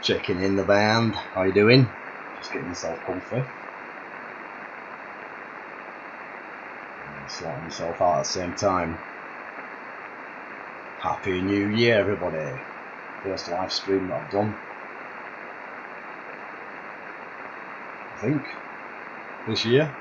Checking in the band. How you doing? Just getting myself comfy. And sorting myself out at the same time. Happy New Year, everybody. First live stream that I've done, I think, this year.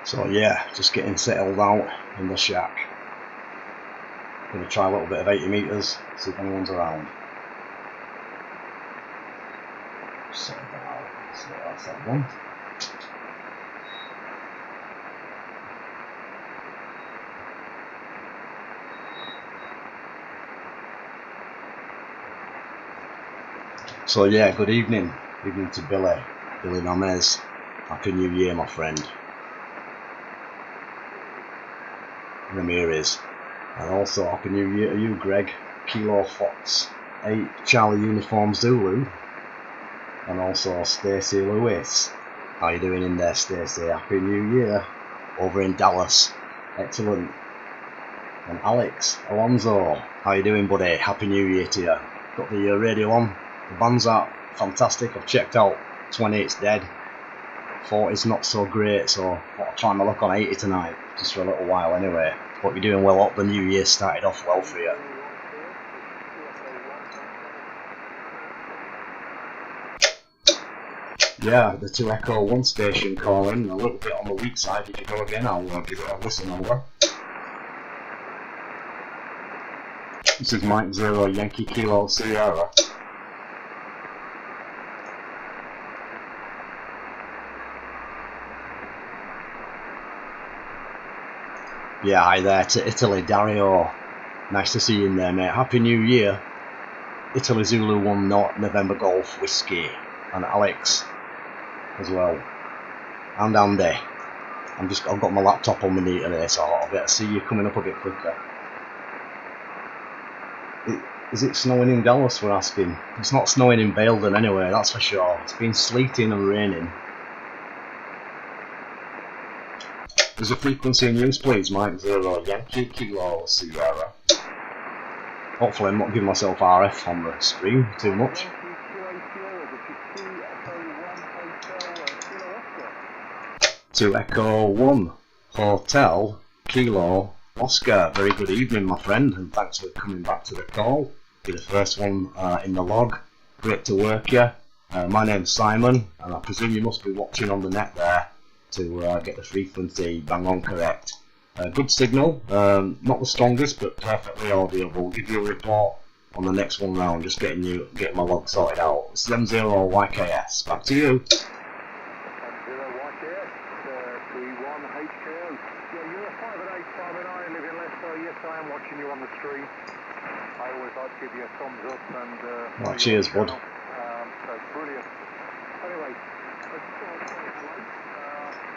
So yeah, just getting settled out in the shack. Gonna try a little bit of 80 metres, see if anyone's around. So that's that one. So yeah, good evening. Evening to Billy Gomez. Happy New Year, my friend. Ramirez. And also Happy New Year to you, Greg. Kilo Fox 8 Charlie Uniform Zulu. And also Stacey Lewis. How you doing in there, Stacey? Happy New Year. Over in Dallas. Excellent. And Alex Alonso. How you doing, buddy? Happy New Year to you. Got the radio on. The band's out. Fantastic. I've checked out 28's dead. 40's not so great, so I'll try my luck on 80 tonight, just for a little while anyway. Hope you're doing well up. The new year started off well for you. Yeah, the 2 Echo 1 station calling, a little bit on the weak side. If you go again, I'll give it a listen over. This is Mike Zero Yankee Kilo Sierra. Yeah, hi there to Italy, Dario. Nice to see you in there, mate. Happy New Year. Italy Zulu 1 November Golf Whiskey. And Alex as well. And Andy. I've got my laptop on my knee today, so I'll get to see you coming up a bit quicker. Is it snowing in Dallas, we're asking? It's not snowing in Baildon anyway, that's for sure. It's been sleeting and raining. There's a frequency in use, please, Mike Zero Yankee Kilo Sierra. Hopefully I'm not giving myself RF on the screen too much. To Echo 1 Hotel Kilo Oscar. Very good evening, my friend, and thanks for coming back to the call. You're the first one in the log. Great to work you. My name's Simon, and I presume you must be watching on the net there to get the frequency bang on correct. Good signal, not the strongest, but perfectly audible. Give you a report on the next one round, just getting my log sorted out. It's M0YKS. Back to you. M0YKS, 31HKO. Yeah, you're a 5'8", 5'9", living Leicester. Yes, I am watching you on the stream. I always like to give you a thumbs up and. Oh, cheers, bud. So brilliant. Anyway, I just thought I'd say hello.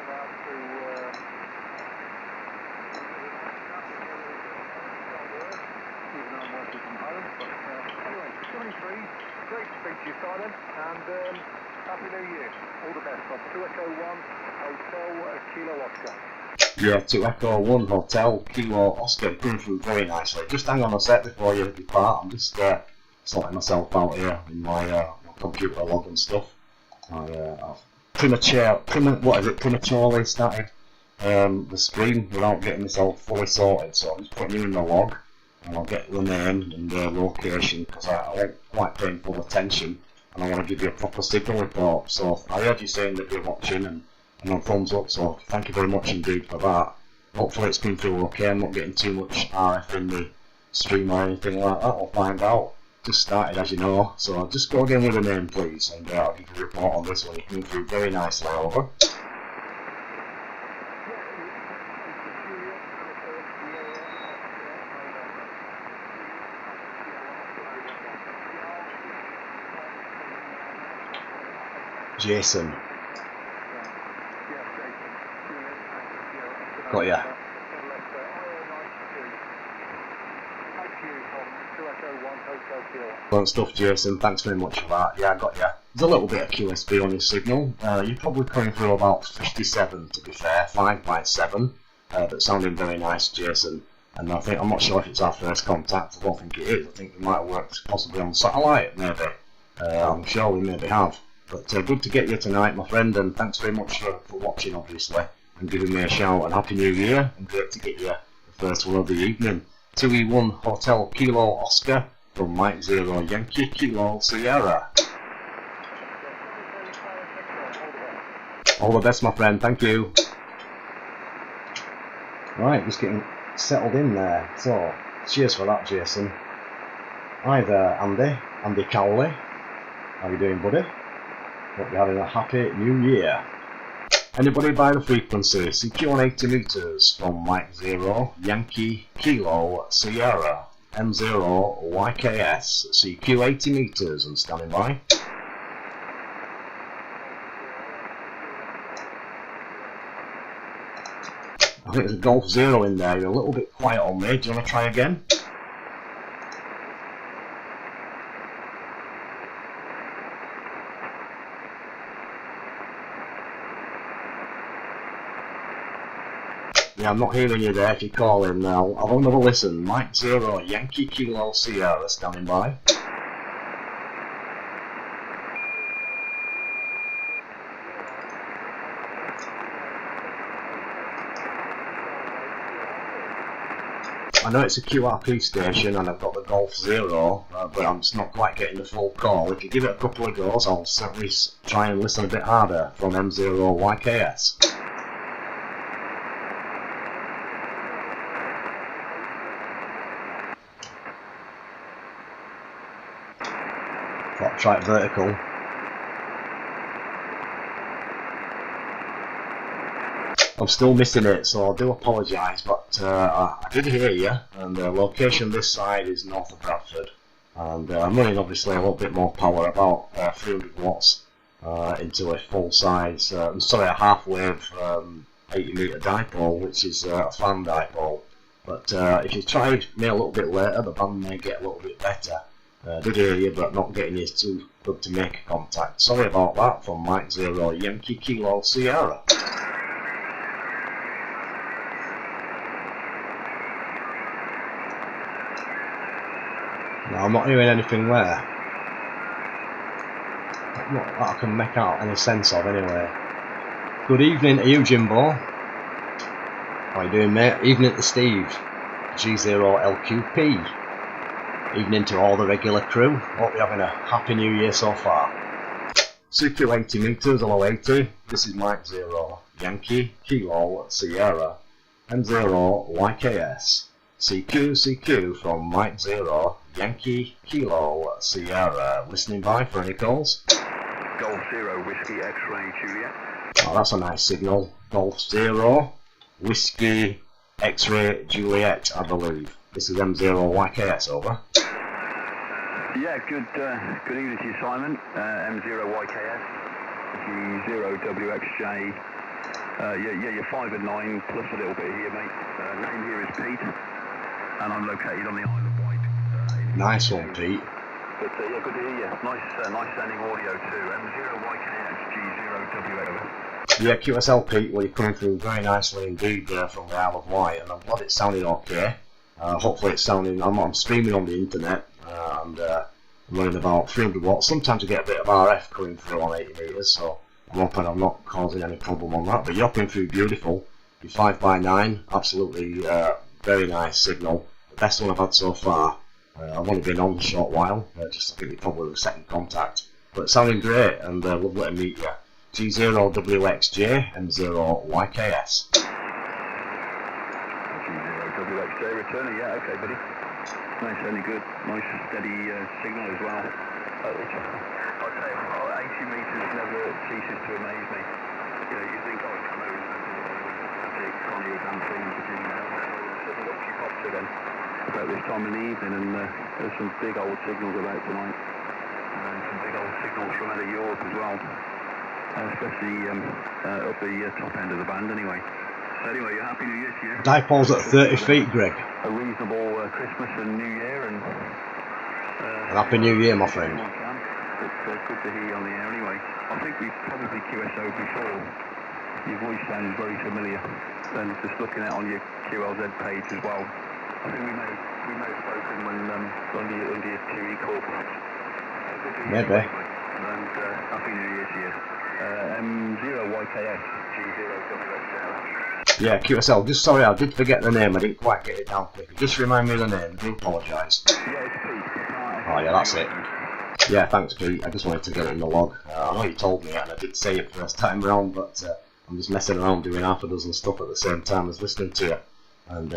About to. Even though I'm working from home, but anyway, 73. Great to speak to you, Simon, and Happy New Year. All the best on 2 Echo 1 Hotel Kilo Oscar. Yeah, 2 Echo 1 Hotel Kilo Oscar. Going through very nicely. Just hang on a sec before you depart. I'm just sorting myself out here in my computer log and stuff. I've prematurely started the stream without getting myself fully sorted, so I'm just putting you in the log and I'll get the name and the location because I like paying full attention and I want to give you a proper signal report. So I heard you saying that you're watching and on thumbs up, so thank you very much indeed for that. Hopefully it's been through okay. I'm not getting too much RF in the stream or anything like that. I'll find out. Just started, as you know, so I'll just go again with the name, please, and I'll give you a report on this one. You're coming through very nicely. Over. Jason. Got ya. Excellent stuff, Jason. Thanks very much for that. Yeah, I got ya. There's a little bit of QSB on your signal. You're probably coming through about 57, to be fair, 5.7. But sounding very nice, Jason. And I'm not sure if it's our first contact. I don't think it is. I think we might have worked possibly on satellite, maybe. I'm sure we maybe have. But good to get you tonight, my friend, and thanks very much for watching, obviously, and giving me a shout. And Happy New Year, and great to get you the first one of the evening. 2E1 Hotel Kilo Oscar from Mike 0 Yankee Kilo Sierra. All the best, my friend. Thank you. Right, just getting settled in there. So, cheers for that, Jason. Hi there, Andy Cowley. How you doing, buddy? Hope you're having a happy new year. Anybody by the frequency, CQ on 80 meters from Mike 0 Yankee Kilo Sierra M0 YKS, CQ 80 meters and standing by. I think there's a Golf 0 in there. You're a little bit quiet on me. Do you want to try again? Yeah, I'm not hearing you there if you call in now. I'll have another listen. Mike 0 Yankee Kilo Sierra standing by. I know it's a QRP station and I've got the Golf 0, but I'm just not quite getting the full call. If you give it a couple of goes, I'll certainly try and listen a bit harder from M0 YKS. I'll try it vertical. I'm still missing it, so I do apologise, but I did hear you, and the location this side is north of Bradford, and I'm running obviously a little bit more power, about 300 watts into a full size, a half-wave 80 metre dipole, which is a fan dipole. But if you try me a little bit later, the band may get a little bit better. Did hear you, but not getting you too good to make contact. Sorry about that, from Mike 0 Yankee Kilo Sierra. No, I'm not hearing anything there. Not that I can make out any sense of, anyway. Good evening to you, Jimbo. How you doing, mate? Evening to Steve. G0LQP. Evening to all the regular crew. Hope you're having a happy new year so far. CQ 80 meters, hello 80. This is Mike 0 Yankee Kilo Sierra M0 YKS. CQ from Mike 0 Yankee Kilo Sierra. Listening by for any calls? Golf 0 Whiskey X-Ray Juliet. Oh, that's a nice signal. Golf 0 Whiskey X-Ray Juliet, I believe. This is M0 YKS, over. Yeah, good evening to you, Simon. M0 YKS, G0WXJ. You're 5 and 9 plus a little bit here, mate. Name here is Pete, and I'm located on the Isle of Wight. Nice one, Pete. But yeah, good to hear you. Nice sounding audio too. M0 YKS, G0WXJ. Yeah, QSL Pete, well, you're coming through very nicely indeed from the Isle of Wight, and I'm glad it's sounding okay. Hopefully it's sounding, I'm streaming on the internet, and I'm running about 300 watts. Sometimes I get a bit of RF coming through on 80 meters, so I'm hoping I'm not causing any problem on that. But you're coming through beautiful. You're 5x9, absolutely very nice signal. The best one I've had so far. I've only been on a short while, just I think you're probably the second contact. But it's sounding great, and lovely to meet you. G0WXJ M0 YKS. G0WXJ returning, yeah, okay, buddy. Nice, only good. Nice, steady signal as well. I'd say 80 metres never ceases to amaze me. You know, you think, oh, it's close, that's it, Connie or dancing, Virginia, suddenly up she pops again. About this time in the evening, and there's some big old signals about tonight. And some big old signals from out of Europe as well. Especially up the top end of the band anyway. So Anyway, Happy New Year to you. Dipole's at 30 feet, Greg. A reasonable Christmas and New Year, and Happy New Year, my friend. It's good to hear you on the air anyway. I think we've probably QSO'd before. Your voice sounds very familiar. And just looking at on your QLZ page as well. I think we may have spoken when under your QE call perhaps. Maybe. And Happy New Year to you. M0YKS G0WXL. Yeah, QSL. Just sorry, I did forget the name. I didn't quite get it down quick. Just remind me of the name. I do apologise. Yeah, it's Pete. Oh yeah, that's it. Yeah, thanks Pete. I just wanted to get it in the log. I know you told me and I did say it first time round, but I'm just messing around doing half a dozen stuff at the same time as listening to you, and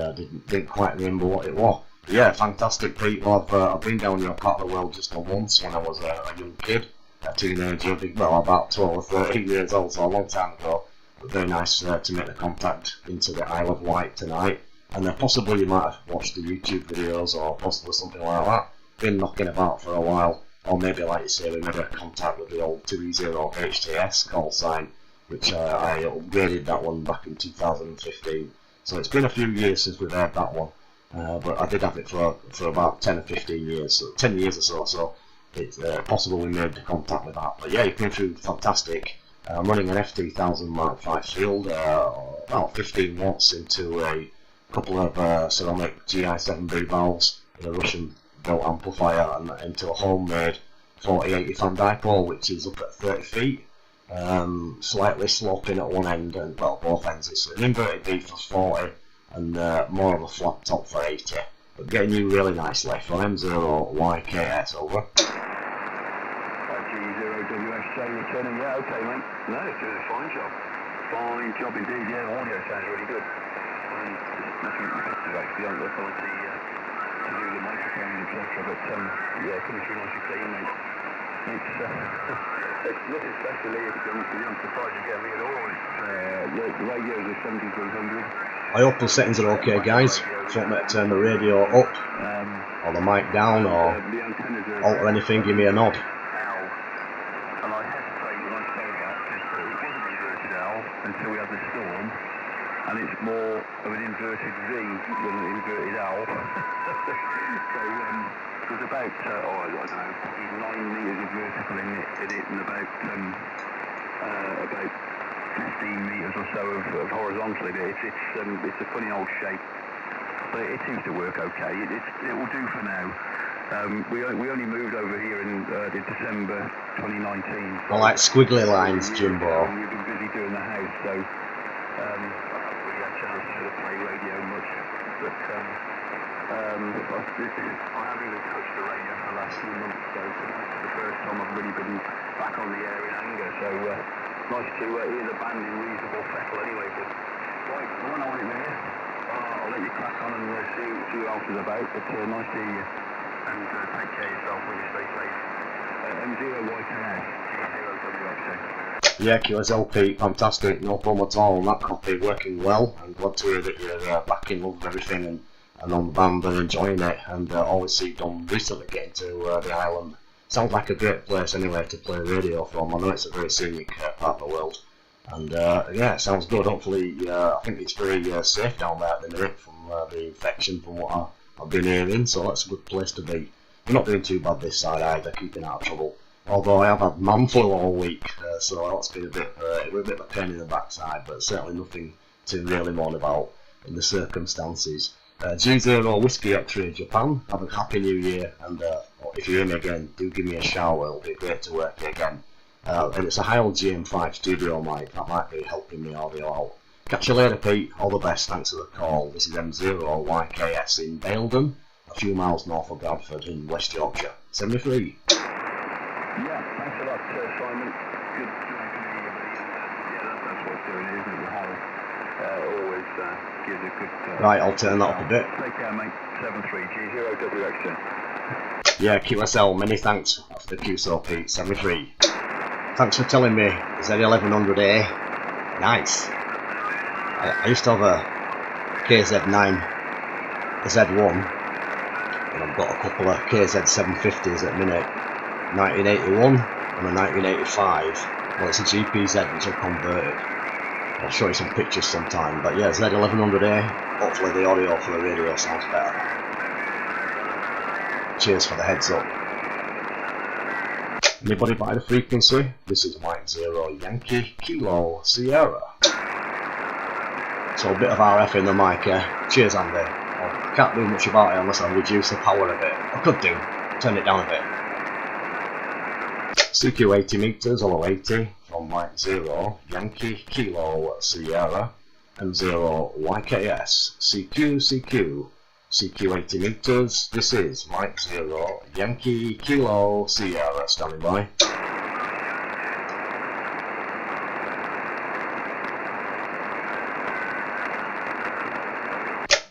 didn't quite remember what it was. But yeah, fantastic Pete. Well, I've been down your part of the world just once when I was a young kid, a teenager, well about 12 or 13 years old, so a long time ago. But very nice to make the contact into the Isle of Wight tonight, and possibly you might have watched the YouTube videos or possibly something like that. Been knocking about for a while, or maybe like you say we made a contact with the old 2E0 HTS call sign, which I upgraded that one back in 2015. So it's been a few years since we've had that one, but I did have it for about 10 or 15 years, so 10 years or so. So it's possible we made the contact with that. But yeah, you came through fantastic. I'm running an FT1000 Mark V field, about 15 watts into a couple of ceramic GI7B valves with a Russian built amplifier and into a homemade 4080 fan dipole, which is up at 30 feet, slightly sloping at one end, and well, both ends. It's an inverted V for 40 and more of a flat top for 80, but getting you really nicely for M0YKS over. G0WXJ returning, yeah, okay mate. No, it's doing a fine job. Fine job indeed, yeah, audio sounds really good. And just nothing effective actually on the ability to do the microphone, etc. But yeah, coming through nice and clean, mate. It's nothing special here, to be honest with you. I'm surprised you get me at all. The radios are 7300. I hope the settings are okay, guys. If you want me to turn the radio up, or the mic down, or alter anything, give me a nod. And I hesitate when I say that, because it wasn't inverted L until we had the storm, and it's more of an inverted V than an inverted L. So there's about, I don't know, 9 metres of vertical in it and about 15 metres or so of horizontally. It's a funny old shape, but it seems to work okay. It will do for now. We only moved over here in December 2019. I like squiggly lines, Jimbo. We've been busy doing the house, so I've not really had a chance to play radio much. But I haven't even touched the radio for the last few months, so it's the first time I've really been back on the air in anger. So nice to hear the band in reasonable fettle anyway. But right, I don't know what it is. I'll let you crack on and see what else is about. But nice to hear you. And take care of yourself when you stay safe. M0YKS, G0WXJ. Yeah, QSL Pete, fantastic, no problem at all. That copy working well. I'm glad to hear that you're back in love with everything and on the band and enjoying it. And always see Dom recently getting to the island. Sounds like a great place anyway to play radio from. I know it's a very scenic part of the world. And yeah, it sounds good. Hopefully, I think it's very safe down there at the minute from the infection, from what I've been hearing, so that's a good place to be. We're not doing too bad this side either, keeping out of trouble. Although I have had man flu all week, so that's been a bit of a pain in the backside, but certainly nothing to really mourn about in the circumstances. G0 Whiskey X-Ray Japan, have a happy new year, and if you hear me again, do give me a shout, it'll be great to work again. And it's a Heil GM5 studio mic, that might be helping me audio out. Catch you later Pete, all the best, thanks for the call. This is M0YKS in Baildon, a few miles north of Bradford in West Yorkshire. 73. Yeah, thanks a lot Simon. Good to hear you, buddy. Yeah, that's what it's doing, isn't it? The whole always gives a good... Right, I'll turn that up a bit. Take care mate, 73 G0WXJ. Yeah, QSL, many thanks for the QSL Pete, 73. Thanks for telling me, Z1100A, nice. I used to have a KZ9, a Z1, and I've got a couple of KZ750s at the minute, 1981 and a 1985. Well, it's a GPZ which I've converted. I'll show you some pictures sometime, but yeah, Z1100A, hopefully the audio for the radio sounds better. Cheers for the heads up. Anybody by the frequency? This is Mike 0 Yankee Kilo Sierra. So a bit of RF in the mic, yeah. Cheers, Andy. I can't do much about it unless I reduce the power a bit. I could do, turn it down a bit. CQ 80 meters, or 80 from Mike 0 Yankee Kilo Sierra M0 YKS CQ 80 meters. This is Mike 0 Yankee Kilo Sierra standing by.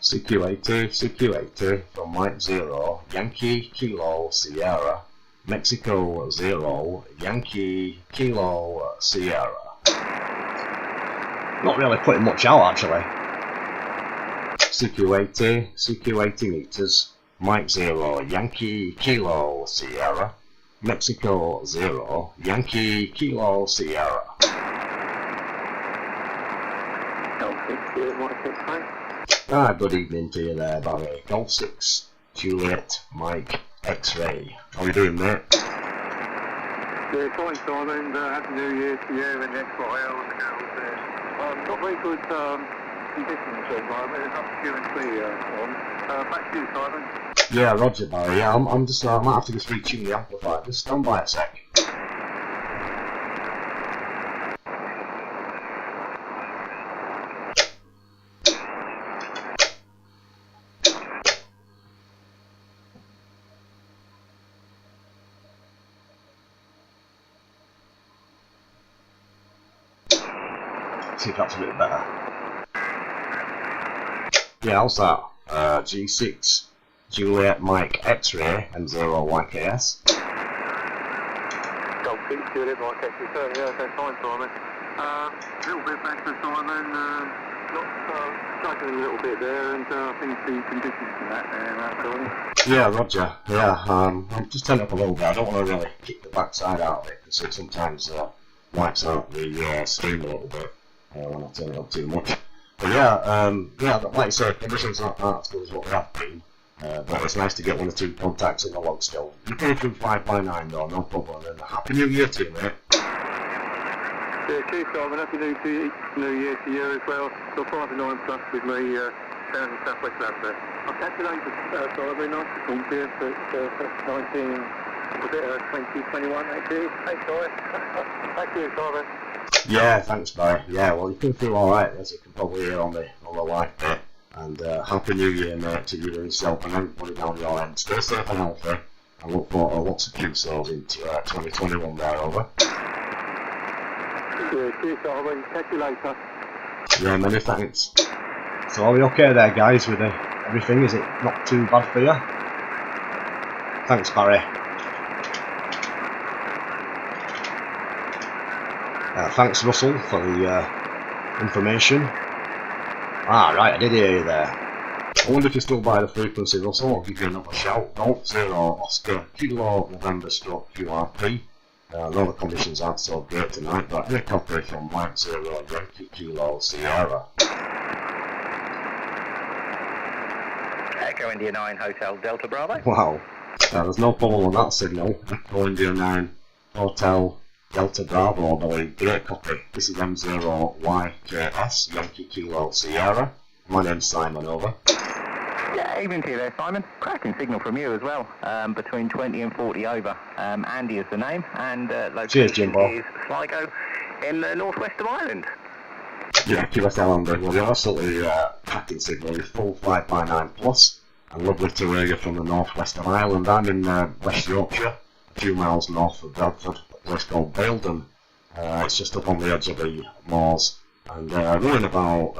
CQ80 from Mike 0 Yankee Kilo Sierra Mexico 0 Yankee Kilo Sierra. Not really putting much out actually. CQ80 meters Mike 0 Yankee Kilo Sierra Mexico 0 Yankee Kilo Sierra. Good evening to you there, Barry. Golf 6 Juliet Mike X-Ray. How are you doing, mate? Yeah, fine, Simon. Happy New Year to you and the X-File and the girls there. Not very good conditions at the moment. There's not Q&C on. Back to you, Simon. Yeah, Roger, Barry. Yeah, I'm just, I might have to just retune the amplifier. Just stand by a sec. See if that's a bit better. Yeah, how's that? G6 Juliet Mike X-Ray M0 YKS. Golf 6 Juliet Mike X-Ray, yeah, okay, fine, Simon. A little bit better, Simon. Not struggling a little bit there, and I think the conditions and that Yeah, Roger. Yeah, I'm just turning up a little bit. I don't want to really kick the backside out of it because it sometimes wipes out the stream a little bit. When I turn it up too much. But yeah, like I said, conditions aren't as good as what they have been. But it's nice to get 1 or 2 contacts in the log still. You can through 5x9 though, no problem. And Happy New Year to you, mate. Yeah, cheers, Simon. Happy New Year to you as well. So 5-9 plus with me down in South West London. I'll catch you later, Simon. Very nice to talk to you. But 2021 actually. Thanks, Simon. Thank you, Simon. Yeah, thanks, Barry. Yeah, well, you came through alright, as you can probably hear on the live bit. And Happy New Year, mate, to you and yourself and everybody down your end. Stay safe and healthy. I look forward to lots of Q-Sales in 2021 there, over. Yeah, cheers, Simon. Catch you later. Yeah, many thanks. So are we okay there, guys, with everything? Is it not too bad for you? Thanks, Barry. Thanks, Russell, for the information. Ah, right, I did hear you there. I wonder if you're still by the frequency, Russell. I'll give you another shout. Golf 0 Oscar Kilo November stroke QRP. I know the conditions aren't so great tonight, but here copy from Mike 0 Yankee Kilo Sierra. Echo India 9 Hotel Delta Bravo. Wow, there's no problem on that signal. Echo India 9 Hotel Delta Bravo, I believe. Great copy. This is M0 YKS Yankee Kilo Sierra. My name's Simon, over. Yeah, evening to you there, Simon. Cracking signal from you as well. Between 20 and 40 over. Andy is the name, and location Cheers, Jimbo. is Sligo in the northwest of Ireland. Yeah, QSL Andy. Well, you're absolutely cracking signal. You're full 5x9 plus, and lovely to hear you from the northwest of Ireland. I'm in West Yorkshire, a few miles north of Bradford, a place called Baildon. It's just up on the edge of the moors, and running about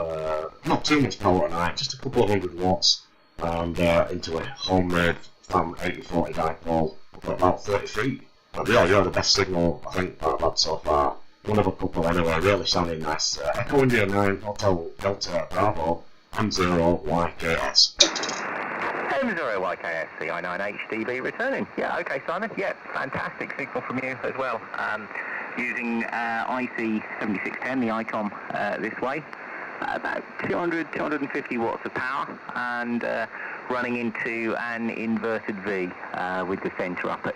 not too much power at night, just a couple of 100 watts, and into a homemade fan 8040 dipole up at about 30 feet. But yeah, you're the best signal I think that I've had so far. One of a couple anyway, really sounding nice. Echo India 9 Hotel Delta Bravo M0 YKS. M0 YKS CI9 HDB returning. Yeah, okay, Simon. Yeah, fantastic signal from you as well. using IC7610, the ICOM this way. About 250 watts of power, and running into an inverted V with the centre up at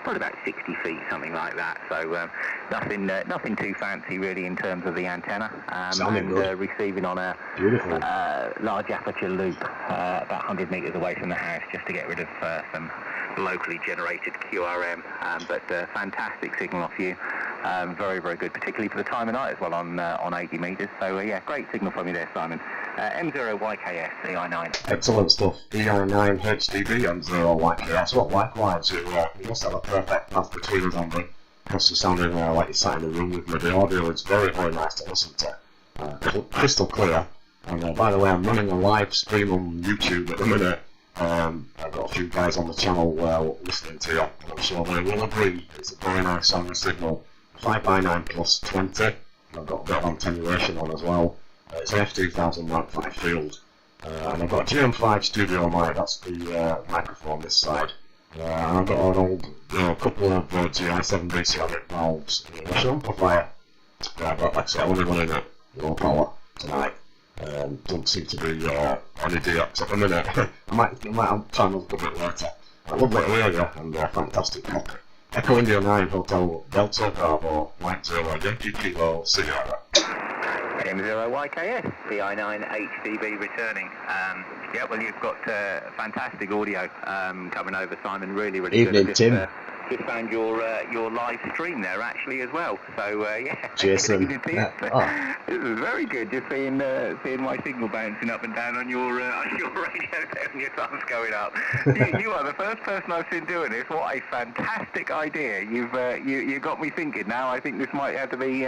probably about 60 feet, something like that. So nothing too fancy really in terms of the antenna, and receiving on a large aperture loop about 100 metres away from the house, just to get rid of some locally generated QRM, but fantastic signal off you. Very, very good, particularly for the time of night as well on 80 metres. So yeah, great signal from you there, Simon. M0YKS, EI9. Excellent stuff. EI9 HDB M0YKS. Well, likewise, you must have a perfect path between us, Andy, because you're sounding like you're sat in the room with me. The audio is very, very nice to listen to. Crystal clear. And by the way, I'm running a live stream on YouTube at the minute. I've got a few guys on the channel listening to you, and I'm sure they will agree it's a very nice sounding signal. 5x9 plus 20. I've got a bit of attenuation on as well. It's an F2000 Mark 5 field, and I've got a GM5 studio mic. That's the microphone this side, and I've got an old couple of GI7B ceramic valves. There's an amplifier, but like I said, I'm only running at low power tonight. Don't seem to be any DX at the minute. I might have time a little bit later. Lovely to hear you, and fantastic copy. Echo India 9 Hotel Delta Bravo White Zero Yankee Kilo Sierra. M0YKS, EI9 HDB returning. Yeah, well, you've got fantastic audio coming over, Simon. Really, really Evening, good. Tim. Just found your live stream there actually as well. So yeah, Jason. This is very good. Just seeing my signal bouncing up and down on your radio there and your thumbs going up. You are the first person I've seen doing this. What a fantastic idea! You got me thinking now. I think this might have to be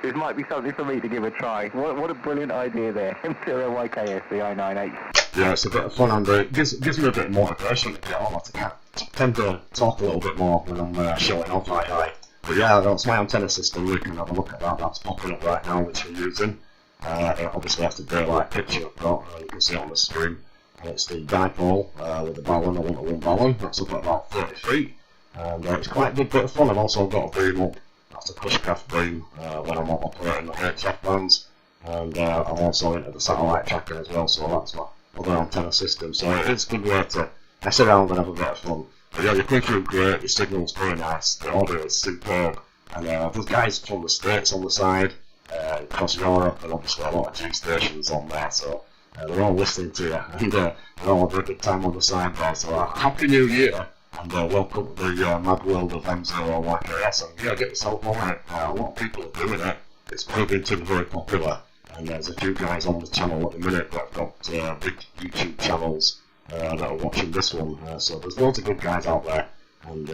this might be something for me to give a try. What a brilliant idea there. M0YKS, the I98. Yeah, it's a bit of fun, Andrew. It gives me a bit of motivation to get on. I tend to talk a little bit more when I'm showing off my eye. But yeah, that's my antenna system. We can have a look at that. That's popping up right now, which we're using. Obviously, that's the daylight picture I've got. You can see it on the screen. It's the dipole with the balun, a 1-to-1 balun. That's up at about 30 feet. And it's quite a good bit of fun. I've also got a beam up. That's a pushcraft beam when I'm operating the HF bands. And I'm also into the satellite tracking as well, so that's my other antenna system. So it's a good way to mess around and have a bit of fun. But yeah, you're coming through great, your signal's very nice, the audio is superb, and there's guys from the States on the side, across Europe, and obviously a lot of G stations on there, so they're all listening to you, and they're all having a good time on the side there. So Happy New Year, and welcome to the mad world of M0YKS, and yeah, get yourself on it. A lot of people are doing it, it's proving to be very popular, and there's a few guys on the channel at the minute that have got big YouTube channels that are watching this one, so there's loads of good guys out there, and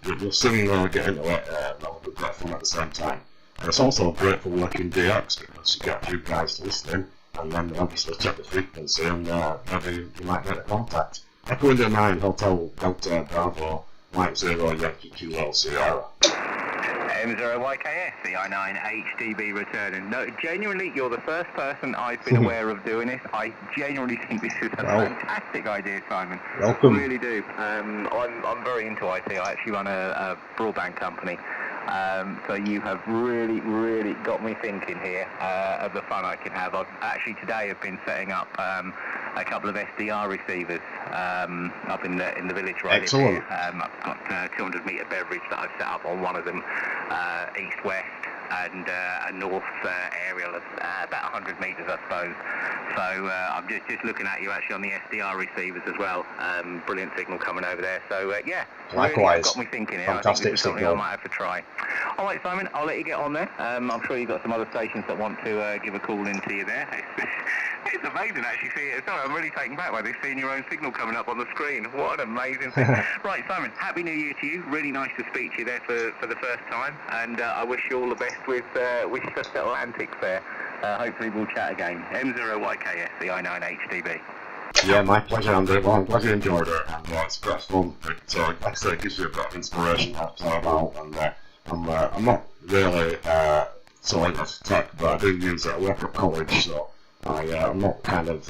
you'll soon get into it, and have a good bit of fun at the same time. And it's also great for working DX, because you get a few guys listening, and then obviously check the frequency, and maybe you might get a contact. Echo India 9 Hotel Delta Bravo White Zero Yankee Kilo Sierra. M0YKS, the I9 HDB returning. No, genuinely, you're the first person I've been aware of doing this. I genuinely think this is a fantastic idea, Simon. Welcome. I really do. I'm very into IT. I actually run a broadband company. So you have really, really got me thinking here of the fun I can have. I've actually today have been setting up a couple of SDR receivers up in the village right Excellent. here. I've got 200 metre beverage that I've set up on one of them, east-west, and a north aerial of about 100 metres, I suppose. So I'm just looking at you actually on the SDR receivers as well. Brilliant signal coming over there. So yeah, likewise. Really got me thinking here. Fantastic I think this is something signal. I might have to try. All right, Simon, I'll let you get on there. I'm sure you've got some other stations that want to give a call into you there. It's amazing actually. Sorry, I'm really taken back by this, seeing your own signal coming up on the screen. What an amazing thing. Right, Simon, Happy New Year to you. Really nice to speak to you there for the first time, and I wish you all the best with your little antics there. Hopefully we'll chat again. M0YKS, the I9 HDB. Yeah, my pleasure, Andrew. Well, I'm glad you enjoyed it, and it's a bit of fun. Like I say, it gives you a bit of inspiration to play about, and I'm not really so into tech, but I do use it. I work at college, so I'm not kind of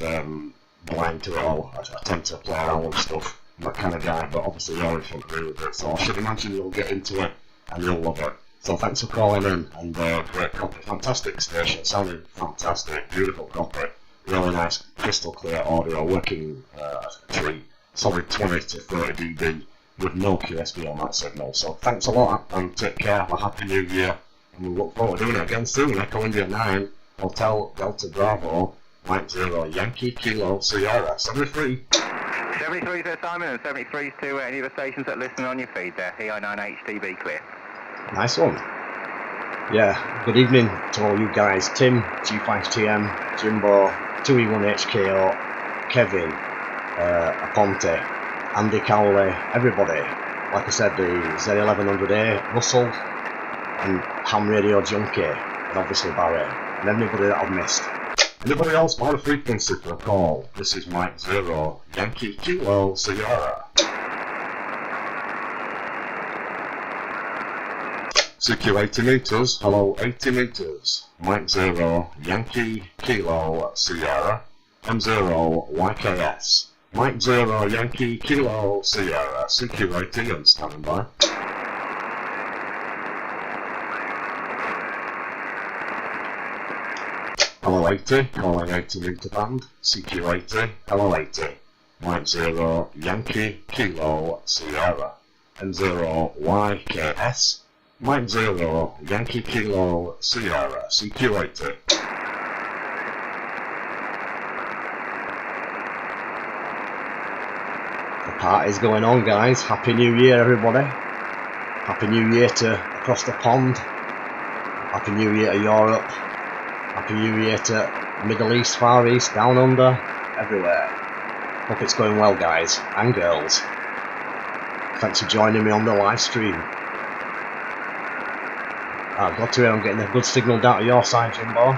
blind to it all. I tend to play around with stuff. I'm that kind of guy, but obviously you're in front of me with it, so I should imagine you'll get into it, and you'll love it. So thanks for calling in, and great copy, fantastic station, sounding fantastic, beautiful copy, really nice, crystal clear audio, working a treat, solid 20 to 30 dB with no QSB on that signal. So thanks a lot, and take care, have a happy new year, and we look forward to doing it again soon. Echo India 9, Hotel Delta Bravo, Mike 0, Yankee Kilo Sierra, 73. 73 to Simon, and 73 to any of the stations that listen on your feed there. EI9HTB clear. Nice one. Yeah, good evening to all you guys. Tim, G5TM, Jimbo, 2E1HKO, Kevin, Aponte, Andy Cowley, everybody. Like I said, the Z1100A, Russell, and Ham Radio Junkie, and obviously Barry, and anybody that I've missed. Anybody else by the frequency for a call? This is Mike 0, Yankee Kilo Sierra. CQ 80 meters, hello 80 meters, Mike 0, Yankee Kilo Sierra, M0 YKS, Mike 0, Yankee Kilo Sierra, CQ 80 and standing by. Hello 80, calling 80 meter band, CQ 80, hello 80, Mike 0, Yankee Kilo Sierra, M0 YKS, Mike 0, Yankee Kilo Sierra, CQ 80. The party's going on, guys. Happy New Year, everybody. Happy New Year to across the pond. Happy New Year to Europe. Happy New Year to Middle East, Far East, Down Under, everywhere. Hope it's going well, guys and girls. Thanks for joining me on the live stream. I'm glad to hear I'm getting a good signal down to your side, Jimbo.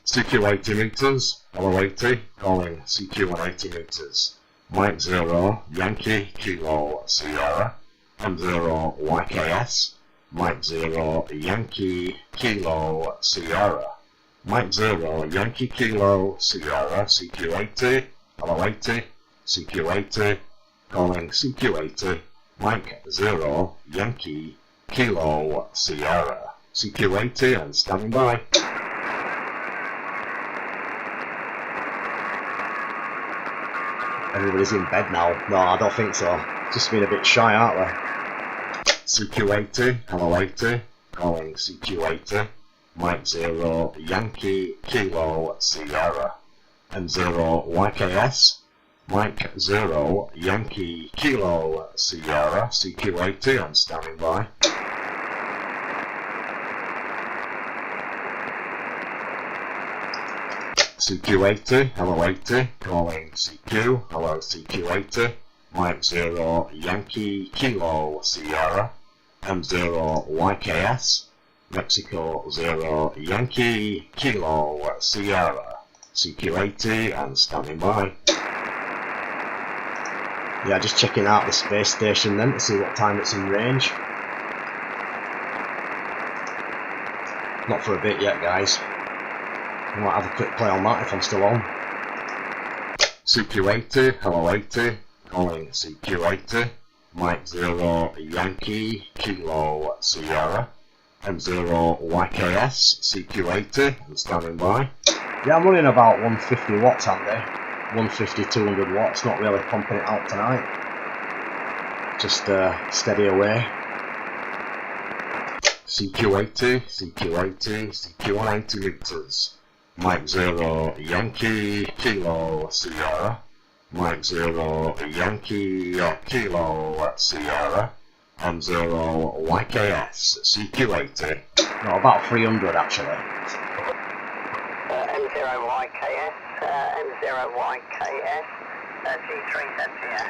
CQ 80 meters, hello 80, calling CQ 180 meters. Mike 0, Yankee Kilo Sierra, M0 YKS, Mike 0, Yankee Kilo Sierra, Mike 0, Yankee Kilo Sierra, CQ 80, hello 80, CQ 80, calling CQ 80, Mike 0, Yankee Kilo Sierra, CQ 80 and standing by. Everybody's in bed now. No, I don't think so. Just been a bit shy, aren't they? CQ 80, hello 80, calling CQ 80, Mike 0, Yankee Kilo Sierra, M0 YKS, Mike 0, Yankee Kilo Sierra, CQ 80 and standing by. CQ 80, hello 80, calling CQ, hello CQ 80, Mike 0, Yankee Kilo Sierra, M0 YKS, Mexico 0, Yankee Kilo Sierra, CQ 80 and standing by. Yeah, just checking out the space station then to see what time it's in range. Not for a bit yet, guys. I might have a quick play on that if I'm still on. CQ 80, hello 80, calling CQ 80, Mike 0, Yankee Kilo Sierra, M0 YKS, CQ 80 and standing by. Yeah, I'm running about 150 watts, Andy. 150, 200 watts, not really pumping it out tonight. Just steady away. CQ 80, CQ 80, CQ 180 meters. Mike 0, Yankee Kilo Sierra, Mike 0, Yankee Kilo Sierra, M0 YKS, CQ 80. No, about 300 actually. M0 YKS, M0 YKS, G3 Zebia,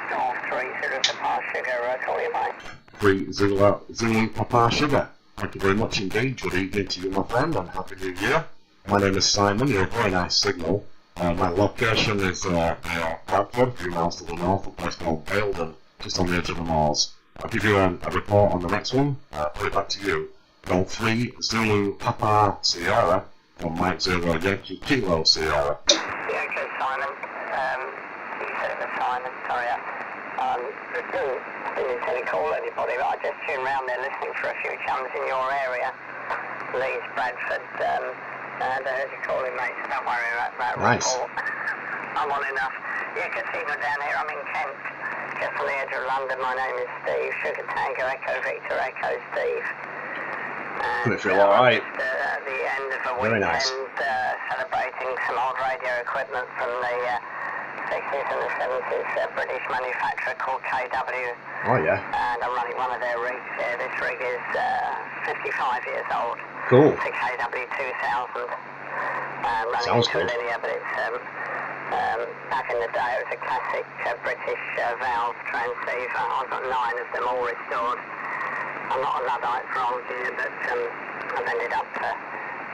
30 Papa Sugar, call you mate. 3 Zulu Papa Sugar. Thank you very much indeed. Good evening to you, my friend, and Happy New Year. My name is Simon, you have a very nice signal. My location is Bradford, a few miles to the north, a place called Baildon, just on the edge of the moors. I'll give you a report on the next one, put it back to you. Go 3 Zulu Papa Sierra, from Mike 0 Yankee Kilo Sierra. Yeah, okay, Simon. You said it was Simon, sorry. Didn't intend to call anybody, but I just tuned round there listening for a few chums in your area. Leeds, Bradford, and I heard you calling, mate, so don't worry about that report. I'm on enough. You can see me down here, I'm in Kent, just on the edge of London. My name is Steve, Sugar Tango, Echo Victor, Echo Steve. Good feel alright. At the end of a Very weekend, nice. celebrating some old radio equipment from the 60s and the 70s, British manufacturer called KW. Oh yeah. And I'm running one of their rigs here. This rig is 55 years old. Cool. It's a KW 2000. Running Sounds into a good. linear, but it's back in the day it was a classic British valve transceiver. I've got 9 of them all restored. I'm not a Luddite for old gear, but I've ended up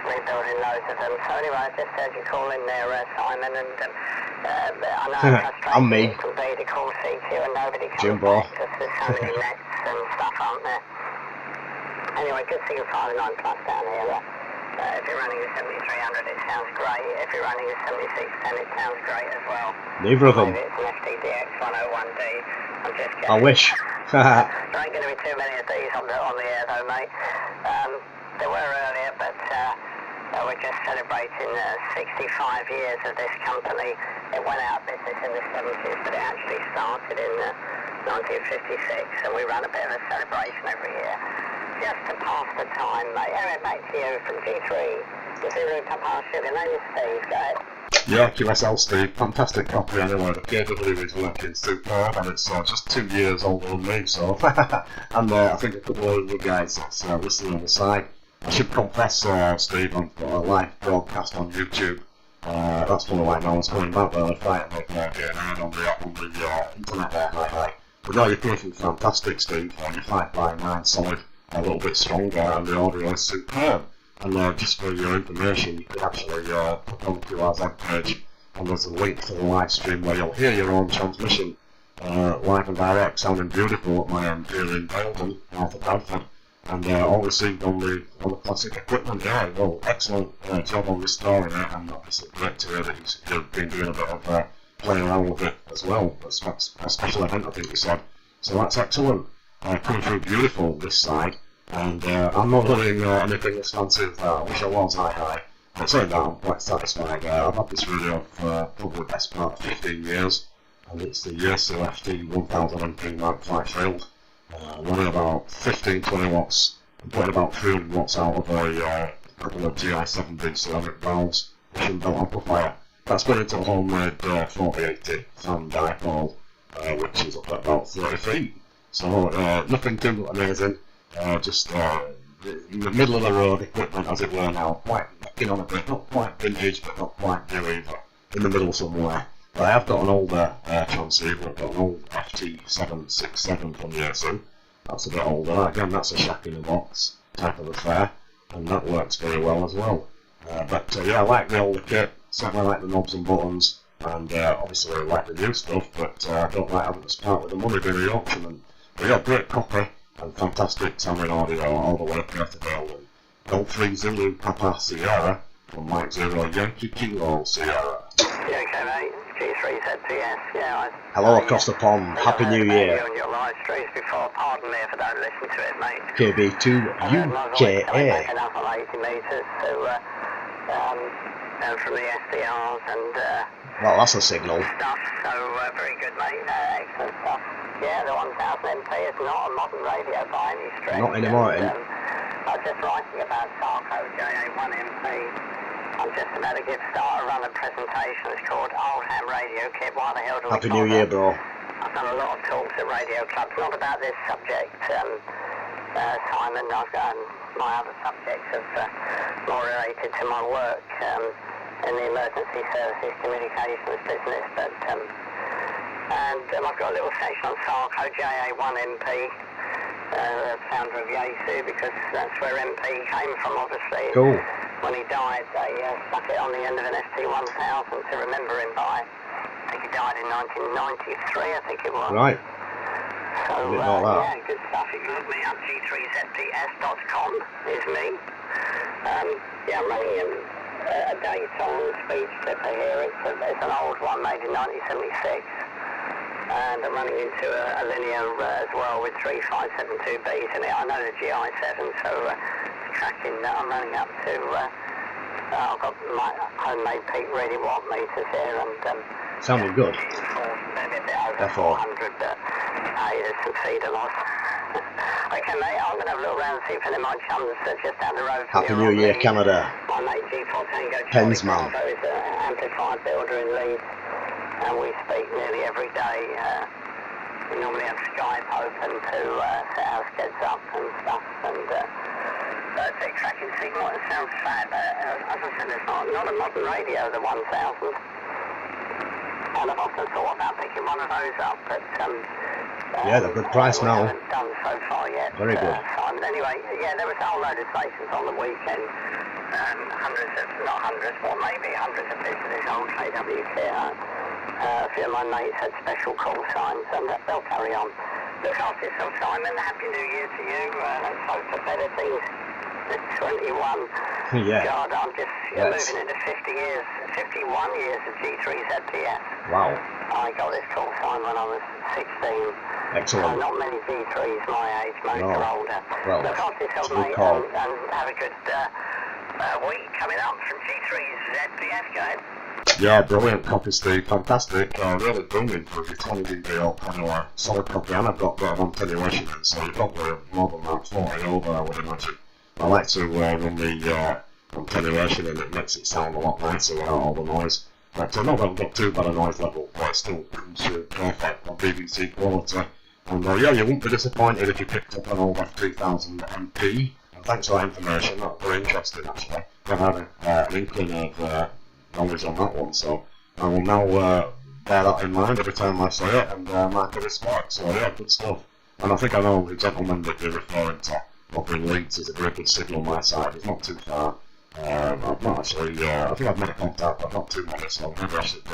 rebuilding loads of them. So anyway, I just heard you call in there, Simon, and I know I'm me. it can be to call CQ and nobody comes Jimbo. back because there's so many nets and stuff, aren't there? Anyway, good thing 59 plus down here. If you're running a 7300, it sounds great. If you're running a 7610, it sounds great as well. Neither of them. Maybe it's an FTDX 101D. I'm just I wish. there ain't going to be too many of these on the air though, mate. There were earlier, but we're just celebrating 65 years of this company. It went out of business in the 70s, but it actually started in 1956, and we run a bit of a celebration every year. Just to pass the time, mate. Anyway, back to you from G3. Zero Papa Sugar. Name is Steve. Go ahead. Yeah, QSL Steve, fantastic copy anyway, the KW is working superb and it's just 2 years older than me, so And I think a couple of other guys that's listening on the side. I should confess, Steve, I've got a live broadcast on YouTube. That's one of my knowledge coming back there, fighting like getting out on the internet there, hi. But no, you're perfectly fantastic, Steve. You're 5x9 solid, a little bit stronger, and the audio is superb. And just for your information, you could actually put on QR's web page, and there's a link to the live stream where you'll hear your own transmission, live and direct, sounding beautiful at my end here in Belden, north of Bradford, and all received on the classic equipment. Yeah, well, excellent job on restoring it, and obviously great to hear that you've been doing a bit of playing around with it as well. That's a special event, I think you said. So that's excellent. Coming through beautiful this side. And I'm not running anything as fancy as that. I wish I was high. But so now I'm quite satisfied. I've had this radio for probably the best part of 15 years, and it's the Yaesu FT 1000 MP Mark 5 field. Running about 15-20 watts, and putting about 300 watts out of a couple of GI7B ceramic valves, pushing belt amplifier. That's going into a homemade 4080 fan dipole, which is up at about 30 feet. So nothing too amazing. Just in the middle of the road equipment, as it were now, quite knocking on a bit, not quite vintage, but not quite new either, in the middle somewhere. But I have got an older transceiver. I've got an old FT767 from Yaesu. That's a bit older. Again, that's a shack in a box type of affair, and that works very well as well. But yeah, I like the older kit, certainly like the knobs and buttons, and obviously I like the new stuff, but I don't like having to start with the money being the auction. But yeah, great copy. And fantastic Tamron audio all the way up here to Berlin. Gold 3 Zulu Papa Sierra from Mike 0 Yankee Kilo Sierra. Yeah, okay, mate. G3 ZPS. Yeah. Hello across the pond. Happy New Year. On your live streams before. Pardon me if I don't listen to it, mate. KB2 UKA. Enough on 80 metres from the SDRs and well, that's a signal. stuff. So very good, mate. Excellent stuff. Yeah, the 1000 MP is not a modern radio by any stretch. Not anymore, and, I was just writing about Sarco JA1MP. I'm just about to run a presentation. It's called Old Ham Radio Kit. Why the hell do we Happy New Year, bro. I've done a lot of talks at radio clubs, not about this subject, Simon. I've done my other subjects of more related to my work in the emergency services communications business, but and I've got a little section on Sarco JA1MP, founder of Yaesu, because that's where MP came from, obviously. Cool. When he died, they stuck it on the end of an ST1000 to remember him by. I think he died in 1993, I think it was. Right. So, that. yeah, good stuff. If you look me up, g3zps.com is me. Yeah, I'm running a Dayton speed stripper here. It's an old one, made in 1976. and I'm running into a linear as well with 3572Bs in it. I know the GI7, so tracking that I'm running up to, I've got my homemade peak reading watt meters here, and Sounding good. Maybe a bit over 400, but there's some feeder loss. Okay, mate, I'm going to have a look around and see if any of my chums are just down the road from Happy New Year, Canada. My mate G4 Tango Pensman. Bravo is an amplifier builder in Leeds, and we speak nearly every day. We normally have Skype open to set our skids up and stuff, and take tracking signal. It sounds fab. As I said, it's not a modern radio, the 1000. And I've often thought about picking one of those up, but yeah, they're good price now. Haven't done so far yet. Very good. Simon. Anyway, yeah, there was a whole load of stations on the weekend. Hundreds of bits of this old KW kit. A few of my mates had special call signs, and they'll carry on. Look after yourself, Simon. Happy New Year to you. Let's hope for better things. 21. Yeah. God, I'm just moving into 51 years of G3 ZPS. Wow. I got this call sign when I was 16. Excellent. Not many G3s my age, most are older. Well, look after yourself, it's a good mate, call. and have a good week coming up from G3's ZPS. Go ahead. Yeah, brilliant copy, Steve. Fantastic. Really booming for your 20 dB up anyway. Solid copy, and I've got a bit of attenuation in, so you're probably more than that 40 over, I would imagine. I like to run the attenuation, and it makes it sound a lot nicer without all the noise. But I haven't got too bad a noise level, but it still comes through perfect on BBC quality. And yeah, you won't be disappointed if you picked up an old F3000 MP. And thanks for that information, that's very interesting actually. I've had an inkling of knowledge on that one, so I will now bear that in mind every time I say it and mark it as smart. So yeah, good stuff. And I think I know the gentleman that you're referring to up in Leeds is a very good signal on my side. It's not too far. I've not actually, I think I've made a contact, but not too many, so maybe I should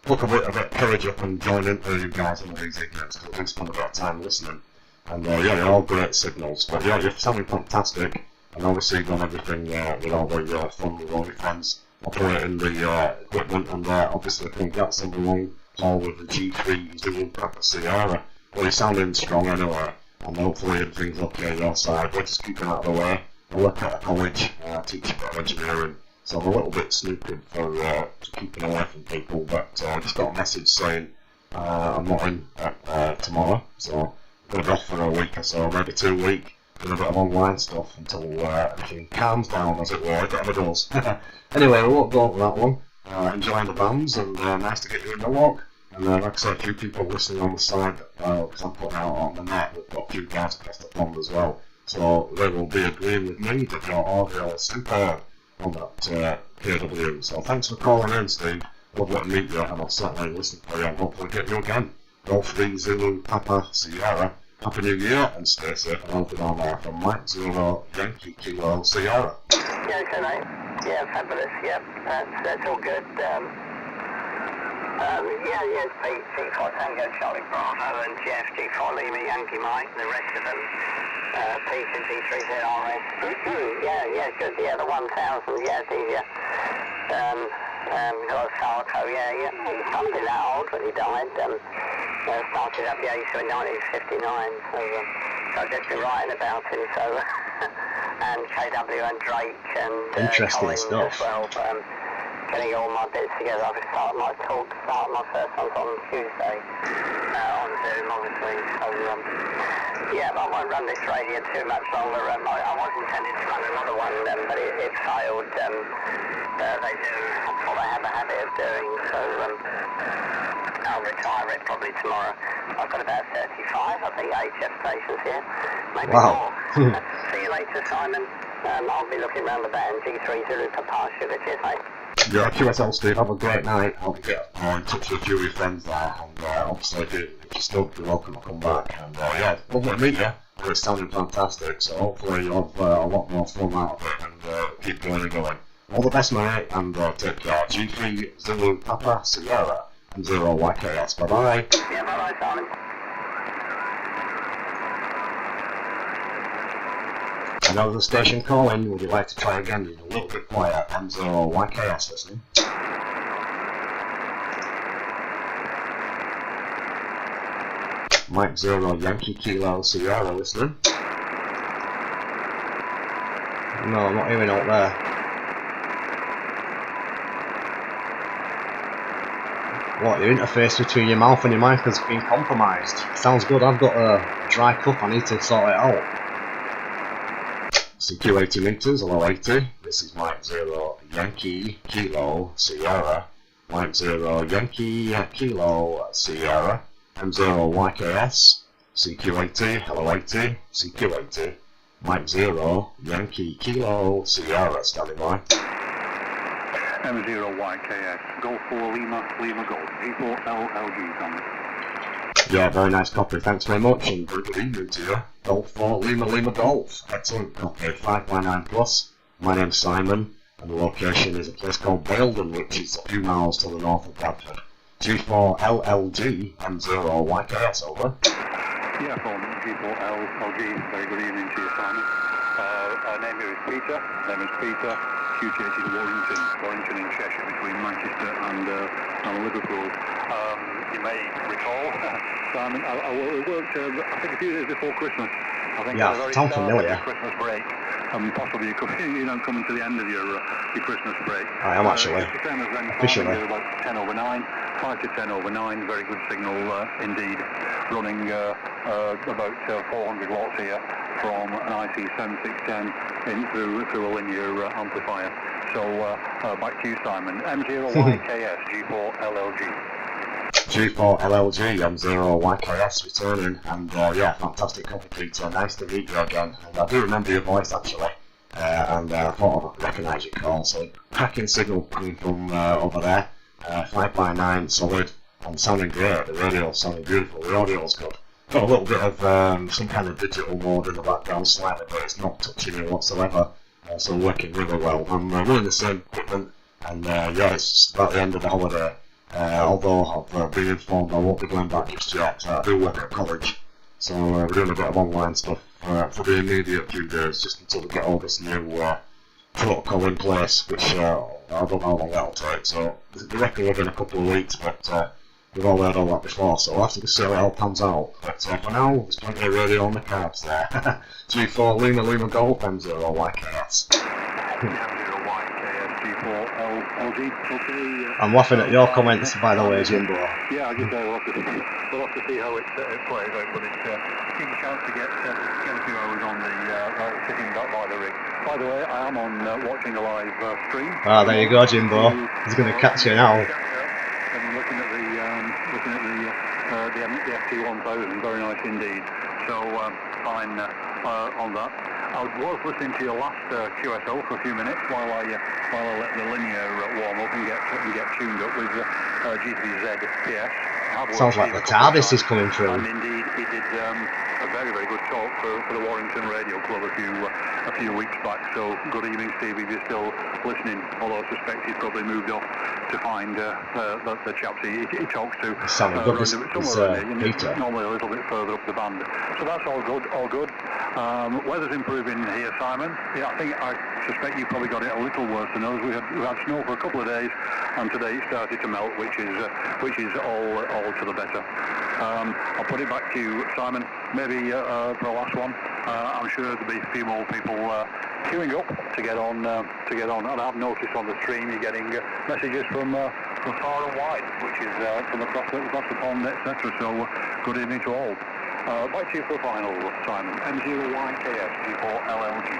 put a bit of courage up and join into you guys on these ignorance, because I do spend a bit of time listening. And yeah, they're all great signals, but yeah, you're sounding fantastic, and obviously you've done everything with all the fun with all your friends operating the equipment, and obviously congrats on the long haul with the G3 Zulu Papa Sierra. Well, you're sounding strong anyway, and hopefully everything's okay on your side. We're just keeping out of the way. I work at a college, teach a bit of engineering, so I'm a little bit snooping for keeping away from people, but I just got a message saying I'm not in tomorrow, so I'm going to be off for a week or so, maybe 2 weeks, doing a bit of online stuff until everything calms down, as it were, get the doors. Anyway, we won't go over that one. Enjoying the bands, and nice to get you in the walk. And like I said, a few people listening on the side, because I'm putting out on the net, we've got a few guys across the pond as well. So they will be agreeing with me that your audio is superb on that KW. So thanks for calling in, Steve. Lovely to meet you, and I'll certainly listen for you and hopefully get you again. Golf 3 Zulu Papa Sierra. Happy New Year, and stay safe and healthy down there from Mike Zulu Yankee Kilo Sierra. Yeah, okay, mate. Yeah, fabulous. Yeah, that's all good. Yeah, G4 Tango Charlie Bravo and Jeff, G4 Lima Yankee Mike, the rest of them, Pete and G3ZRS. Yeah, good. Yeah, the 1000. Yeah, it's easier. Got Sarko. Yeah, he started that old when he died. Started up the ASU in 1959. So I've just been writing about him. So and KW and Drake and interesting Collins stuff. As well. Getting all my bits together. I've started my talk. My first one's on Tuesday on Zoom, obviously. So yeah, but I won't run this radio too much longer. I was intending to run another one, but it failed. They do. That's what I have a habit of doing. So I'll retire it probably tomorrow. I've got about 35, I think, HF stations here. Maybe more. See you later, Simon. I'll be looking around the band. G3 Zulu Papa Sugar. Cheers, mate. Yeah, QSL Steve, have a great night. Hope you get in touch with a few of your friends there, and obviously if you're still welcome to come back. And yeah, lovely to meet you. It's sounding fantastic, so hopefully you'll have a lot more fun out of it and keep going and going. All the best, mate, and take care. G3 Zulu Papa Sierra and 0 YKS. Bye bye. Yeah, bye bye, Simon. Another station calling. Would you like to try again? You're a little bit quiet. M0 YKS listening. Mike Zero Yankee Kilo Sierra listening. No, I'm not hearing out there. What, your interface between your mouth and your mic has been compromised. Sounds good, I've got a dry cup, I need to sort it out. CQ 80 meters, hello 80. This is Mike Zero Yankee Kilo Sierra. Mike Zero Yankee Kilo Sierra. M0 YKS. CQ 80, hello 80. CQ 80. Mike Zero Yankee Kilo Sierra, standing by. M0 YKS, Golf 4 Lima, Lima Golf, G4 LLG, Tommy. Yeah, very nice copy, thanks very much, and good evening to you. Golf 4 Lima Lima Golf, excellent copy, 5x9 plus. My name's Simon, and the location is a place called Baildon, which is a few miles to the north of Bradford. G4 LLG, M0 YKS, over. Yeah, from G4 LLG, very good evening to you, Simon. Our name here is Peter, QTH is Warrington in Cheshire, between Manchester and Liverpool. You may recall, Simon, I worked, I think a few days before Christmas. I think yeah, sounds familiar. Christmas break, possibly coming to the end of your Christmas break. I am actually, officially. About 10 over 9, 5 to 10 over 9, very good signal indeed, running about 400 watts here from an IC7610 in through a linear amplifier. So back to you, Simon. M0YKS, G4 LLG. G4 LLG, M0 YKS returning, and yeah, fantastic copy, Peter. Nice to meet you again. And I do remember your voice actually, and I thought I'd recognise your call. So, cracking signal coming from over there, 5x9 solid, and sounding great. The radio sounding beautiful, the audio's good. Got a little bit of some kind of digital mode in the background slightly, but it's not touching it whatsoever. So working really well. I'm running the same equipment, and yeah, it's just about the end of the holiday. Although I've been informed I won't be going back just yet. I do work at college, so we're doing a bit of online stuff for the immediate few days, just until we get all this new protocol in place, which I don't know how long that'll take. So we reckon within a couple of weeks, but we've all heard all that before, so we'll have to see how it all pans out. But for now, there's plenty of radio on the cards there. G4 Lima Lima Golf, M0 YKS. I'm laughing at your comments, by the way, Jimbo. Yeah, I guess we'll have to see how it plays out, but it's a chance to get a few hours on the sitting by the rig. By the way, I am on watching a live stream. Ah, there you go, Jimbo. He's going to catch you now. And looking at the FT1000, very nice indeed. So fine on that. I was listening to your last QSO for a few minutes while I let the linear warm up and get tuned up with GTZ PS. Sounds like the TARDIS is coming through. And indeed, he did a very good talk for the Warrington Radio Club a few weeks back. So good evening, Steve, if you're still listening. Although I suspect he's probably moved off to find the chaps he talks to. Sounding good, Peter. Normally a little bit further up the band. So that's all good. Weather's improving here, Simon. Yeah, I suspect you probably got it a little worse than us. We had snow for a couple of days, and today it started to melt, which is all to the better. I'll put it back to you, Simon. Maybe for the last one. I'm sure there'll be a few more people queuing up to get on. And I've noticed on the stream you're getting messages from far and wide, which is from across the pond, etc. So good evening to all. Back to you for the final, Simon. M0YKS, G4 LLG.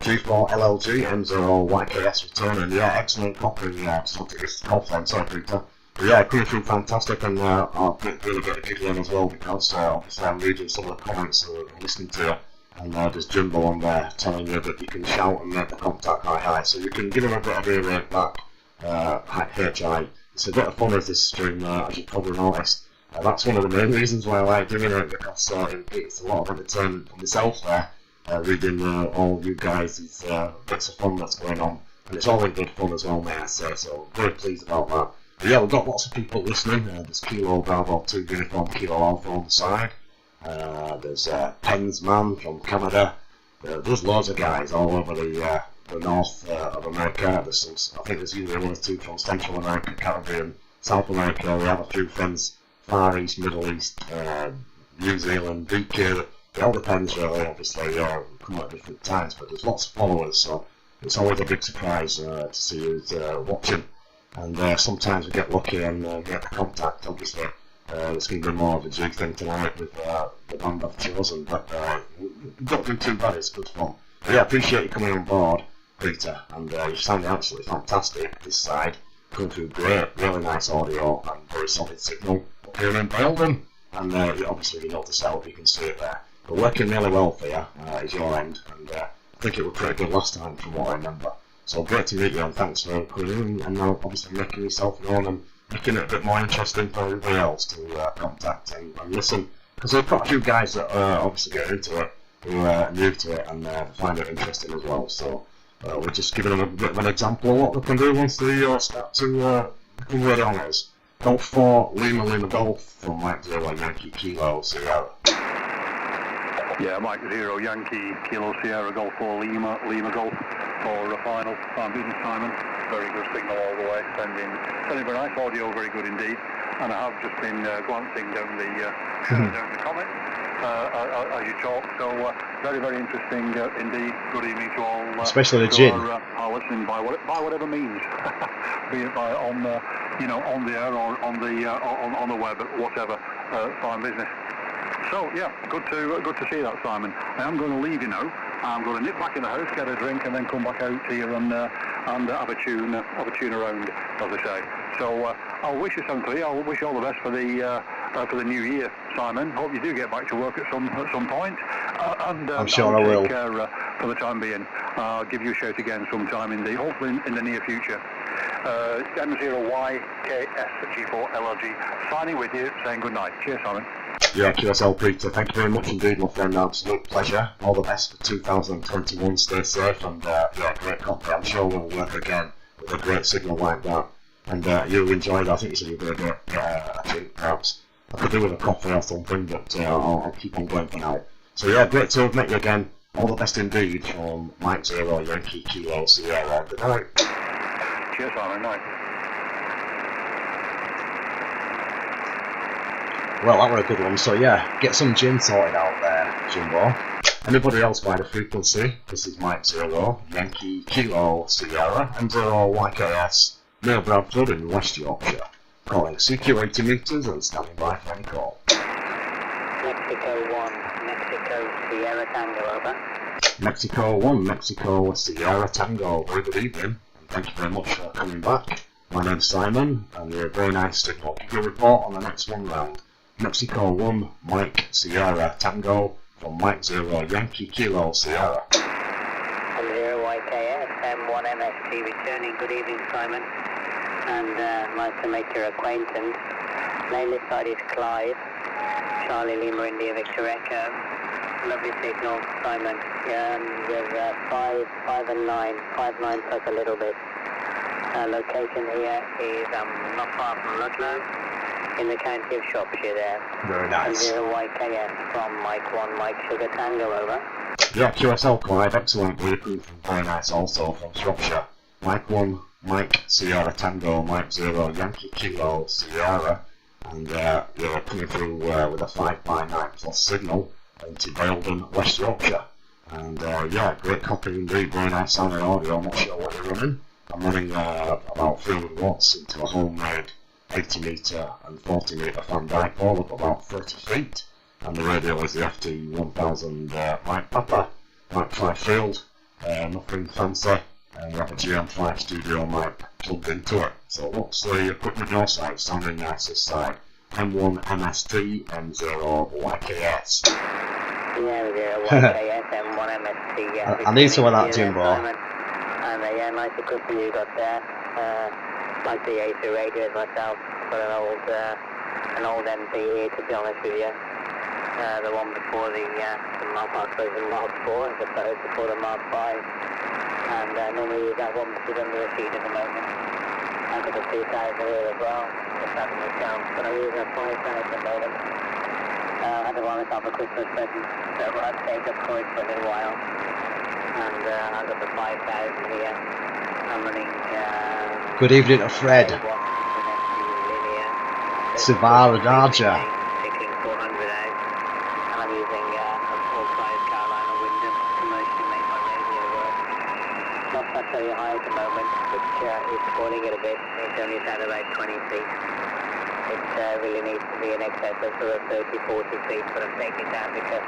G4 LLG, M0 YKS returning. Yeah, excellent copy. Sorry, Peter. But yeah, coming through fantastic, and I'll really get a giggle in as well, because obviously I'm reading some of the comments that I'm listening to, and there's Jimbo on there telling you that you can shout and make the contact hi, so you can give him a bit of earache back. HI. It's a bit of fun with this stream, as you probably noticed. That's one of the main reasons why I like doing it, because it's a lot of entertainment for myself there, reading all you guys' bits of fun that's going on, and it's all in good fun as well, may I say, so very pleased about that. But yeah, we've got lots of people listening. There's Kilo Bravo 2 Uniform Kilo Alpha on the side. There's Pens Man from Canada. There's loads of guys all over the north of America. I think there's usually one or two from Central America, Caribbean, South America. We have a few friends, Far East, Middle East, New Zealand, UK. It all depends really, obviously, come at different times, but there's lots of followers, so it's always a big surprise to see who's watching. And sometimes we get lucky and get the contact, obviously. It's going to be more of a jig thing tonight with the band I've chosen, but don't do too bad, it's good fun. But yeah, I appreciate you coming on board, Peter, and you sounded absolutely fantastic this side. Coming through great, really nice audio and very solid signal up here in Belden. And obviously you know the setup, you can see it there. But working really well for you is your end, and I think it was pretty good last time from what I remember. So great to meet you, and thanks for coming in and now obviously making yourself known and making it a bit more interesting for everybody else to contact and listen. Because there are quite a few guys that obviously get into it who are new to it and find it interesting as well. So we're just giving them a bit of an example of what they can do once they start to become ready on us. Golf 4, Lima Golf from Mike 0 Yankee Kilo Sierra. Yeah, Mike 0 Yankee Kilo Sierra Golf 4 Lima Golf for a final time business, Simon. Very good signal all the way, sending very nice audio, very good indeed. And I have just been glancing down the comments as you talk, so very interesting indeed. Good evening to all. Especially the gin. Are listening by whatever means, be it by on the air or on the web, whatever. Fine business. So yeah, good to see that, Simon. I am going to leave you now. I'm going to nip back in the house, get a drink, and then come back out here and have a tune around, as they say. So I'll wish you something. I'll wish you all the best for the new year, Simon. Hope you do get back to work at some point. And I'm sure I will. Take care for the time being. I'll give you a shout again sometime hopefully in the near future. M0YKSG4LRG signing with you, saying good night. Cheers, Simon. Yeah, QSL Peter, thank you very much indeed, my friend. Absolute pleasure. All the best for 2021. Stay safe and yeah, great copy. I'm sure we'll work again with a great signal like that. And you enjoyed. I think you said you did it. I think perhaps I could do with a coffee or something, but I'll keep on going for now. So yeah, great to have met you again. All the best indeed from Mike 0 Yankee Kilo Sierra. Good night. Cheers, Simon. Night. Well, that were a good one. So yeah, get some gin sorted out there, Jimbo. Anybody else by the frequency? This is Mike 0 Yankee Kilo Sierra and 0 YKS near Bradford in West Yorkshire. Calling CQ 80 metres and standing by for any call. Mexico 1, Mexico Sierra Tango, over. Mexico 1, Mexico Sierra Tango. Very good evening, and thank you very much for coming back. My name's Simon, and you're a very nice signal. Give you a report on the next one round. Mexico 1, Mike Sierra Tango from Mike 0 Yankee Kilo Sierra. 0 YKS M1 MST returning. Good evening, Simon. And nice to make your acquaintance. Name this side is Clive. Charlie Lima India Victor Echo. Lovely signal, Simon. With 5 and 9. 5, 9 plus a little bit. Location here is not far from Ludlow, in the county of Shropshire there. Very nice. 0 YKS from Mike 1, Mike Sugar Tango, over. Yeah, QSL Clive, excellent. We're from very nice also from Shropshire. Mike 1, Mike Sierra Tango, Mike 0 Yankee Kilo Sierra. And you're coming through with a 5x9 plus signal into Belden, West Yorkshire. And yeah, great copy indeed, very nice sounding audio. I'm not sure what you're running. I'm running about 300 watts into a homemade 80 metre and 40 metre fan dipole up about 30 feet. And the radio is the FT1000 Mike Papa, Mike 5 field, nothing fancy. And we have a GM5 studio mic plugged into it. So what's the equipment your side? Sounding nice this side. M1 MST, M0 YKS. Yeah, 0 YKS, M1 MST, yeah. I need some of that, Jimbo. And yeah, nice equipment you got there. Like the AC radios myself. Got an old MP here, to be honest with you. The one before the Mark version Mark 4, as opposed before the Mark 5. And normally use that one because under the seat at the moment. I've got a 2000 here as well, just having a count, but I'm using a 5000 at the moment. I had to buy myself a Christmas present, so I'd take up for it for a little while. And I've got the 5000 here. I'm running... Good evening to Fred. Savara Darja. Picking 400 out, and I'm using a full-size Carolina Wyndham commercially made by radio work. Not necessarily high at the moment, but it's falling it a bit. It's only at about 20 feet. It really needs to be in excess of sort of 30, 40 feet, but I'm taking it down because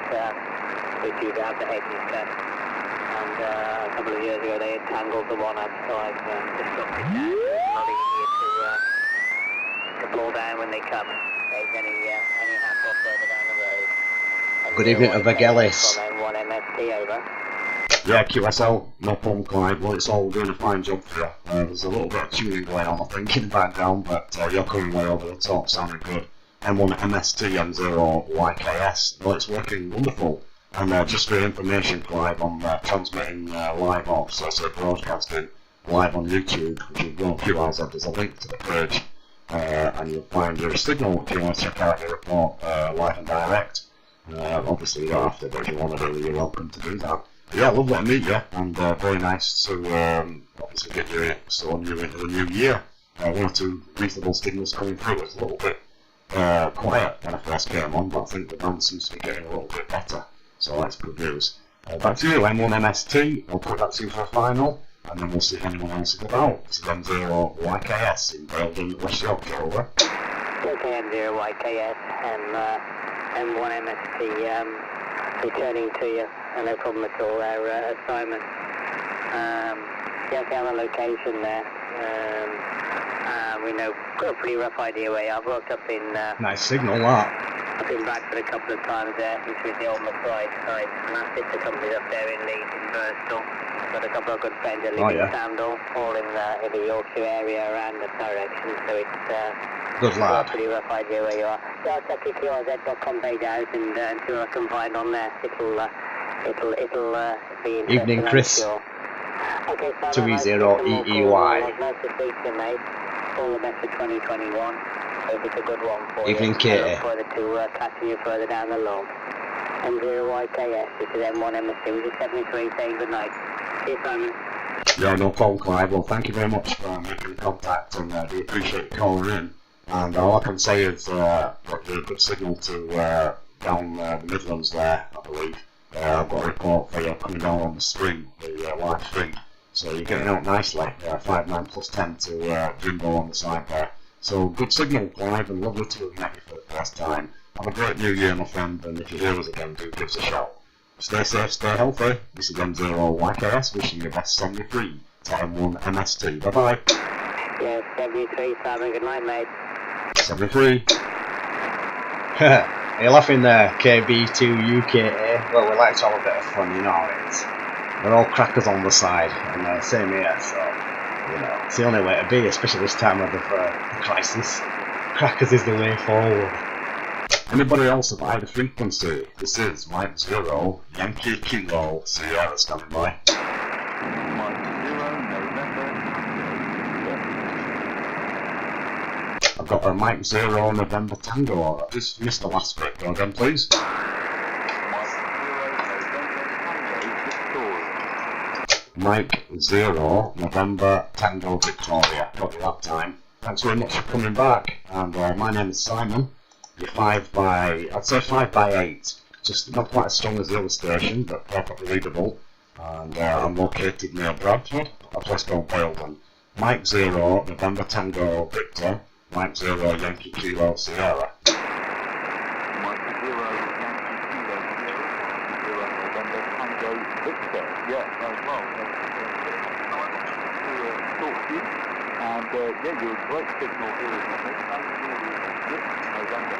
we're due to have the hedges cut. And a couple of years ago they had tangled the one up, so I've just dropped it down. It's not easier to pull down when they come. There's any hassle further down the road. And Good evening to Vagelis. From M1 MST, over. Yeah, QSL, no problem, Clyde. Well, it's all doing a fine job for you. There's a little bit of tuning going on, I think, in the background, but you're coming way over the top, sounding good. M1 MST M0 YKS. Well, it's working wonderful. And just for your information, Clyde, I'm transmitting live off, so broadcasting live on YouTube. If you go on QRZ, there's a link to the page, and you'll find your signal if you want to check out the report live and direct. Obviously, you don't have to, but if you want to do, you're welcome to do that. But yeah, lovely to meet you, and very nice to obviously get you new into the new year. One or two reasonable signals coming through. It's a little bit quiet when I first came on, but I think the band seems to be getting a little bit better, so that's good news. Back to you, M1 MST. I'll put that to you for a final, and then we'll see if anyone else is about. This is M0 YKS in Belgium, West Yorkshire, over. Okay, M0 YKS and M1 MST returning to you. No problem at all there, Simon. Yeah, okay, on the location there. We know, got a pretty rough idea where you are. I've worked up in... Nice signal, that. I've been back for a couple of times there, between the Old McBride side, and our sister companies up there in Leeds, in Bristol. Got a couple of good friends that live in Sandal, all in the Yorkshire area around that direction, so it's good lad. A pretty rough idea where you are. So I'll check your QRZ.com page out and see what I can find on there. It'll be interesting. Evening, Chris. Sure. Okay, so 2E0EEY. Nice to speak to you, mate. All the best for 2021. Hope it's a good one for Evening, you. Katie. I look forward to catching you further down the log. M0YKS, this is M1 MST, this is 73, saying good night. See you, Simon. Yeah, no problem, Clive. Well, thank you very much for making contact, and we appreciate you calling in. And all I can say is got a good signal to down the Midlands there, I believe. I've got a report for you coming down on the stream, the live stream. So you're getting out nicely. 5.9 plus 10 to Jimbo on the side there. So good signal, Clive, and lovely to have met you for the first time. Have a great new year, my friend, and if you hear us again, do give us a shout. Stay safe, stay healthy. This is M0 YKS, wishing you best 73 to M1 MST. Bye-bye. Yeah, 73, Simon, good night, mate. 73. Are you laughing there, KB2UKA? Well, we like to have a bit of fun, you know how it is. We're all crackers on the side, and same here, so, you know, it's the only way to be, especially this time of the crisis. Crackers is the way forward. Anybody else about the frequency? This is Mike 0, Yankee Kilo, Sierra standing by. I've got a Mike 0 November Tango. I just missed the last bit. Go again, please. Mike 0 November Tango Victoria. Got you that time. Thanks very much for coming back. And my name is Simon. You're 5 by 8. Just not quite as strong as the other station, but perfectly readable. And I'm located near Bradford, a place called Belden. Mike 0 November Tango Victor. Mike 0 Yankee Kilo Sierra. Mike 0 Yankee Kilo Sierra. 0 November Tango Victor. Yeah, as well. To talk to you. And yeah, you're a great signal here in the mix. November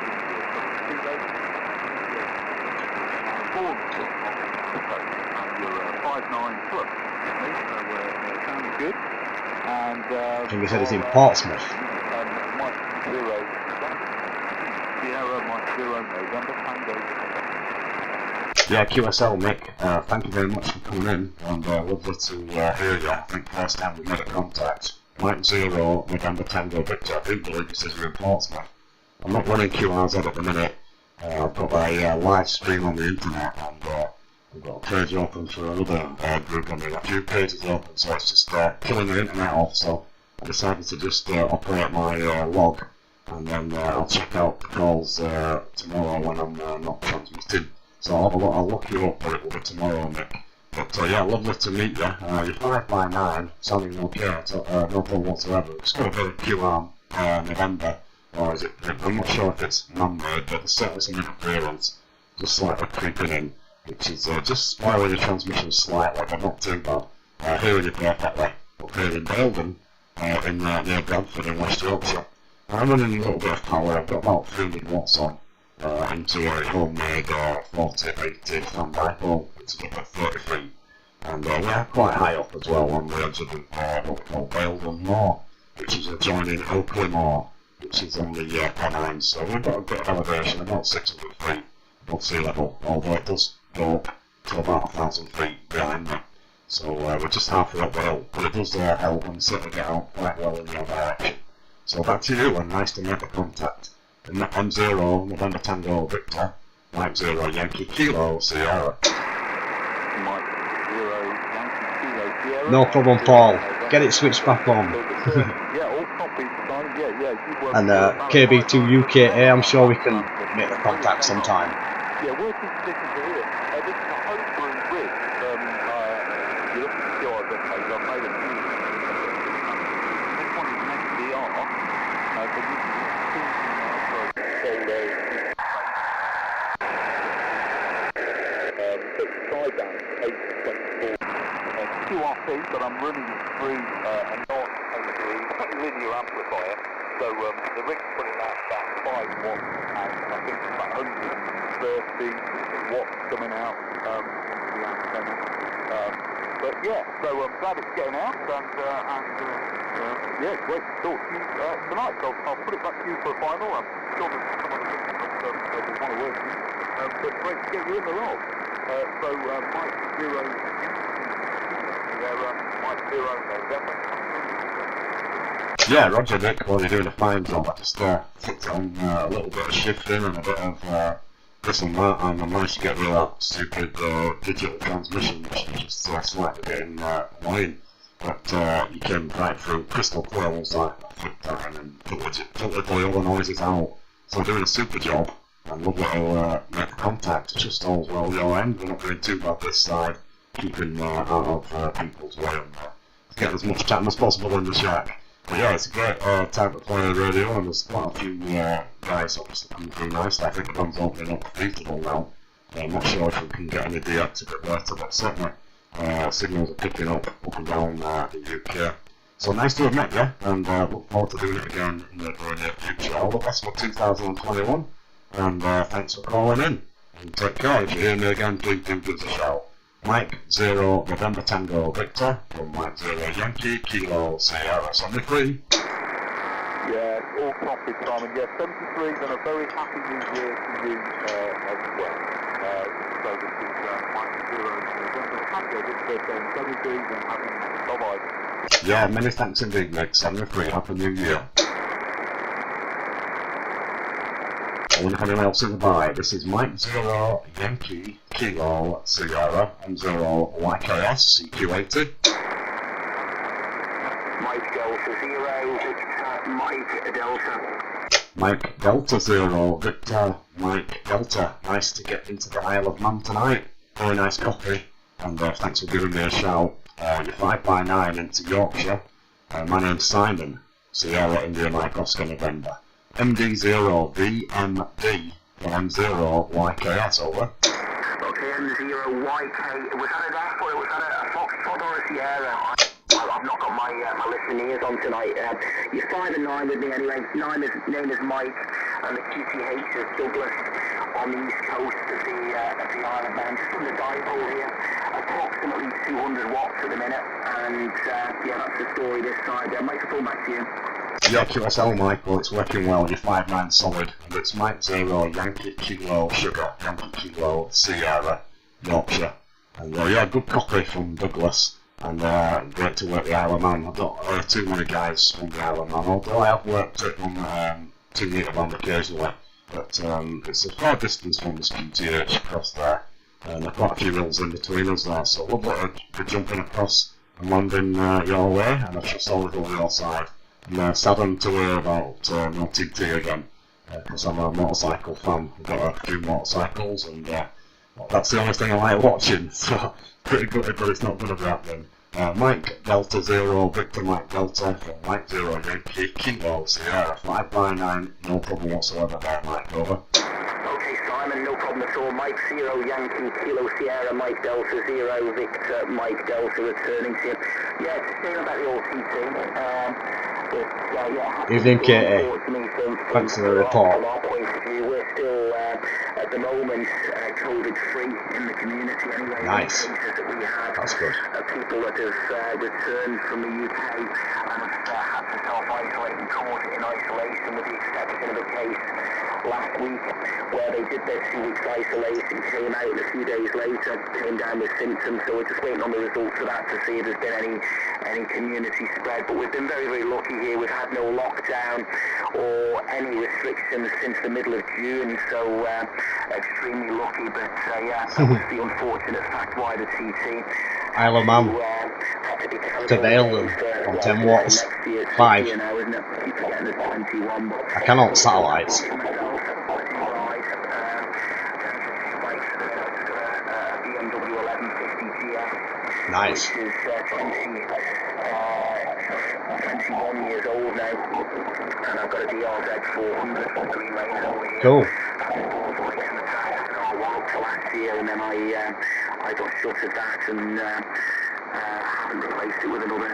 Kilo. And you're 5.9 plus. So sounding good. And I think he said it's in Portsmouth. Mike 0 Sierra, Mike 0 November Tango. Yeah, QSL Mick, thank you very much for coming in, and lovely to hear you. I think first time we made a contact. Mike 0 November Tango Victor. I do believe it says you're in Portsmouth. I'm not running QRZ at the minute. I've got a live stream on the internet, and I've got a page open for another group. I mean, a few pages open, so it's just killing the internet off. So I decided to just operate my log and then I'll check out the calls tomorrow when I'm not transmitting. So I'll look you up, but it will be tomorrow, Nick. But yeah, lovely to meet you. You're 5x9, sounding okay, no problem whatsoever. It's got a very QARM November, or is it? I'm not sure if it's numbered, but there's certainly some interference just slightly creeping in, which is just spoiling the transmission slightly, but not too bad. Hearing you perfectly up here in Belden, near Bradford in West Yorkshire. I'm running a little bit of power. I've got about 300 watts on into a homemade 4080 fan dipole, which is up at 30 feet. And we're quite high up as well on the edge of what we call Belden Moor, which is adjoining Oakley Moor, which is on the Pennines. So we've got a bit of elevation, about 600 feet above sea level, although it does go up to about 1,000 feet behind me. So we're just halfway up the hill, but it does help and certainly get out quite well in your direction. So back to you, and nice to make a contact. M0, November Tango Victor, Mike 0, Yankee Kilo Sierra. Mike 0, Yankee Kilo Sierra. No problem, Paul. Get it switched back on. Yeah, all copies, Simon. Yeah. And KB2UKA, I'm sure we can make the contact sometime. Yeah, working conditions are here. This is a homebrew rig. You're looking to see our web page. I've made a few. This one is an XDR. But you can see Skybound 824 QRP, but I'm running it through a non-linear amplifier. So the rig's putting out about 5 watts, and I think it's about 130 watts coming out into the antenna. But yeah, so I'm glad it's getting out, and yeah, great to talk to you tonight. So I'll put it back to you for a final. I'm sure there's some other things that will want to work with you, but great to get you in the role. So Mike 0, Mike 0 November. Yeah, Roger, Nick, well, you're doing a fine job. I just put on a little bit of shifting and a bit of this and that, and I managed to get rid of that stupid digital transmission, which is just slightly getting annoying. But you came right through crystal clear, was like, I flipped that and then totally all the noises out. So I'm doing a super job, and lovely to make the contact. It's just all well your end. We're not doing too bad this side, keeping out of people's way on there. Get as much time as possible in the shack. But yeah, it's a great time to play radio, and there's quite a few guys obviously coming through nicely. I think everyone's opening up feasible now. I'm not sure if we can get any deactivate later, but certainly signals are picking up and down the UK. So nice to have met you, and look forward to doing it again in the very near future. All the best for 2021, and thanks for calling in. And take care. If you hear me again, please do give us a shout. Mike 0 November Tango Victor from Mike 0 Yankee Kilo Sierra 73. Yeah, all copies, Simon. Yeah, 73, and a very happy new year to you as well. So this is Mike 0 November Tango Victor saying 73 and happy. Bye-bye. Yeah, many thanks indeed, Nick. 73, Happy New Year. I wonder if anyone else in the buy. This is Mike 0 Yankee Kilo Sierra M0 YKS CQ80. Mike Delta 0, Mike Delta. Mike Delta 0 Victor Mike Delta. Nice to get into the Isle of Man tonight. Very nice coffee, and thanks for giving me a shout. You're 5x9 into Yorkshire. My name's Simon. Sierra India Mike Oscar November. MD0 VMD for M0 YKS, over. Okay, M0 YK, was that a F or was that a Foxtrot or a Sierra? I've not got my listening ears on tonight. You're 5 and 9 with me anyway. Name is Mike, and the QTH is Douglas on the east coast of the Isle of Man. Just from the dipole here, approximately 200 watts at the minute, and yeah, that's the story this side. Microphone back to you. Yeah, QSL Michael, it's working well. You're 5-9 solid, and it's Mike 0 Yankee Kilo Sugar, Yankee Kilo Sierra, Yorkshire. And yeah, good copy from Douglas, and great to work the Isle of Man. I've got too many guys from the Isle of Man, although I have worked it on 2 metre band occasionally, but it's a far distance from the QTH across there, and there are quite a few hills in between us there, so lovely to be jumping across and landing your way, and I shall solid over your side. I'm saddened to hear about no TT again, because I'm a motorcycle fan. I've got a few motorcycles, and well, that's the only thing I like watching, so pretty good, but it's not going to be happening. Mike Delta 0, Victor Mike Delta from Mike 0 Yankee Kilo Sierra 5x9, no problem whatsoever there, Mike, over. Okay, Simon, no problem at all. Mike 0 Yankee Kilo Sierra, Mike Delta 0 Victor Mike Delta returning to you. Yeah, it's the same about the old TT. Evening, Katie. Thanks for the report. From our point of view, we're still at the moment COVID-free in the community anyway. Nice. That we had, that's good. People that have returned from the UK and have had to self-isolate and caught it in isolation, with the exception of a case last week where they did their 2 weeks isolation, came out, and a few days later came down with symptoms. So we're just waiting on the results of that to see if there's been any community spread. But we've been very, very lucky here. We've had no lockdown or any restrictions since the middle of June, so extremely lucky. But yeah, that was the unfortunate fact why the TT Isle of Man to Vale on 10 watts 5. I cannot satellites. Nice. Which is 21 years old now, and I've got a DRZ 400 for 3 lanes over here. Cool. Last year, and then I got shut at that, and haven't replaced it with another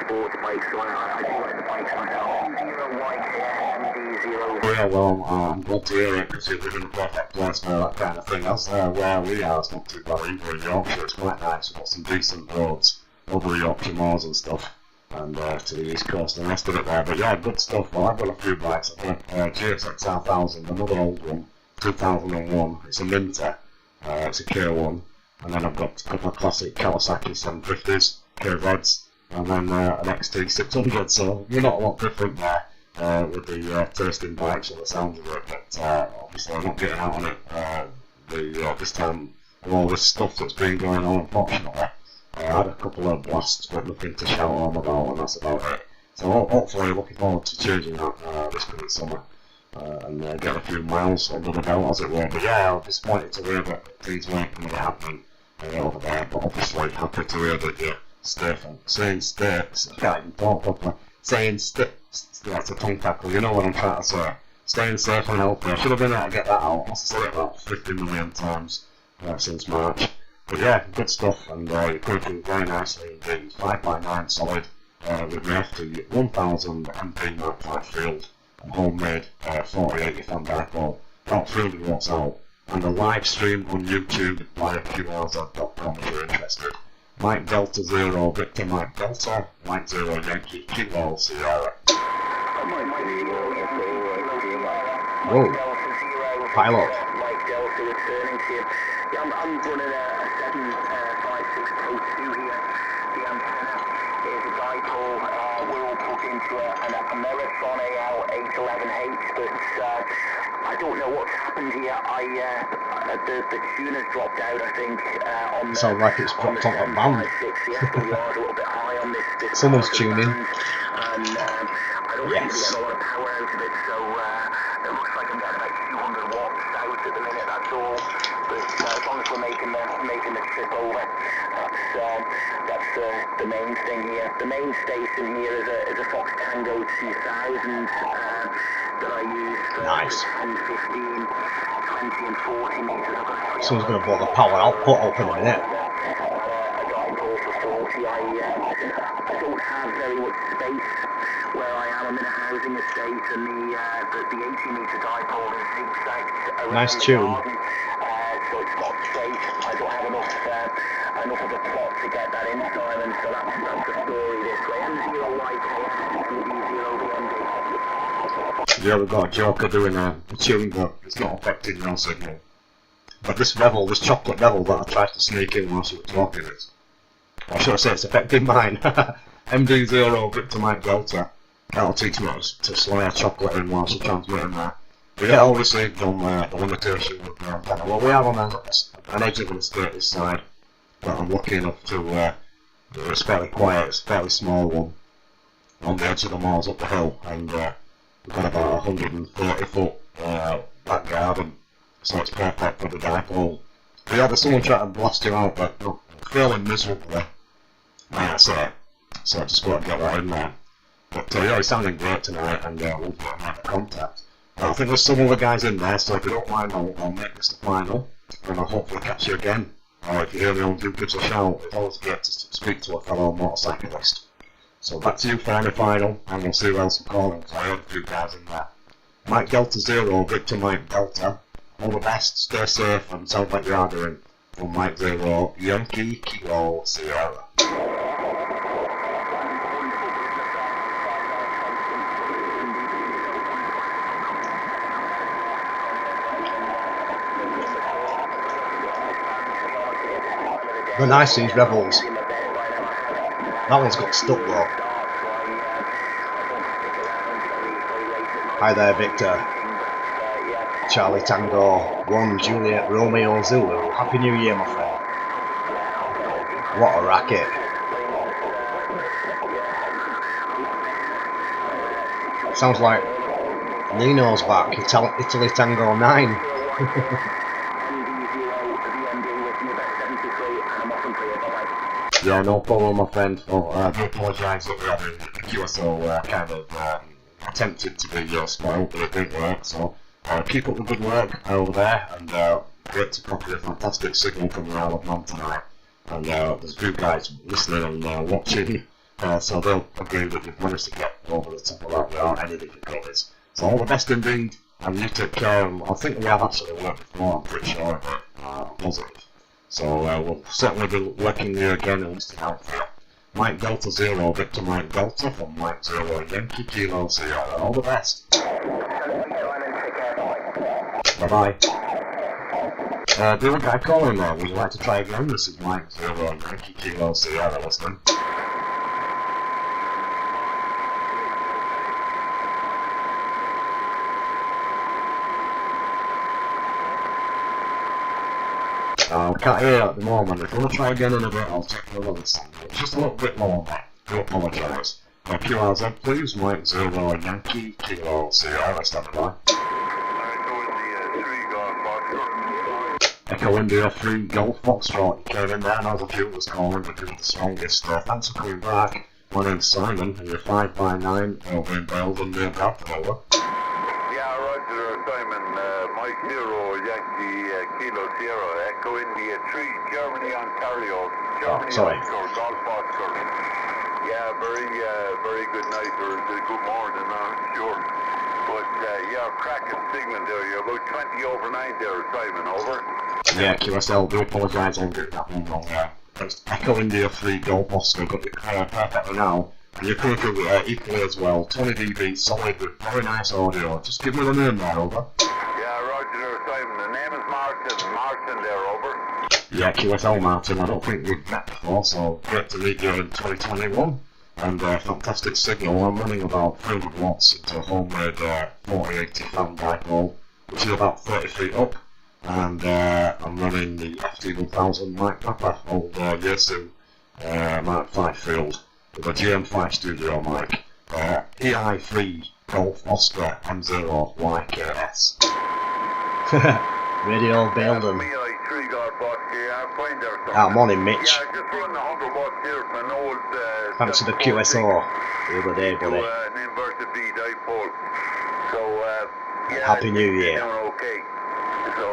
sports bike, so I do like the bikes myself. 0 white MD0. Yeah, well, I'm glad to hear it, because you live in a perfect place for that kind of thing. That's where we are. It's not too bad either in Yorkshire. It's quite nice. We've got some decent roads over the Yorkshire Moors and stuff, and to the east coast and the rest of it there. But yeah, good stuff. Well, I've got a few bikes. I've got a GSX 1000, another old one, 2001. It's a Minter. It's a K1. And then I've got a couple of classic Kawasaki 750s, KZs, and then an XT 600. So you're not a lot different there with the tasting bikes or the sounds of it. But obviously I'm not getting out on it this time with all this stuff that's been going on, unfortunately. I had a couple of blasts, but nothing to shout home about, and that's about it. So hopefully looking forward to changing that this coming summer. And get a few miles under the belt, as it were. But yeah, I'm disappointed to hear that things weren't going to happen over there, but obviously happy to hear that you're saying stay, I can't even talk properly, saying stay, that's a tongue tackle, you know what I'm trying to say, staying safe and healthy. I should have been able to get that out. I must have said it about 50 million times since March. But yeah, good stuff, and you're cooking very nicely indeed. 5x9 solid, with the FT 1000 MP Mark 5 field, and homemade 48 fan dipole, not fielded what's out, and a live stream on YouTube via QRZ.com if you're interested. Mike Delta 0, Victor Mike Delta, Mike 0 Yankee Kilo Sierra. Whoa. Pile up. Mike Delta returning to you. Yeah, I'm running a 756 Pro 2 here. The antenna is a dipole. We're all put into a Marathon AL811H, but I don't know what's happened here. The tune has dropped out, I think. On sounds like it's dropped on a band. Someone's tuning. And I don't think we're getting a lot of power out of it, so it looks like I'm getting about 200 watts out at the minute, that's all. But as long as we're making the trip over, that's the main thing here. The main station here is a Fox Tango 2000 that I use for 10, 15, 20 and 40 metres. Someone's going to blow the power output up in a minute. I don't have very much space where I am. I'm in a housing estate, and the 80-metre dipole is zigzagged around nice the tune. garden, so it's not straight. I don't have enough of a plot to get that in, Simon, so that's the story this way. M0 white, D0 BMD. Yeah, we've got a joker doing a tune, but it's not affecting your signal. But this chocolate revel that I tried to sneak in whilst you were talking, I should have said it's affecting mine. MD0 Victor Mike Delta. That'll teach me to slay a chocolate in whilst you're transmitting there. We get all received on the limitation with the antenna. Well, we are on an exit of the state side, but I'm lucky enough to, it's fairly quiet, it's a fairly small one. on the edge of the moors up the hill, and we've got about 130 foot back garden, so it's perfect for the dipole. But yeah, there's someone trying to blast you out, but you're failing miserably, might I say. So I just got to get that in there. But yeah, it's sounding great tonight, and we'll get another contact. I think there's some other guys in there, so if you don't mind, I'll make this the final, and I'll hopefully catch you again. Or if you hear me on, do give us a shout. It's always great to speak to a fellow motorcyclist. So back to you for any final, and we'll see who else I'm calling, so I heard a few guys in there. Mike Delta Zero, Victor Mike Delta. All the best, stay safe, and sound like you are doing. From Mike Zero, Yankee Kilo Sierra. They're nice, these Rebels. That one's got stuck though. Hi there, Victor. Charlie Tango 1 Juliet Romeo Zulu. Happy New Year, my friend. What a racket. Sounds like Nino's back. Italy Tango 9. Yeah, no problem, my friend. Oh, I do apologise that we're having the QSO kind of attempted to be spoiled, but it didn't work, so keep up the good work over there, and great to copy a fantastic signal from the Isle of Man tonight. And there's a few guys listening and watching, so they'll agree that you've managed to get over the top of that without any difficulties. So all the best indeed, and you take care. I think we have actually worked before, I'm pretty sure, but I'm positive. So we'll certainly be working here again and listening out for you. Mike Delta Zero, Victor Mike Delta from Mike Zero, Yankee Kilo Sierra. All the best. Bye bye. Do a guy calling there. Would you like to try again? This is Mike Zero, Yankee Kilo Sierra listening. I can't hear at the moment. If you want to try again in a bit, I'll check another listen. It's just a little bit lower back. Do apologise. QRZ, please. Mike Zero, Yankee Kilo Sierra, stand by. Echo India 3 Golf Foxtrot. You came in there and as a few was calling, but you're the strongest. Thanks for coming back. My name's Simon, and you're 5x9 over in Belgium near Bradford, over. Yeah, Roger, Simon. Mike Zero, Yankee Kilo Sierra, Echo India 3, Germany, Ontario. Germany, Golf Oscar. Yeah, very good night, or good morning, I'm sure. But yeah, cracking signal there. You're about 20 over 9 there, Simon, over. Yeah, QSL, do apologise, I'm getting that one wrong there. It's Echo India 3 Golf Oscar, got it perfectly now. And you're coming through equally as well. 20 dB, solid, with very nice audio. Just give me the name there, over. Yeah, Roger, Simon. The name is Martin. Martin there, over. Yeah, QSL Martin. I don't think we've met before, so great to meet you in 2021. And fantastic signal. I'm running about 300 watts into a homemade 4080 fan dipole, which is about 30 feet up. And I'm running the FT1000 Mike Papa, old Yaesu Mark 5 field, with a GM5 studio mic. EI3 Golf Oscar M0 YKS. Radio Belden. Morning, Mitch. Yeah, just run 100 watts here from an old... Thanks to the QSO the other day, buddy. An inverted V dipole. So, yeah... Happy New Year. Doing okay. So,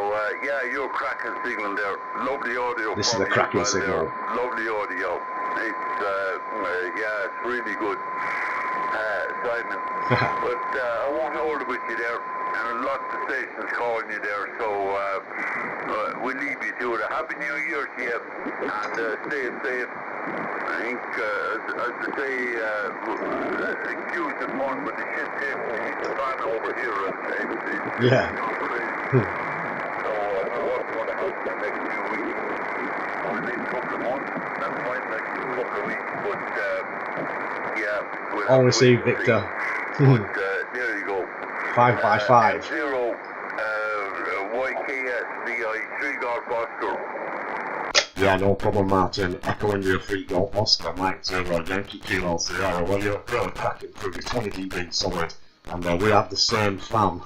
yeah, you're cracking signal there. Lovely audio. This is a cracking signal. There. Lovely audio. It's, yeah, it's really good, Simon. But I won't hold it with you there. And lots of stations calling you there, so we'll leave you to it. A Happy New Year to you, and stay safe. I think, as I say, excuse the fun, but the shit came to the fan over here. Yeah. So, what's going to happen the next few weeks? Or maybe a couple of months, that's fine, next couple of weeks, but, yeah. We'll All received, Victor. But, there you go. 5x5. Zero YKS VI 3 Golf Oscar. Yeah, no problem, Martin. Echo India 3 Golf Oscar, Mike 0, Yankee Kilo Sierra. Well, you're really cracking through your 20 dB solid. And we have the same fan.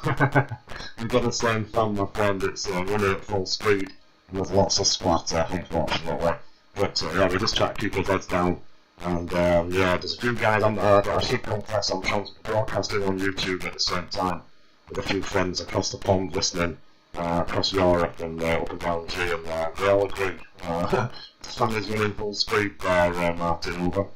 We've got the same fan, my friend. It's running at full speed. And there's lots of splatter, unfortunately. But yeah, we just try to keep our heads down. And yeah, there's a few guys on that I should confess I'm broadcasting on YouTube at the same time. With a few friends across the pond listening. Across Europe and up and down G, and they all agree. The fan is running full speed there, Martin, over.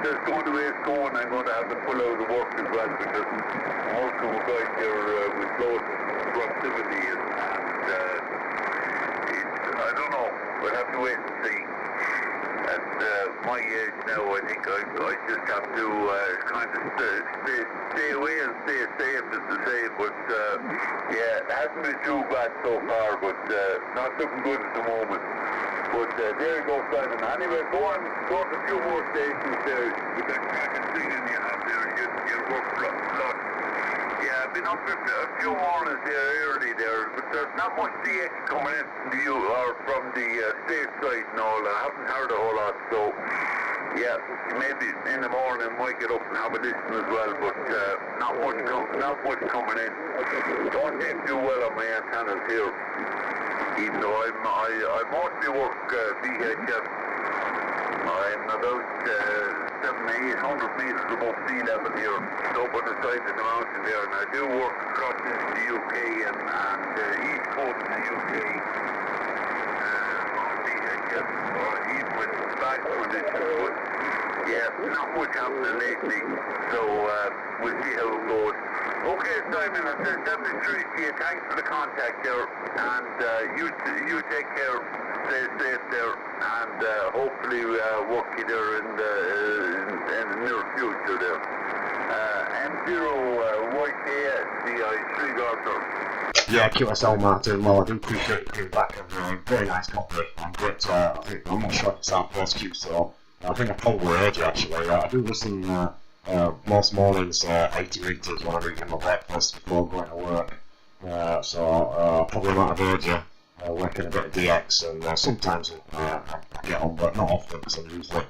There's going to be a score, and I'm going to have to pull out the work as well because I'm working with guys here with close proximity, and I don't know. We'll have to wait and see. At my age now, I think I just have to kind of stay away and stay safe, as to say. But yeah, it hasn't been too bad so far, but not looking good at the moment. But there you go, Simon. Anyway, go on a few more stations there. With that cracking singing you have there, you work a lot. Yeah, I've been up a few mornings there early there, but there's not much DX coming in from the from the state side and all. I haven't heard a whole lot, so yeah, maybe in the morning I might get up and have a listen as well, but not much coming in. Don't seem too well on my antennas here. Even though I mostly work VHF. I'm about 700-800 meters above sea level here, up on the side of the mountain there, and I do work across into the UK and east coast of the UK on VHF, or even with bad conditions, but yeah, not much happening lately, so we'll see how it goes. Okay, Simon, I said 73 to you. Thanks for the contact there, and you take care, stay safe there, and hopefully work you there in the near future there. M0 YKS, the 3 Garter. Yeah, QSL Martin. Well, I do appreciate you coming back and very nice copy. And great, I'm not sure if it's our first Q, so I think I probably heard you actually. I do listen most mornings 80 meters when I'm eating my breakfast before going to work. So probably might have heard you working a bit of DX, and sometimes I get on, but not often because I'm usually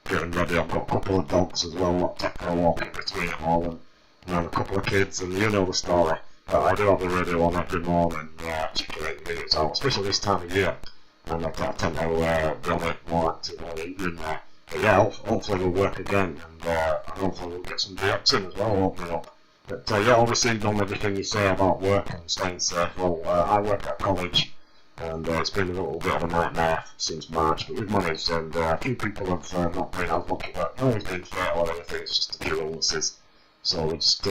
getting ready. I've got a couple of dogs as well, not techno walking between them all, and a couple of kids, and you know the story. I do have the radio on every morning, checking 8 minutes out, especially this time of year, and I tend to be on it more active all evening there. But yeah, hopefully we'll work again, and hopefully we'll get some DX in as well, opening up. But yeah, obviously on everything you say about work and staying safe. Well, I work at college, and it's been a little bit of a nightmare since March, but we've managed, and a few people have not been as lucky, but no one's been fatal or anything, it's just a few illnesses. So we're just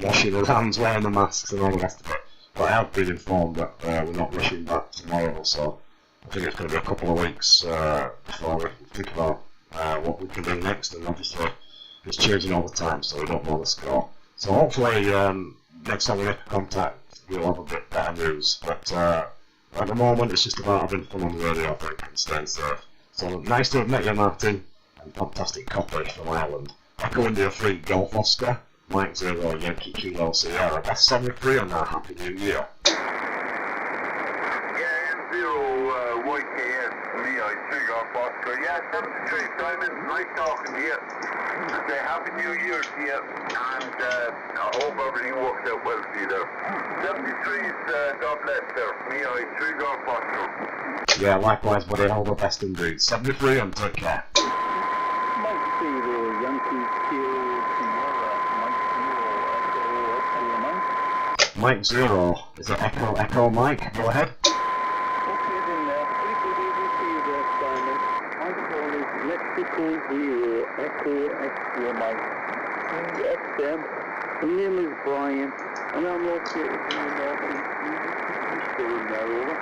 washing our hands, wearing the masks and all the rest of it. But I have been informed that we're not rushing back tomorrow, so I think it's going to be a couple of weeks before we think about what we can do next, and obviously it's changing all the time, so we don't know the score. So hopefully next time we make contact we'll have a bit better news, but at the moment it's just about having fun on the radio, I think, and staying safe. So nice to have met you, Martin, and fantastic copy from Ireland. Echo India 3 Golf Oscar, Mike 0 Yankee Kilo Sierra. That's 73 on that. Happy New Year. M0 YKS, me, I 3 Golf Oscar. Yeah, 73, Simon, nice talking to you. Say Happy New Year to you, and I hope everything works out well for you there. 73's God bless there, me, I 3 Golf Oscar. Yeah, likewise, buddy, all the best indeed. 73 and take care. Mike 0 Yankee Kilo Sierra, Mike 0, is it Echo Mike? Go ahead. okay then, everybody will see there, Simon. My call is Mexico 0 Echo Extra Mike. XM. My name is Brian, and I'm located in the northeast. You're in there, over.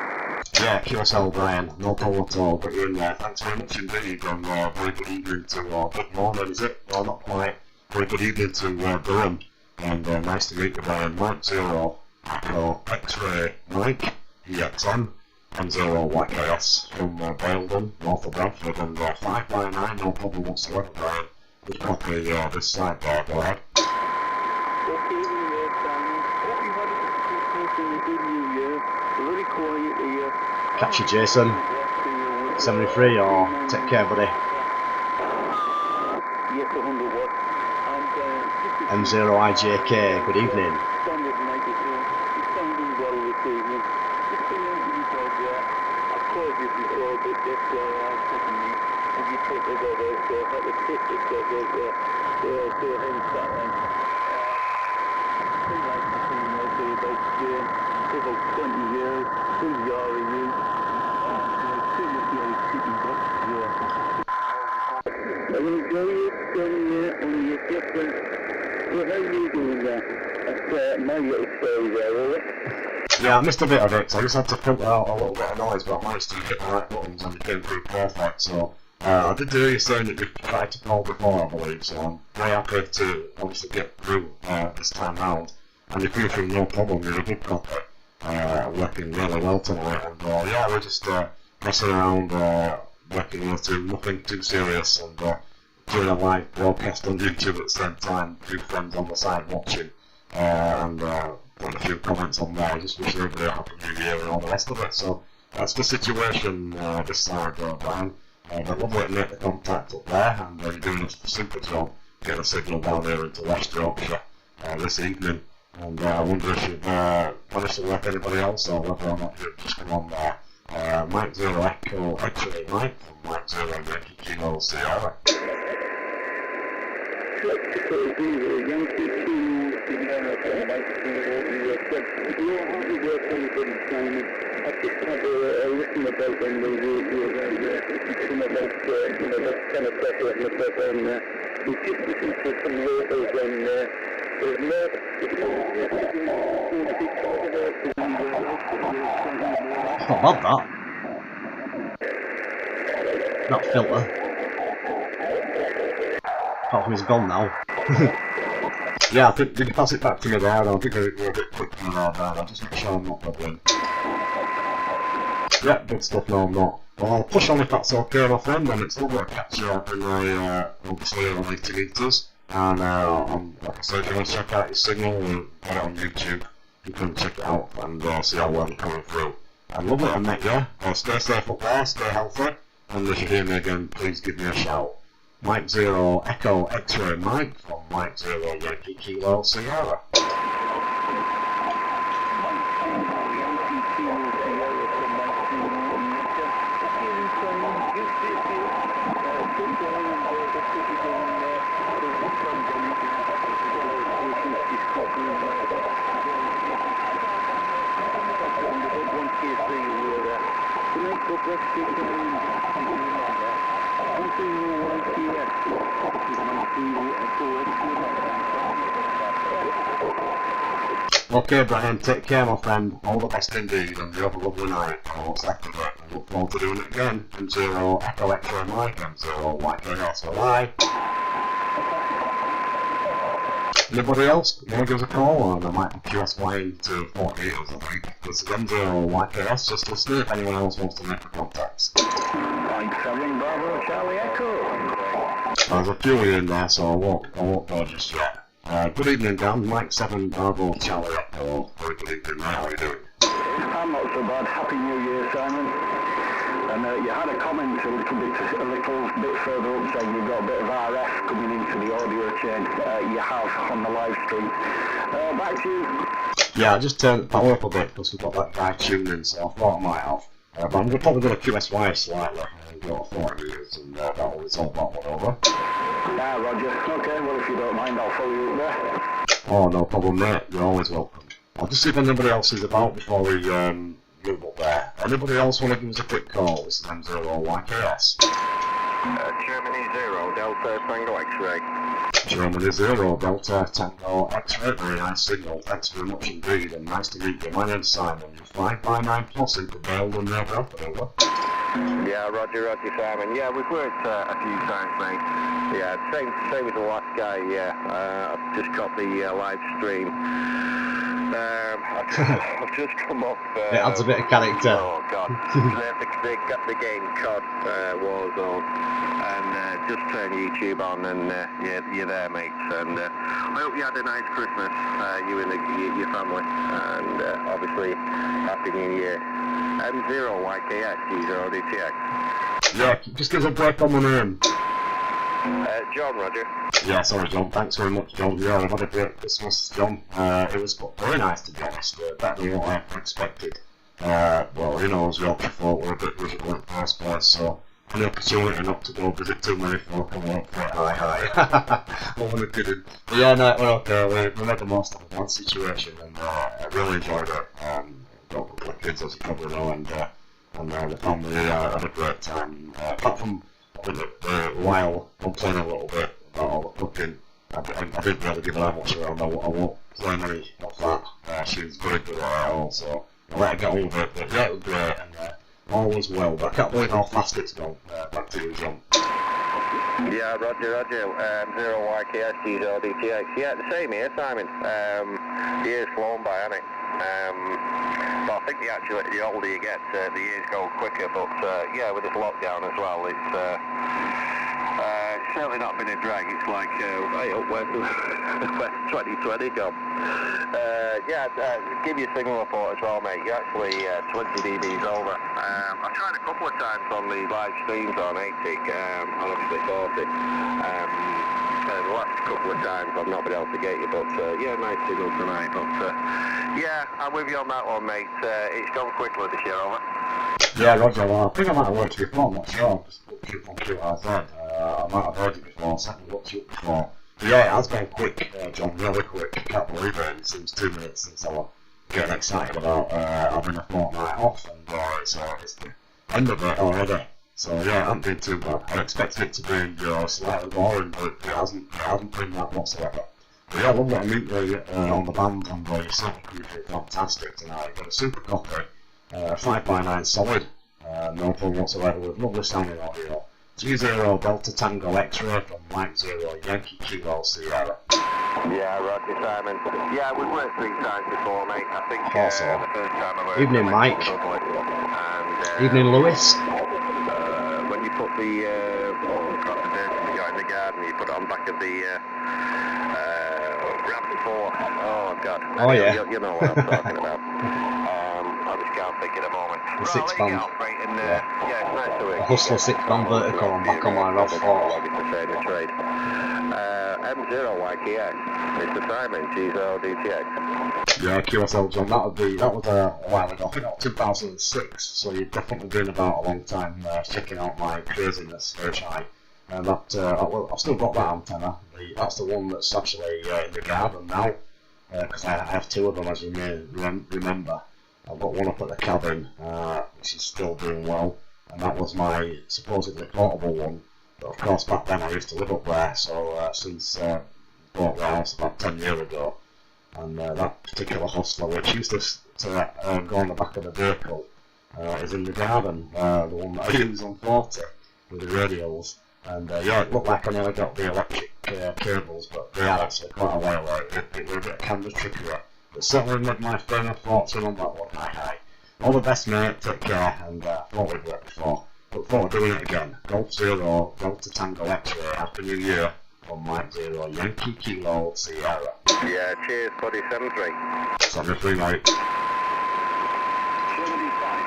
Yeah, QSL Brian, no problem at all, but you're in there. Thanks very much indeed, and very good evening to good morning, is it? Well, not quite. Very good evening to Durham, and nice to meet you, Brian. Mike 0 Echo X-Ray Mike EXM and 0 White Chaos from Baildon, north of Bradford, and 5 by 9, no problem whatsoever, Brian. Just copy this side there, go ahead. Okay, hope you had a Christmas and a good New Year. Very quiet here. Catch you, Jason. 73 or take care, buddy. Yes, 100 watts. And M0IJK, good evening. standard night or so. It's sounding well this evening. Just been into the dog there. I've called you before, but that's why I'm taking me. And you put the dog out, so I had to take the dog out there. So hence that one. Been like this thing now for about 20 years. Still yard of you. Seriously, I was sitting back here. I will enjoy it, only it's different. Well, how are you doing there? That's my little story there, alright? Yeah, I missed a bit of it, so I just had to filter out a little bit of noise, but I managed to hit the right buttons and it came through perfect, so I did hear you saying that you've tried to call before, I believe, so I'm very happy to obviously get through this time round, and you're through through no problem, you're a good copper, working really well tonight, and yeah, we're just messing around, working nothing too serious, and doing a live broadcast on YouTube at the same time, a few friends on the side watching, and putting a few comments on there, just wishing everybody a happy new year and all the rest of it. So that's the situation this side, Brian. But lovely to make the contact up there, and you're doing a super job getting a signal down here into West Yorkshire this evening. And I wonder if you've managed to work anybody else, or whether or not you've just come on there. Mike 0 Echo X-Ray Mike from Mike 0 Yankee Kilo Sierra. It's not bad, that. That filter. Apart from he's gone now. Yeah, I think, did you pass it back to me there? I think we're a bit quick from there, Brian. I'll just make sure I'm not bubbling. Yeah, good stuff, no I'm not. Well, I'll push on if that's okay, my friend, and it's lovely to catch you up in my, obviously, on 80 metres. And, like I said, if you want to check out your signal, we'll put it on YouTube. You can check it out and see how well you're coming through. And lovely to meet you. Stay safe up there, stay healthy, and if you hear me again, please give me a shout. Mike 0 Echo X-Ray Mike from Mike 0 Yankee Kilo Sierra. Okay, Brian, take care, my friend. All the best indeed, and you have a lovely night. And what's left of it. I look forward to doing it again. M0 Echo X-Ray Mike, M0 White Chaos. Bye. Anybody else want to give us a call? Or there might be QSY to 48, I think. This is M0 White Chaos. Just listen if anyone else wants to make the contacts. Mike 7 Bravo Charlie Echo. There's a few in there, so I won't go just yet. Good evening, Dan. Mike 7 Bravo Charlie Echo. Very good evening, mate. How are you doing? I'm not so bad. Happy New Year, Simon. And you had a comment a little bit further up saying you've got a bit of RF coming into the audio chain. You have on the live stream. Back to you. Yeah, I just turned the power up a bit because we've got that guy tuned in, so I thought I might have. But I'm probably going to QSY slightly. I've got 40 minutes and that'll resolve that one over. Yeah, Roger. Okay, well, if you don't mind, I'll follow you up there. Oh, no problem, mate. You're always welcome. I'll just see if anybody else is about before we move up there. Anybody else want to give us a quick call? This is M0 YKS. Germany 0, Delta Tango X-Ray. Germany 0, Delta Tango X-Ray. Very nice signal. Thanks very much indeed, and nice to meet you. My name's Simon. You're 5 by 9 plus into Baildon, near Bradford, over. Yeah, Roger, Simon. Yeah, we've worked a few times, mate. Yeah, same as the last guy, yeah. I've just got the live stream. I've just come off... it adds a bit of character. Oh, God. the game COD Warzone. And just turn YouTube on and you're there, mates. And I hope you had a nice Christmas, you and your family. And obviously, Happy New Year. M0YKS, G0DTX. Yeah, just give us a break on the name. John, Roger. Yeah, sorry, John. Thanks very much, John. Yeah, I've had a great Christmas, John. It was very nice, to be honest. Better than what I expected. Well, you know, as Yorkshire folk, we're a bit miserable in the first place, so an opportunity not to go visit too many folk and work for it. Hi. What am I kidding? But yeah, no, we're okay. We made the most of the one situation, and I really enjoyed it. Got a couple of kids, as you probably know, and the family had a great time. Apart from while complaining a little bit about all the cooking, I didn't really give her that much around. I won't play any of that. She was very good at it all, so I let her get on with it. But yeah, it was great, and all was well. But I can't believe how fast it's gone. Back to you, John. Yeah, Roger. 0YKS, G0DTX. Yeah, the same here, Simon. The year's flown by, hasn't it? But I think the older you get, the years go quicker. But yeah, with this lockdown as well, it's certainly not been a drag. It's like, hey, where's 2020 gone? Yeah, give you a signal report as well, mate. You're actually 20 dBs over. I tried a couple of times on the live streams on 80, and obviously 40. The last couple of times I've not been able to get you, but yeah, nice signal tonight. But yeah, I'm with you on that one, mate. It's gone quickly this year, over. Yeah, Roger. Well, I think I might have worked you before. I'm not sure. I just looked you up on QRZ. I might have heard you before. Certainly looked you up before. But yeah, it has gone quick, John. Really quick. I can't believe it. It seems 2 minutes since I was getting excited about having a fortnight off, and it's the end of it already. So yeah, it hasn't been too bad. I expected it to be slightly boring, but it hasn't been that whatsoever. But yeah, I love that I meet you on the band, and you certainly come through fantastic tonight. Got a super copy, 5x9 solid, no problem whatsoever, with lovely sounding audio. 20 Delta Tango X-Ray from Mike 0 Yankee Kilo Sierra. Yeah, Roger, Simon. Yeah, we've worked 3 times before, mate. I think the first time I worked. Evening, Mike. And, evening, Lewis. When you put the in the garden, you put it on the back of the RAV4. Oh God. Oh yeah. You know what I'm talking about. I just can't think at the moment. The 6-band. Yeah, it's nice to work. A Hustler 6-band vertical on back on my RAV4. M0YKS. It's the Simon G0DTX. Yeah, QSL, John. That was a while ago. I think that was 2006. So you've definitely been about a long time checking out my craziness, HI. And that I've still got that antenna. That's the one that's actually in the garden now, because I have 2 of them, as you may remember. I've got one up at the cabin, which is still doing well, and that was my supposedly portable one. But of course, back then I used to live up there, so since bought the house about 10 years ago, and that particular Hustler, which used to go on the back of the vehicle, is in the garden, the one that I use on 40 with the radios. And yeah, it looked like I never got the electric cables, but they are actually quite a while out. It was a bit of camera trickery. But certainly made my firm fortune on that one. Hi. All the best, mate. Take care. And thought we'd worked before. Look forward to doing it again. Golf 0, Delta Tango X-Ray. Happy New Year. From Mike 0, Yankee Kilo Sierra. Yeah, cheers, buddy. 7-3. 7-3, mate. 75,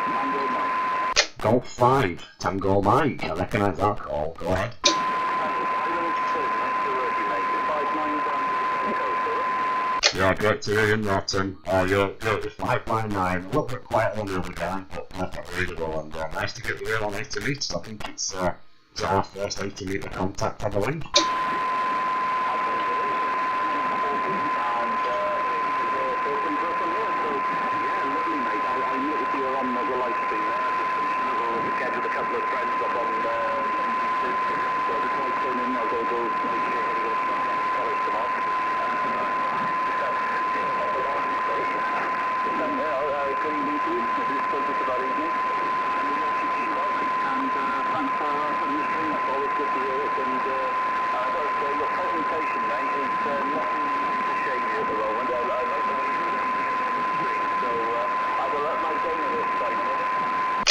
Tango Mike. Golf 5, Tango Mike. I recognise that call. Go ahead. Yeah, great to hear you, Norton. You're 5x9, a little bit quieter than the other guy, but perfectly readable, and nice to get the wheel on 80 metres. I think it's Is it our first 80 metre contact, I believe?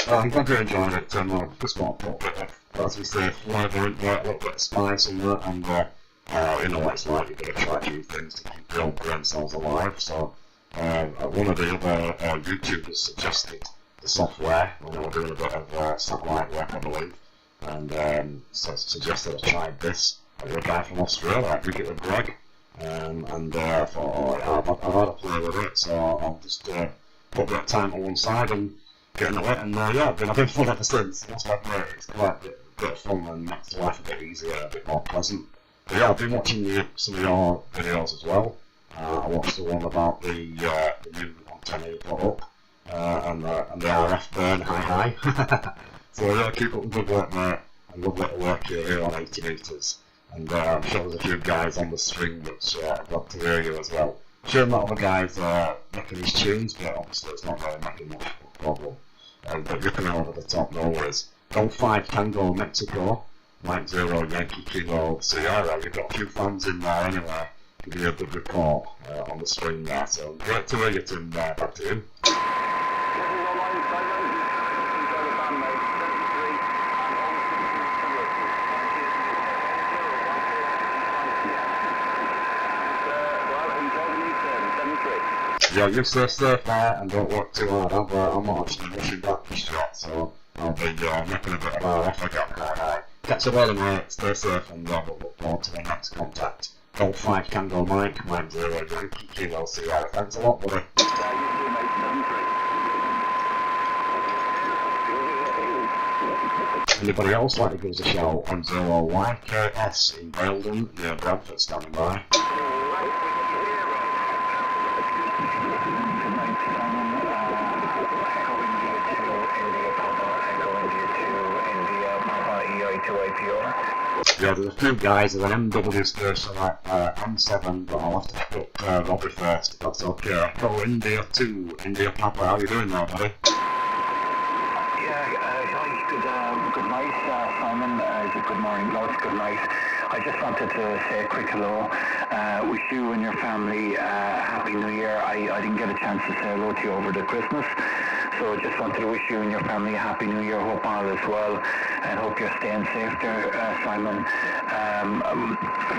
I'm glad you enjoyed it. Just want to put a bit of, as we say, flavour into it, a little bit of spice in it, and you know what it's like, you've got to try new things to keep your own brain cells alive. So one of the other YouTubers suggested the software when they were doing a bit of satellite work, I believe, and suggested I tried this. It was a guy from Australia, I think it was Greg, and I thought, oh yeah, I've had a play with it, so I'll just put that time on one side and get into it, and yeah, I've been fun ever since. It's quite a bit of fun and makes life a bit easier, a bit more pleasant. But yeah, I've been watching some of your videos as well. I watched the one about the new antenna you put up, and the RF burn, hi. So yeah, keep up the good work, mate, and lovely to work here on 80 metres. And I'm sure there's a few guys on the string which I'd love to hear you as well. I'm sure not all the guys making these tunes, but obviously it's not really making much of a problem. But ripping over the top, no worries. Gold 5 Tango Mexico, Mike 0 Yankee Kilo Sierra. You've got a few fans in there anyway. Give you a good report on the string there. So great to hear you, Tim. Back to you. Yeah, you stay safe there and don't work too hard. I'm not actually rushing back just yet, so I'll be making a bit of a off again. Catch you later, mate. Stay safe and we'll look forward to the next contact. Gold 5 Tango Mike, Mike 0 Yankee Kilo Sierra. Thanks a lot, buddy. Anybody else like to give us a shout on 0YKS in Belden near Bradford, standing by? Yeah, there's a few guys with an MW station at M7, but I'll have to put Robbie first, if that's okay. Go India 2, India Papa, how you doing now, buddy? Good night, Simon. Good morning, lads. Good night. I just wanted to say a quick hello. Wish you and your family a Happy New Year. I didn't get a chance to say hello to you over the Christmas, so just wanted to wish you and your family a Happy New Year. Hope all is well, and hope you're staying safe there, Simon.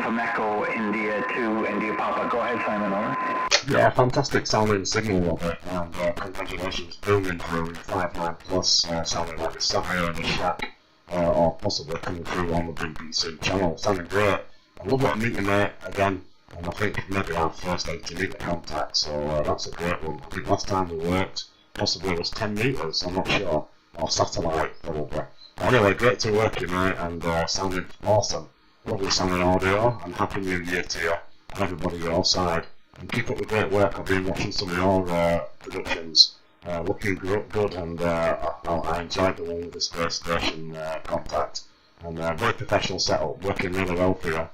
From Echo India to India Papa. Go ahead, Simon. All right. Yeah, fantastic sounding signal of it, and congratulations, booming through 5.9 plus, sounding like it's sat here in the shack, or possibly coming through on the BBC channel. Sounding great. I love what meeting there again, and I think maybe our first 80 metre contact, so that's a great one. I think last time we worked possibly was 10 metres, I'm not sure, or satellite probably. Anyway, great to work you, mate, and sounding awesome. Lovely sounding audio, and Happy New Year to you and everybody your side. And keep up the great work. I've been watching some of your productions, looking good, and I enjoyed the one with the space station contact, and very professional setup, working really well for you.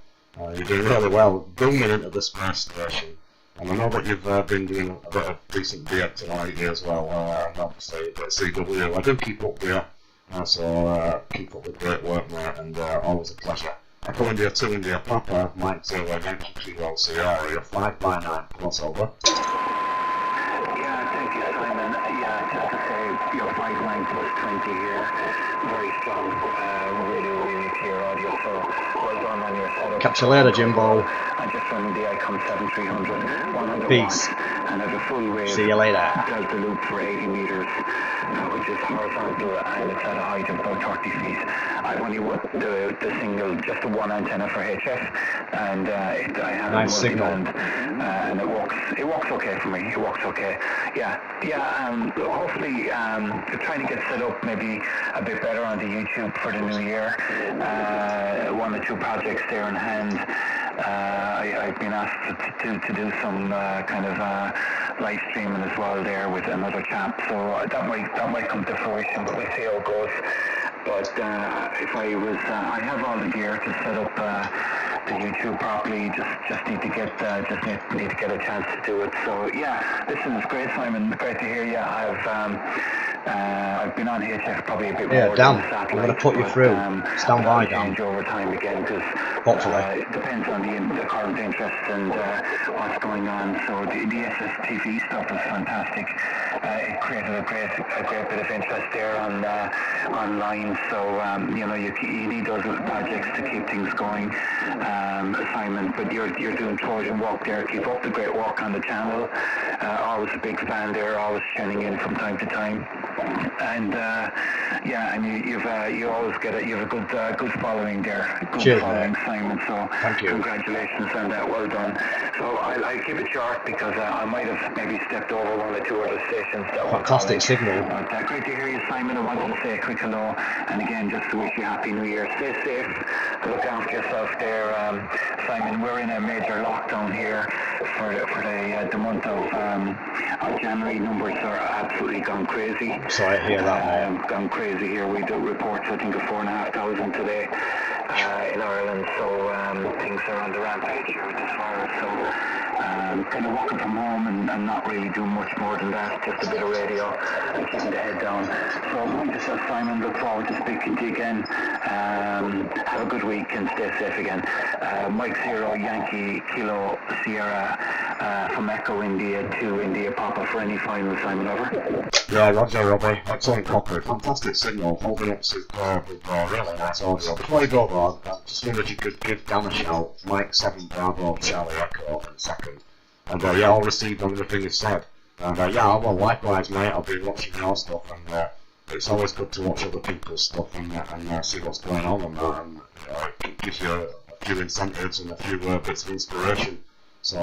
You're doing really well, booming into the space station, and I know that you've been doing a bit of decent DX as well, and obviously a bit of CW. I do keep up with you, so keep up the great work, mate, and always a pleasure. Echo India 2 India Papa, Mike 0 Yankee Kilo Sierra, you're 5x9 plus over. Yeah, thank you, Simon. Yeah, just to say, you're 5.9 plus 20 here. Very strong, really clear audio, so well done on your setup. Catch you later, Jimbo. I'm just running the ICOM 7300, 100 Peace. watts, and have a full wave See you later. delta loop for 80 metres, which is horizontal, and it's at a height of about 30 feet. I've only the single, just the one antenna for HF, and I have nice signal, and it works okay for me. It works okay. Yeah. Hopefully, trying to get set up maybe a bit better on the YouTube for the new year. 1 or 2 projects there in hand. I've been asked to do some kind of live streaming as well there with another chap, so that might come to fruition, but we'll see how it goes. But if I was, I have all the gear to set up the YouTube properly. Just need to get a chance to do it. So yeah, listen, it's great, Simon. Great to hear you. I've I've been on HF probably a bit more. Yeah, Dan, than I'm going to put you through. Stand by, Dan. Change over time again because Hopefully. it depends on the current interest and what's going on. So the SSTV stuff is fantastic. It created a great bit of interest there on online. So you know you need those little projects to keep things going, Simon. But you're doing Trojan Walk there. Keep up the great work on the channel. Always a big fan there. Always tuning in from time to time. And yeah, and you always get it. You have a good following there. Good Cheers, following, mate. Simon. So thank you. Congratulations on that. Well done. So I'll keep it short because I might have maybe stepped over one or two other stations. That Fantastic signal. But great to hear you, Simon. I wanted to say a quick hello, and again just to wish you Happy New Year. Stay safe. Look after yourself there, Simon. We're in a major lockdown here for the month of January. Numbers are absolutely gone crazy. Sorry to hear that, mate. Gone crazy here. We do reports, I think, of 4,500 today in Ireland. So things are on the rampage here with this virus. So kind of working from home and not really doing much more than that. Just a bit of radio and keeping the head down. So like yourself, Simon. Look forward to speaking to you again. Have a good week and stay safe again. Mike Zero Yankee Kilo Sierra from Echo India to India Papa for any final, Simon, over. Yeah, Roger, Robbie. Excellent copy. Fantastic signal. Holding up superb with really nice audio. Before you go, though, I just wondered if you could give Dan a shout. Mike 7 Bravo Charlie Echo in a second. And yeah, I'll receive everything you said. And yeah, well, likewise, mate. I'll be watching your stuff, and it's always good to watch other people's stuff and see what's going on and that. And it gives you a few incentives and a few bits of inspiration. So,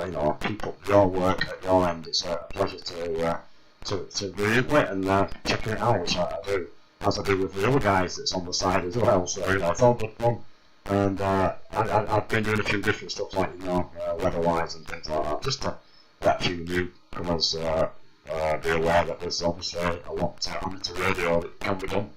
you know, keep up your work at your end. It's a pleasure to be into it and checking it out, which I do, as I do with the other guys that's on the side as well. So, you know, it's all good fun. And I've been doing a few different stuff, like, you know, weather-wise and things like that, just to let a few newcomers be aware that there's obviously a lot of amateur radio that can be done,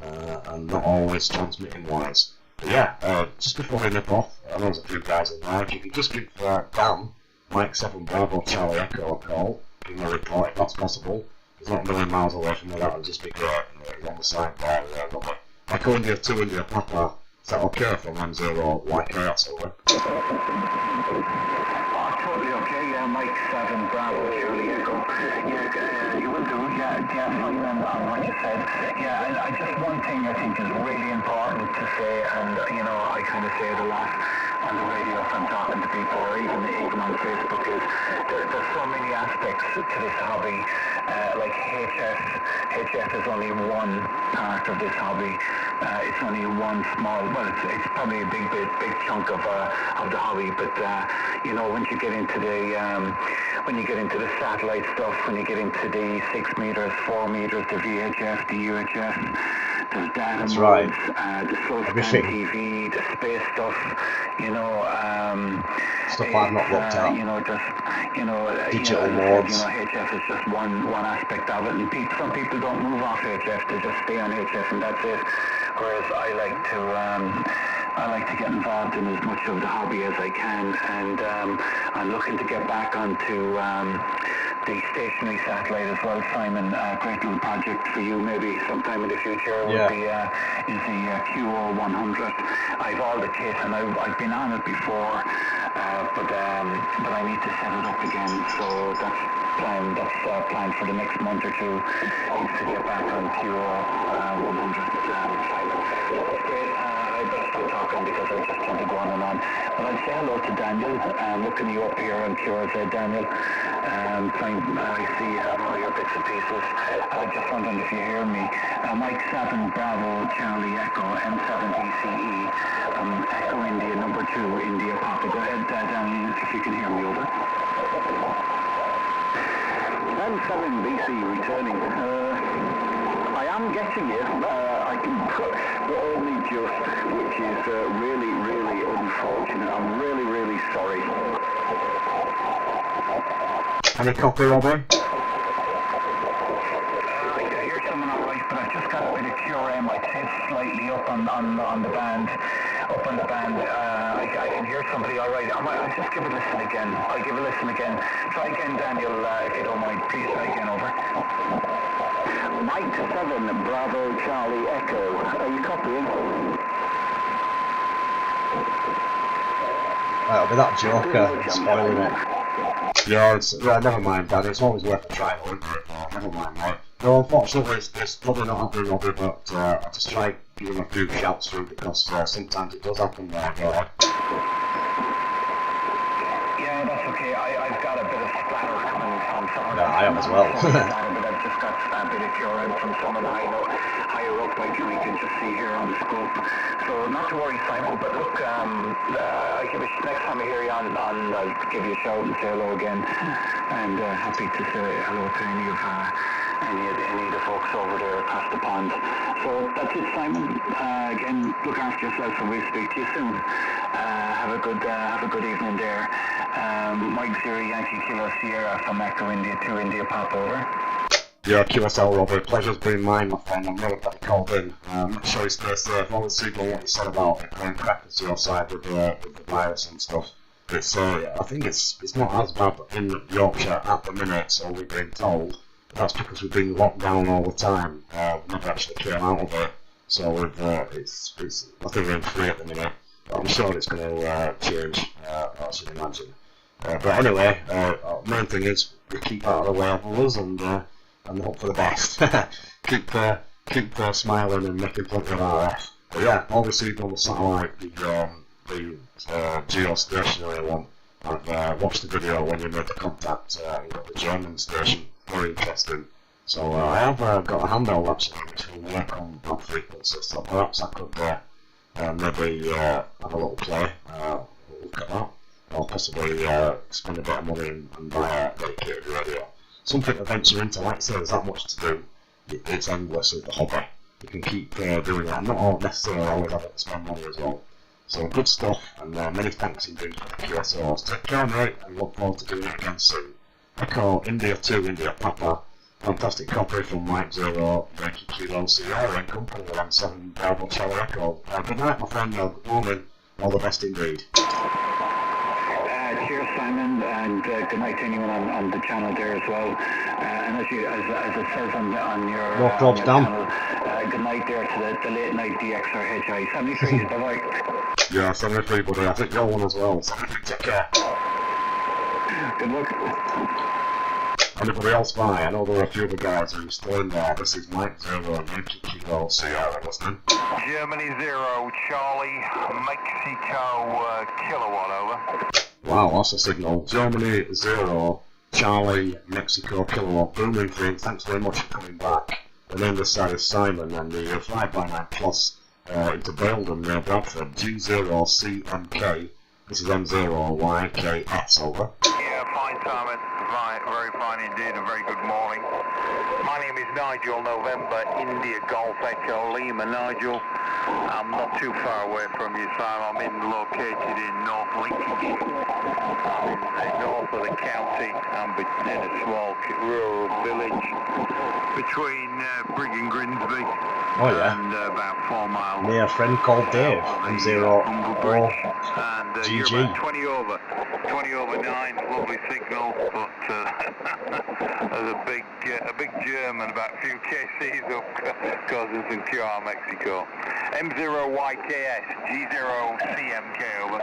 and not always transmitting-wise. But yeah, just before we nip off, I know there's a few guys in there, if you could just give Dan, Mike 7 Bravo Charlie Echo a call, give him a report if that's possible. He's not a million miles away from me, that would just be great. He's on the side there, Robert. Echo India 2 India Papa. Is that okay from M0 like chaos over? Totally okay, yeah, Mike 7 Bravo Charlie Echo. Yeah, you will do, yeah, Simon, on what you said. Yeah, I just one thing I think is really important to say, and you know, I kind of say it a lot on the radio if I'm talking to people, or even on Facebook, is there's so many aspects to this hobby. Like HF is only one part of this hobby. It's only one small, well, it's probably a big chunk of the hobby. But you know, once you get into the satellite stuff, when you get into the 6 meters, 4 meters, the VHF, the UHF, there's data modes, right. The slow scan TV, the space stuff, you know, stuff I've not looked at. You know, just, you know, digital modes. modes. You know, HF is just one aspect of it, and some people don't move off HF; they just stay on HF, and that's it. Whereas I like to get involved in as much of the hobby as I can, and I'm looking to get back onto the stationary satellite as well, Simon. A great little project for you maybe sometime in the future would be is the QO100. I've all the kit and I've been on it before, but I need to set it up again. So that's planned for the next month or two, is to get back on QO100. Simon. That's great. I better stop talking because I just want to go on and on. But I'll say hello to Daniel. Looking you up here on QRZ, Daniel. I see all your bits and pieces. I just wondering if you hear me. Mike 7 Bravo Charlie Echo M7 ECE Echo India number 2 India Papa. Go ahead, Daniel, if you can hear me, over. M7 BC returning. I am getting you. I can put only just, which is really, really unfortunate. I'm really, really sorry. Any copy, Robbie? I can hear someone all right, but I've just got a bit of QRM. I'd say it's slightly up on the band. Up on the band. I can hear somebody all right. I'll just give a listen again. I'll give a listen again. Try again, Daniel, if you don't mind. Please try again, over. Mike 7, Bravo Charlie Echo. Are you copying? It'll be that Joker spoiling it. Yeah, never mind, Dan. It's always worth a try, isn't it? Never mind, right? No, unfortunately, it's probably not happening, Robbie, but I just try giving a few shouts through because sometimes it does happen there. Yeah, that's okay. I've got a bit of splatter coming from some of Yeah, I have as well. but I've just got a bit of cure out from some of the higher up, like you can just see here on the scope. So not to worry, Simon, but look, I'll give next time I hear you on, I'll give you a shout and say hello again. And happy to say hello to any of the folks over there across the pond. So that's it, Simon. Again, look after yourself and we'll speak to you soon. Have a good evening there. Mike 0 Yankee Kilo Sierra from Echo India to India Pop, over. Yeah, QSL, Robert. Pleasure's been mine, my friend. I'm really glad you called in. Make sure you stay safe. Always see what you said about it playing crackers to your side with the virus and stuff. It's I think it's not as bad in Yorkshire at the minute, so we've been told. That's because we've been locked down all the time. We've never actually came out of it. So it's I think we're in free at the minute. But I'm sure it's going to change, I should imagine. But anyway, main thing is we keep out of the way of others and hope for the best. keep smiling and making plenty of RF. But yeah, all received on the satellite, the geostationary one. I've watched the video when you made the contact with the German station. Very interesting. So I have got a handheld actually which will work on frequency, so perhaps I could maybe have a little play, look at that, or possibly spend a bit of money and buy a dedicated radio. Something to venture into, like I say, there's that much to do. It's endless as the hobby. You can keep doing that, not all necessarily always having to spend money as well. So good stuff, and many thanks indeed for the QSOs. Take care, mate, and look forward to doing it again soon. Echo India 2 India Papa. Fantastic copy from Mike 0 Yankee Kilo Sierra and company with M7 Bravo Charlie Echo. Good night, my friend. Good morning. All the best indeed. Cheers, Simon, and good night to anyone on the channel there as well. And as it says on your channel, good night there to the late night DXRHI 73. Bye bye. Yeah, 73, buddy. I think you're one as well. 73, take care. Good luck. Anybody else by? I know there are a few other guys who are still in there. This is Mike 0 Yankee Kilo Sierra listening. Germany 0, Charlie, Mexico, kilowatt, over. Wow, that's a signal. Germany 0, Charlie, Mexico, kilowatt, booming thing. Thanks very much for coming back. The name of the side is Simon, and the 5x9 Plus into Belden near Bradford, G0CMK. This is M0YKS, over. Yeah, fine, Simon. Fine, very fine indeed, a very good morning. My name is Nigel, November, India Golf Echo Lima. Nigel, I'm not too far away from you, Simon. I'm located in North Lincolnshire. I'm in the north of the county. I'm in a small rural village between Brigg and Grimsby. Oh yeah. And about 4 miles. Near a friend called Dave, M0 and GG. you're about 20 over 9, lovely signal, but there's a big German, about a few KCs up causing some QR Mexico. M0YKS, G0CMK, over.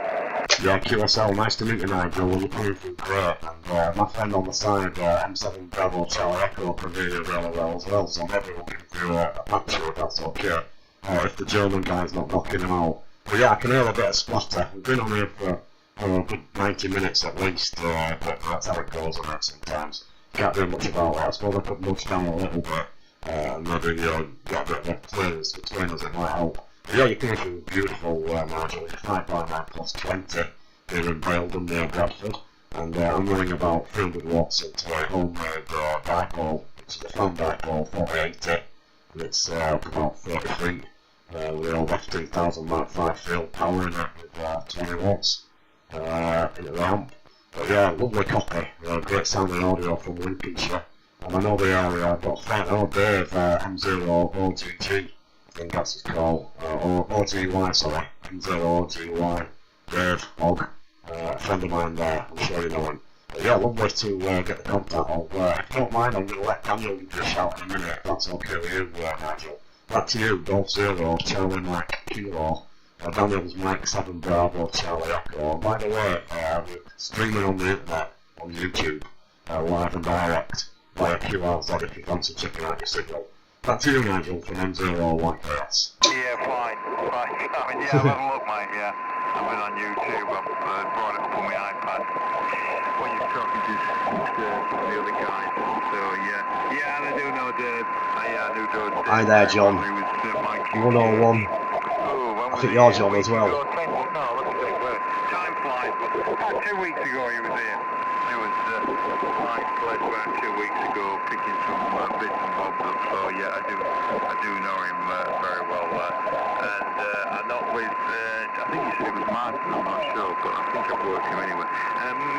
Yeah, QSL, nice to meet you, Nigel. Well, you're coming through great. And my friend on the side, M7 Bravo Charlie Echo, can hear you really well as well, so maybe we'll give you a picture if that's okay. If the German guy's not knocking him out. But yeah, I can hear a bit of splatter. We've been on here for a good 90 minutes at least, but that's how it goes on it sometimes. Can't do much about it. I suppose I could nudge down a little bit, and maybe get a bit of clearance between us, it might help. But yeah, you're coming through beautiful, Nigel. You're 5x9 plus 20 here in Belden near Bradford, and I'm running about 300 watts into a homemade dipole. It's the fan dipole 4080, and it's up about 30 feet with the old F2000 Mark 5 field power in it with 20 watts into the amp. But yeah, lovely copy, great sounding audio from Lincolnshire. And I know they are, got a friend, Dave, M0 OGG, I think that's his call, OGY, sorry, M0 OGY, Dave Hogg, a friend of mine there, I'm sure you know him. But yeah, lovely to get the contact of. If you don't mind, I'm going to let Daniel give you a shout in a minute, if that's okay with you, Nigel. Back to you, Golf Zero, Charlie Mike Kilo, Daniel's Mike 7 Bravo, Charlie Echo. And by the way, we're streaming on the internet, on YouTube, live and direct, via QRZ if you fancy checking out your signal. Back to you, Nigel, from M01KS. Yeah, fine. I mean, yeah, have a look, mate, yeah. I've been on YouTube, I've brought it up on my iPad when you're talking to the other guys. So, yeah, and I do know Dave. I do know Dave. Hi there, John. 101. I think you're John as well. No, time flies. About 2 weeks ago he was here. It was nice place about 2 weeks ago, picking some bits and bobs up. So yeah, I do know him very well there. And I'm not with, I think you said it was Martin, I'm not sure, but I think I've worked him anyway.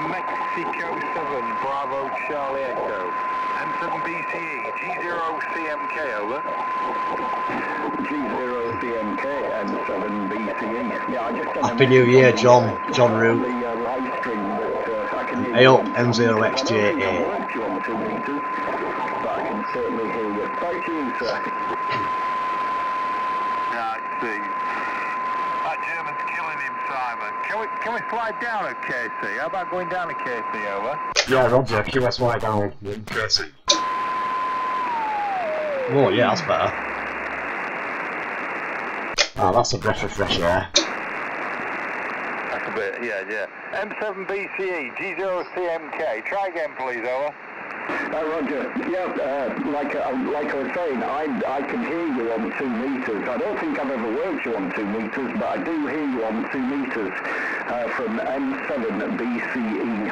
Mexico 7, Bravo Charlie Echo, M7BCE, G0CMK, over. G0CMK, M7BCE. Yeah, I just Happy New Year, John Root. Hey up, M0XJ8. But I can certainly hear you. Thank you, sir. Yeah, I see. That German's killing him, Simon. Can we slide down at KC? How about going down at KC, over? Yeah, Roger, QSY down, KC. Oh yeah, that's better. Ah, that's a breath of fresh air. That's a bit, yeah. M7BCE, G0CMK. Try again, please, over. Roger, yeah, like I was saying, I can hear you on 2 meters. I don't think I've ever worked you on 2 meters, but I do hear you on 2 meters from M7BCE.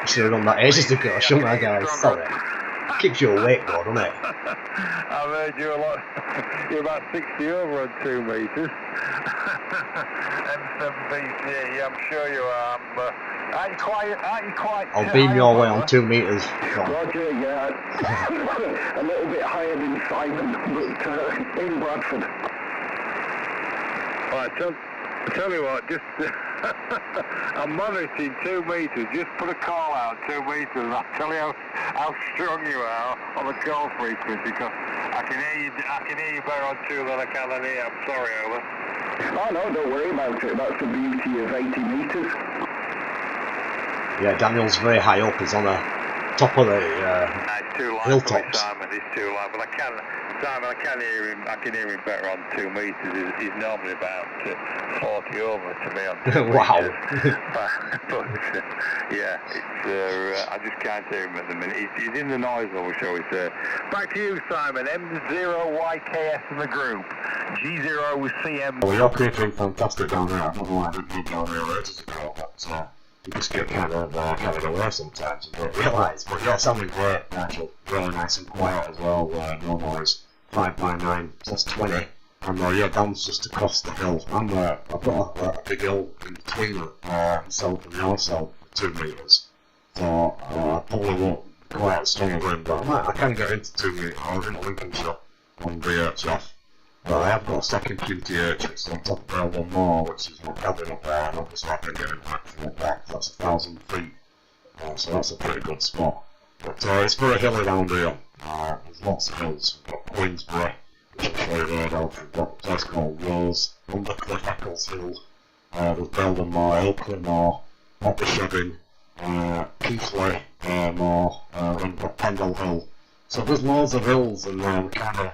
Should have done that ages ago, shouldn't I, guys? Sorry. Keeps you awake though, doesn't it? I've heard you a lot. You're about 60 over on 2 meters. M7BCE, yeah, I'm sure you are. Aren't you quite I'll beam your way on 2 meters. Roger, yeah. A little bit higher than Simon, but in Bradford. Right, tell you what, just I'm monitoring 2 meters. Just put a call out 2 meters, and I'll tell you how strong you are on the call frequency. Because I can hear you better on 2 than I can on here. I'm sorry, over. Oh no, don't worry about it. That's the beauty of 80 meters. Yeah, Daniel's very high up. He's on the top of the hilltops. Simon, it's too loud, but I can hear him. I can hear him better on 2 meters. He's normally about 40 over to me on 2 Wow. meters. but yeah, it's I just can't hear him at the minute. He's in the noise level, shall we say. Back to you, Simon. M0YKS in the group. G0CM. Well, you're creating fantastic down there. I don't know why I didn't move down there ages ago, but you just get kind of carried away sometimes and don't realise. But yeah, sounding great, Nigel. Really nice and quiet as well. No noise. 5x9 plus 20. And yeah, Dan's just across the hill. I've got a big hill in between myself and yourself, 2 meters. So I probably won't go out stronger in, but I can get into 2 meters. I was in Lincolnshire on VHF. But I have got a second QTH, it's on top of L1 more, which is not gathering up there, and obviously I can get impact from up there, that's 1,000 feet. So that's a pretty good spot. But it's very hilly around here. There's lots of hills. We've got Queensbury, which I'm sure you've heard of. We've got a place called Rose, Undercliff Eccles Hill. There's Belden Moor, Ilkley Moor, Oppishevin, Keithley Moor, and we've got Pendle Hill. So there's loads of hills, and we kind of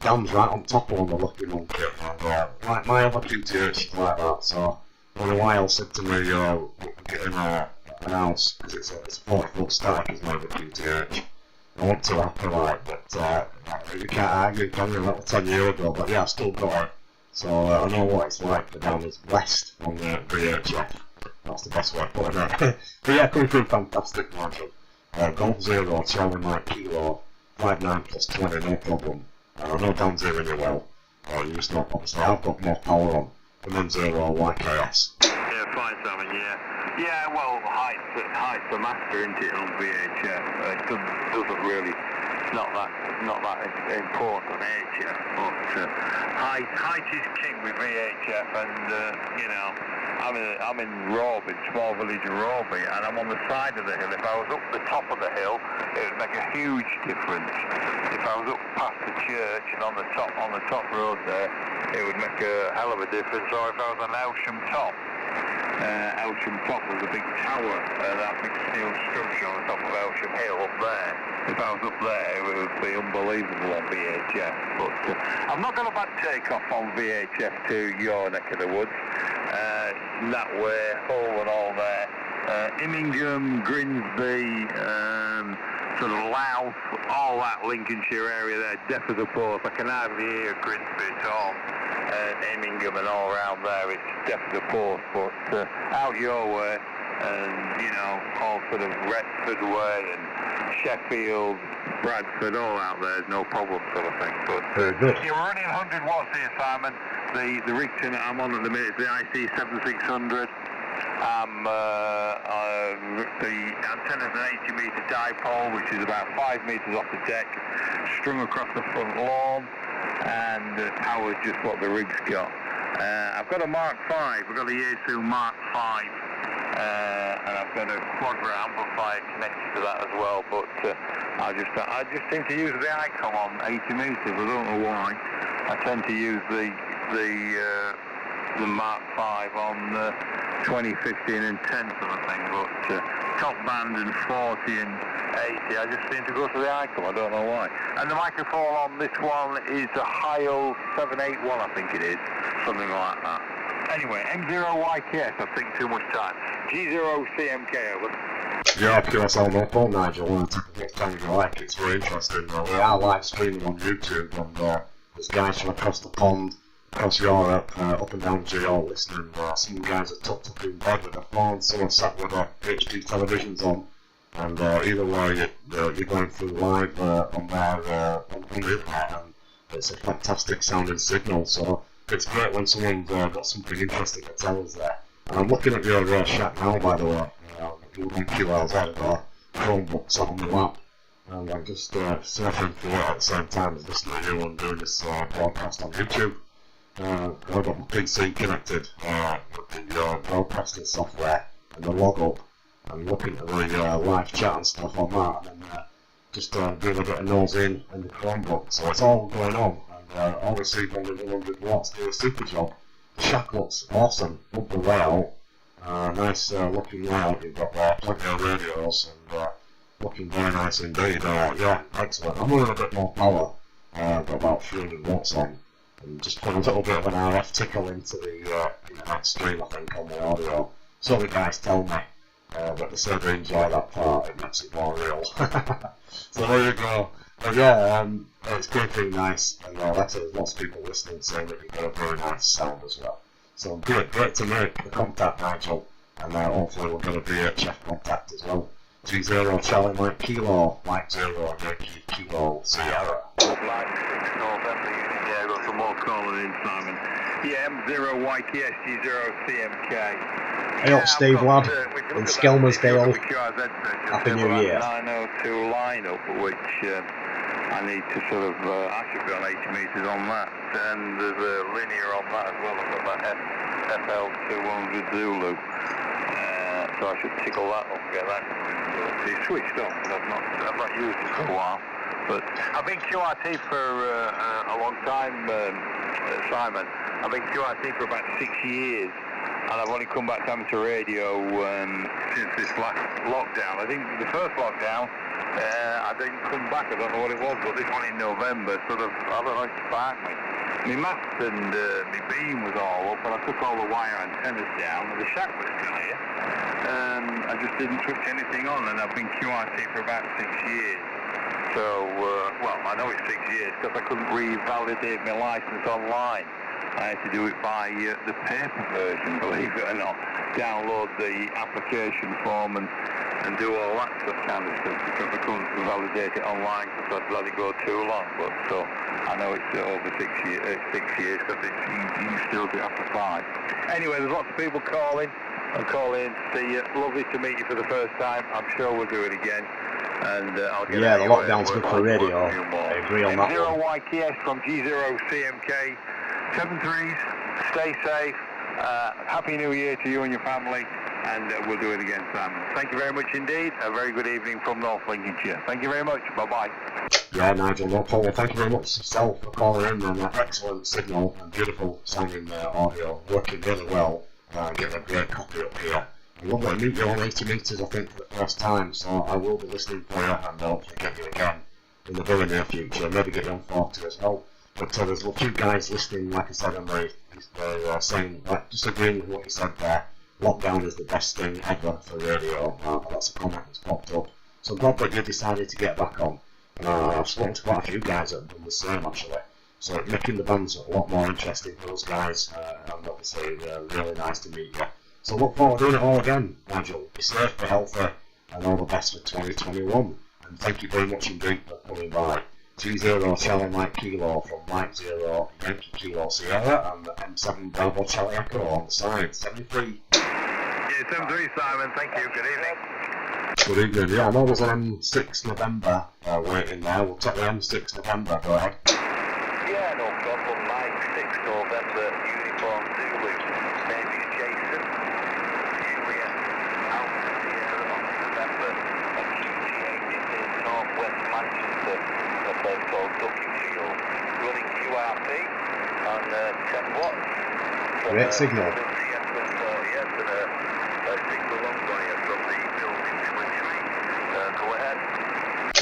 Dan's right on top of the Lucky Monkey, and like my other QTH is like that, so for a while said to me, we're getting an house, because it's a 40 foot stack is my other QTH. I want to happy like, but you can't argue, can you, that was 10 years ago, but yeah, I've still got it, so I know what it's like for down as west on the VHF, that's the best way of putting it. But yeah, coming through fantastic, Nigel. Golf Zero, Charlie Mike Kilo, 5-9 plus 20, no problem. I know Dan's hearing you well. You just not, obviously, I've got more power on. And then Zero, YKS. Yeah, fine, Simon, yeah. Yeah, well, height's the master, isn't it, on VHF? It doesn't really, not that important on HF, but height is king with VHF, and, you know, I'm in Rawby, small village of Rawby, and I'm on the side of the hill. If I was up the top of the hill, it would make a huge difference. If I was up past the church and on the top road there, it would make a hell of a difference. Or if I was on Elsham Top. Elsham Top was a big tower, that big steel structure on the top of Elsham Hill up there. If I was up there, it would be unbelievable on VHF. But I'm not going to back take off on VHF to your neck of the woods. That way, Hull and all there. Immingham, Grimsby, sort of Louth, all that Lincolnshire area there, deaf as a post. I can hardly hear Grimsby at all. Immingham and all around there, it's deaf as a post. But out your way, and you know, all sort of Retford way and Sheffield, Bradford, all out there is no problem sort of thing. But you're running 100 watts here, Simon. The Rigton I'm on at the minute is the IC 7600. The antenna's an 80 metre dipole, which is about 5 metres off the deck, strung across the front lawn, and the power's just what the rig's got. I've got a Mark 5, I've got a Yaesu Mark 5, and I've got a Quadra amplifier connected to that as well, but I just seem to use the ICOM on 80 metres, I don't know why. I tend to use the Mark 5 on 20, 15 and 10 sort of thing, but top band and 40 and 80, I just seem to go to the ICOM, I don't know why. And the microphone on this one is a Heil 781, I think it is, something like that. Anyway, M0YKS, I think too much time. G0CMK, over. Yeah, QSL no problem, Nigel. I want to take a bit of time you like, it's very interesting. We are live streaming on YouTube, and there's guys from across the pond, across Europe, up and down GO listening. Some guys are tucked up in bed with their phones, some are sat with their HP televisions on, and either way you're going through live on there on the internet, and it's a fantastic sounding signal, so it's great when someone's got something interesting to tell us there. And I'm looking at your shack now, by the way. You're on QLZ, I've got a Chromebook sat on the lap, and I'm just surfing through it at the same time as listening to you and doing this broadcast on YouTube. I've got my PC connected with the broadcasting software and the log up, and looking at the live chat and stuff on that, and then just doing a bit of nose in the Chromebook. So it's all going on, and all received only 100 watts, do a super job. The shack looks awesome, love the layout, nice looking layout, you've got plenty of radios, and looking very nice indeed. Yeah, excellent. I'm running a bit more power, got about 300 watts on. And just put a little bit of an RF tickle into the internet stream, I think, on the audio. So the guys tell me, but they said they enjoy that part, it makes it more real. So there you go. But yeah, it's going to be nice, and there's lots of people listening saying that you've got a very nice sound as well. So great to make the contact, Nigel, and hopefully we'll get a VHF contact as well. G0 Charlie Mike Kilo, Mike 0 Yankee Kilo Sierra. Yeah, got some more calling in, Simon. Yeah, M0YKS G0CMK. Hey up, Steve lad, in Skelmersdale. Happy New Year. 902 lineup, which I need to sort of, I should be on 80 metres on that. And there's a linear on that as well. I've got that FL200 Zulu. So I should tickle that up and get that. It's switched on, but I've not used it for a while. But I've been QRT for a long time, Simon. I've been QRT for about 6 years, and I've only come back to amateur radio since this last lockdown. I think the first lockdown, I didn't come back. I don't know what it was, but this one in November sort of, I don't know, it sparked me. My mast and my beam was all up, and I took all the wire antennas down, and the shack was still here. I just didn't switch anything on, and I've been QRT for about 6 years. So, well, I know it's 6 years because I couldn't revalidate my license online. I had to do it by the paper version, believe it or not. Download the application form and do all that kind of stuff because I couldn't validate it online because I'd let it go too long. But so I know it's over 6 years because you still do after 5. Anyway, there's lots of people calling. I'm calling to see you. Lovely to meet you for the first time. I'm sure we'll do it again. And I'll get the lockdown's good for radio. I agree on that one. M0YKS from G0CMK. 7 3s. Stay safe. Happy New Year to you and your family, and we'll do it again, Simon. Thank you very much indeed. A very good evening from North Lincolnshire. Thank you very much. Bye-bye. Yeah, Nigel, no problem. Thank you very much yourself for calling in on that excellent signal and beautiful sounding audio, working really well. Getting a great copy up here. I'd love to meet you on 80 metres, I think, for the first time, so I will be listening for you, and hopefully get you again in the very near future. Maybe get you on 40 as well. But there's a few guys listening, like I said, and they're saying, just agreeing with what you said there. Lockdown is the best thing ever for radio. That's a comment that's popped up. So I'm glad that you decided to get back on. I've spoken to quite a few guys that have done the same, actually. So making the bands a lot more interesting for those guys, and obviously really nice to meet you. So look forward to doing it all again, Nigel. Be safe, be healthy, and all the best for 2021. And thank you very much indeed for coming by. 20 Charlie Mike Kilo from Mike 0 Yankee Kilo Sierra, and the M7 Bravo Charlie Echo on the side. 73. Yeah, 73, Simon. Thank you. Good evening. Good evening. Yeah, I know there's an M6 November waiting there. We'll take the M6 November. Go ahead. Yeah, no problem. Mike 6 November Uniform Zulu. Name is Jason. Juliet Alpha Sierra on November. And QTH in northwest Manchester. A place called Duckingfield. Running QRP on 10 watts. Great signal. Yes, and a signal long on here from the building delivery. Go ahead.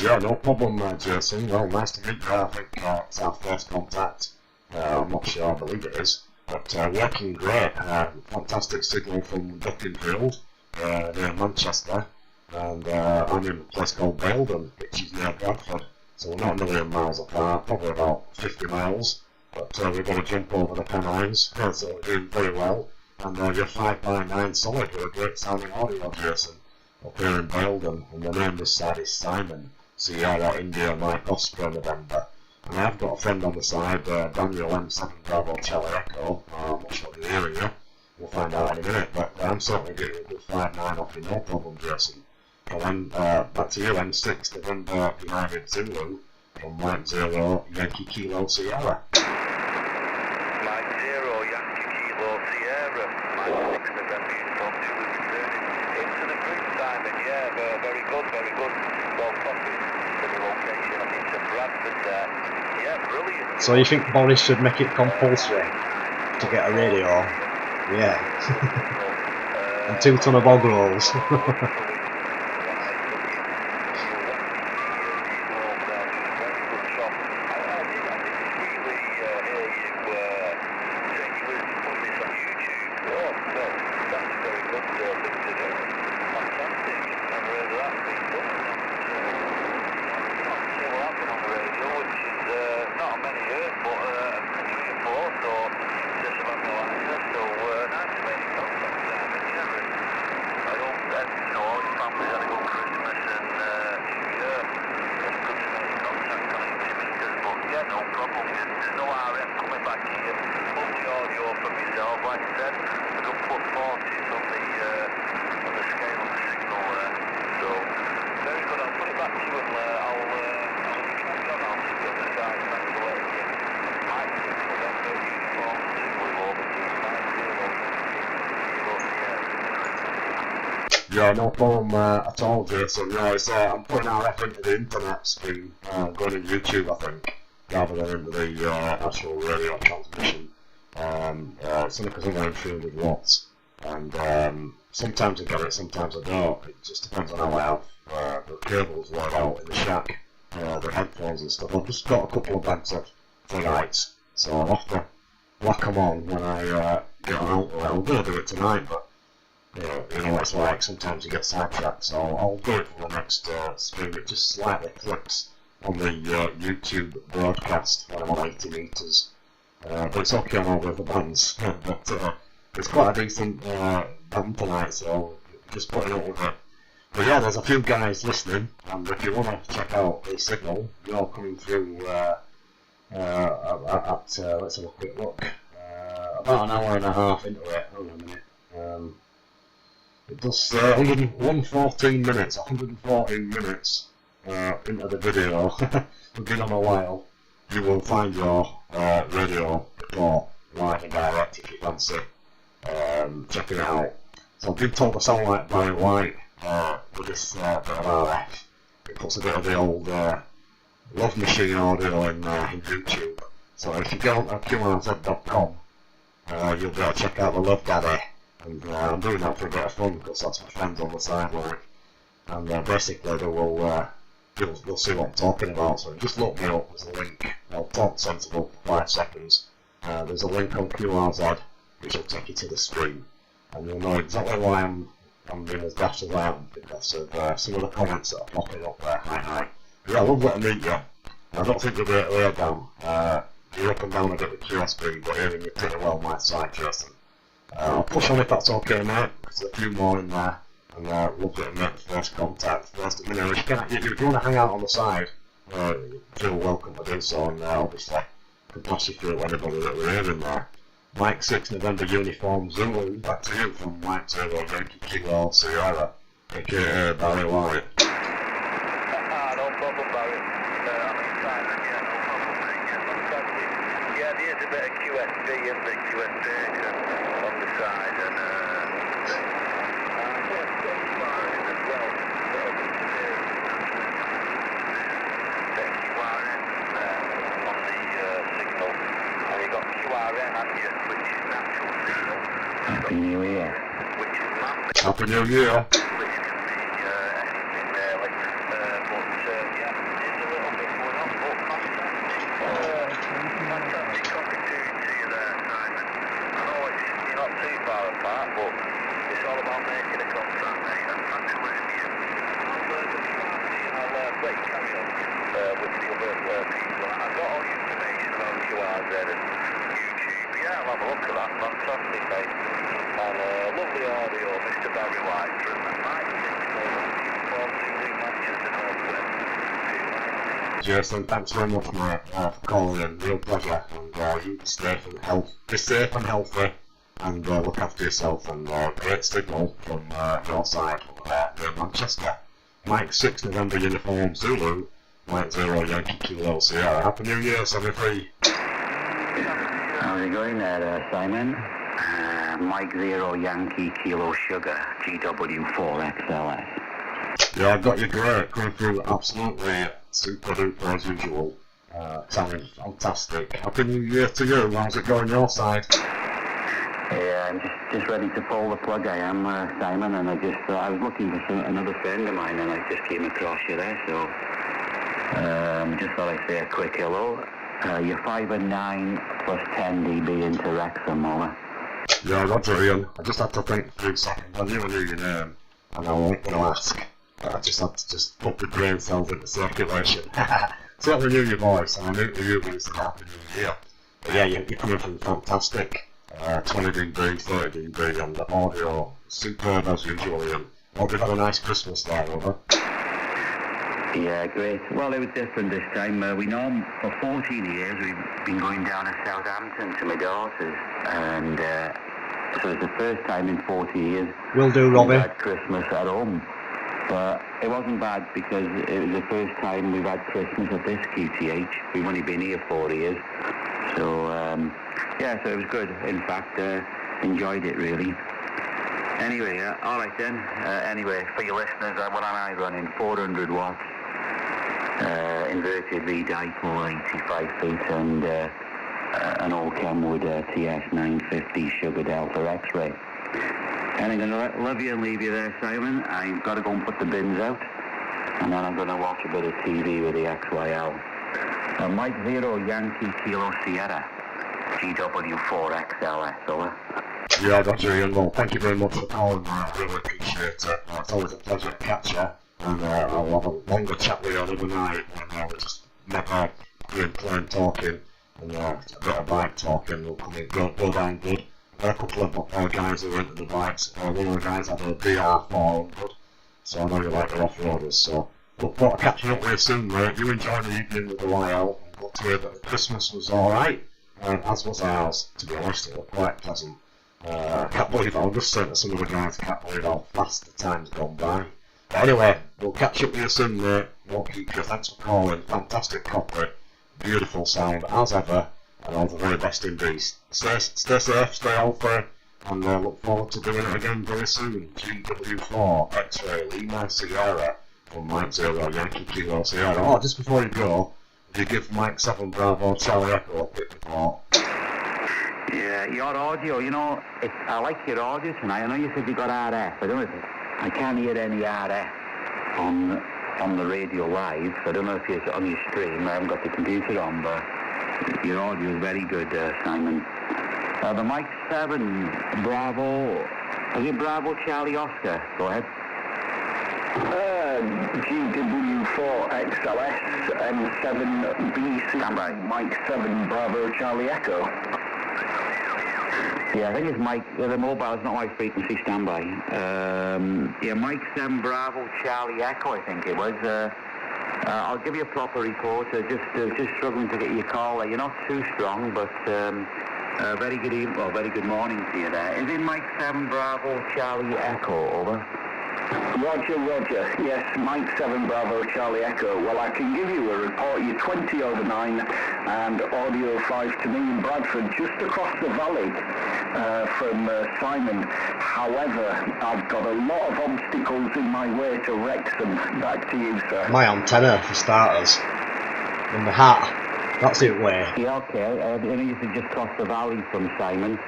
Yeah, no problem, Jason. Well, nice to meet you. I think it's our first contact. I'm not sure, I believe it is. But working great. Fantastic signal from Duckingfield, near Manchester. And I'm in a place called Baildon, which is near Bradford. So we're not a million miles apart, probably about 50 miles. But we've got to jump over the Pennines, so we're doing very well. And you're 5x9 solid with a great sounding audio, Jason, up here in Baildon. And the name this side is Simon. Sierra India Mike Oscar November. And I've got a friend on the side, Daniel M7 Bravo Charlie Echo. I'm not sure if you're hearing you. We'll find out in a minute, but I'm certainly getting a good 5-9 off you, no problem, Jason. And then back to you, M6 November United Zulu from Mike 0 Yankee Kilo Sierra. Mike 0 Yankee Kilo Sierra. Mike 6 November Uniform Zulu returning into the group, Simon. Yeah, very good, very good. Well copied to the location. I think to Bradford there. Yeah, brilliant. So you think Boris should make it compulsory to get a radio? Yeah. And 2 ton of bog rolls. Yeah, no problem at all, Jason. Yeah, it's, I'm putting our effort into the internet stream, going on YouTube, I think, rather than into the actual radio transmission. It's only because I'm going 300 watts, and sometimes I get it, sometimes I don't. It just depends on how I have the cables laid out in the shack, the headphones and stuff. I've just got a couple of bags of lights, so I'll have to whack them on when I get out. I'm going to do it tonight, but you know what it's like, sometimes you get sidetracked, so I'll do it for the next stream. It just slightly clicks on the YouTube broadcast when I'm on 80 metres. But it's okay on all the other bands. But it's quite a decent band tonight, so just putting up with it. But yeah, there's a few guys listening, and if you want to check out the signal, you're coming through let's have a quick look. About an hour and a half into it. Hold on a minute. It does 114 minutes, 114 minutes into the video. We've been on a while. You will find your radio report live and direct if you fancy. checking it out. So I've been told to sound like Barry White with this bit of RF. It puts a bit of the old Love Machine audio in YouTube. So if you go on to QRZ.com, you'll be able to check out the Love Daddy. And I'm doing that for a bit of fun because that's my friends on the side like. And basically they will, you'll see what I'm talking about. So just look me up, there's a link. I'll talk sensible for 5 seconds. There's a link on QRZ which will take you to the stream. And you'll know exactly why I'm being as daft as I am because of some of the comments that are popping up there. Hi. Yeah, lovely to meet you. I don't think you'll be able to hear down. You're up and down a bit with QSB, but hearing you pretty well my side, Jason. I'll push on if that's okay, mate, because there's a few more in there. And lovely to make the first contact. First, you know, if you want to hang out on the side, feel welcome to do so, and obviously can pass you through anybody that we're hearing there. Mike 6 November Uniform Zulu, back to you from Mike 0 Yankee Kilo Sierra, aka Barry White. No problem, Barry. I'm excited, yeah, no problem, mate. Yeah, fantastic. Yeah, there's a bit of QSB in the QSB on the side, and as well. On the signal, and you got QRN, haven't you, which is natural signal. Happy New Year. Which is massive. Happy New Year. Which can be anything really. But yeah, there's a little bit going on, but fantastic opportunity to you there, Simon. I know you're not too far apart, but it's all about making a contact, mate, and thanks for listening. I'll let you carry on with the other people. I've got all the information about QRZ and YouTube. Yeah, I'll have a look at that. Fantastic, mate. And lovely audio, Mr. Barry White from Mike 6 Manchester Northwest. Jason, thanks very much, mate, for calling in. Real pleasure. And you be safe and healthy, and look after yourself. And great signal from your side from Manchester. Mike 6 November Uniform Zulu, Mike 0 Yankee Kilo Sierra. Happy New Year, 73. How's it going there, Simon? Mike 0 Yankee Kilo Sugar, GW4XLS. Yeah, I've got you great. Going through absolutely super duper as usual. Sounding fantastic. Happy New Year to you. How's it going your side? Yeah, I'm just ready to pull the plug. I am, Simon, and I was looking for another friend of mine, and I just came across you there, so just thought I'd say a quick hello. You're 5 and 9 plus 10 dB into Wrexham, over. Yeah, Roger Ian. I just had to think for a second. I knew your name, and I wasn't going to ask. But I just had to put the brain cells into circulation. Certainly knew your voice, and I knew you when you said Happy New Year. But yeah, you're coming from fantastic. 20 dB, 30 dB, and the audio superb as usual, Ian. Hope you've had a nice Christmas there, over. Yeah, great. Well, it was different this time. We know for 14 years we've been going down to Southampton to my daughters, and so it's the first time in 40 years Will do, Robbie. we've had Christmas at home. But it wasn't bad because it was the first time we've had Christmas at this QTH. We've only been here 4 years. So, yeah, so it was good. In fact, enjoyed it really. Anyway, alright then. Anyway, for your listeners, what am I running? 400 watts. Inverted V-dipole, 85 feet, and an old Kenwood TS950 Sugar Delta X-ray. And I'm going to love you and leave you there, Simon. I've got to go and put the bins out, and then I'm going to watch a bit of TV with the XYL. Mike 0 Yankee Kilo Sierra, GW4XLS, over. Yeah, Roger Ian. Well, thank you very much for calling, I really appreciate it. It's always a pleasure to catch you, and I'll have a longer chat with you another night when we're just never doing plain talking, and a bit of bike talking will come in, go down good. There are a couple of guys who rented the bikes. One of the guys had a BR400, so I know you like the off-roaders, so look forward to catching up with you soon, mate. You enjoy the evening with the YL, and got to hear that Christmas was alright, as was ours, to be honest. It was quite pleasant. I can't believe I'll just say to some of the guys, I can't believe how fast the time's gone by. But anyway, we'll catch up with you soon, mate. Won't keep you. Thanks for calling. Fantastic copy. Beautiful sound, as ever. And all the very best indeed. Stay safe, stay healthy, and look forward to doing it again very soon. GW4 X-Ray Lima Sierra from Mike 0 Yankee Kilo Sierra. Oh, just before you go, would you give Mike 7 Bravo Charlie Echo a quick report? Yeah, your audio, you know, I like your audio tonight. I know you said you got RF. I don't know if I can't hear any RF on the radio live. I don't know if it's on your stream. I haven't got the computer on, but your audio is very good, Simon. The Mike 7 Bravo, is it Bravo Charlie Oscar? Go ahead. GW4 XLS M7BC Standby. Mike 7 Bravo Charlie Echo. Yeah, I think it's Mike, the mobile is not high frequency standby. Yeah, Mike 7 Bravo Charlie Echo, I think it was. I'll give you a proper report. Just struggling to get your call there. You're not too strong, but very good evening, well, very good morning to you there. Is it Mike 7 Bravo Charlie Echo, over? Roger. Yes, Mike 7 Bravo Charlie Echo. Well, I can give you a report. You're 20 over 9 and audio 5 to me in Bradford, just across the valley from Simon. However, I've got a lot of obstacles in my way to Wrexham. Back to you, sir. My antenna, for starters. And the hat. That's it, way. Yeah, okay. I know you said just cross the valley from Simon.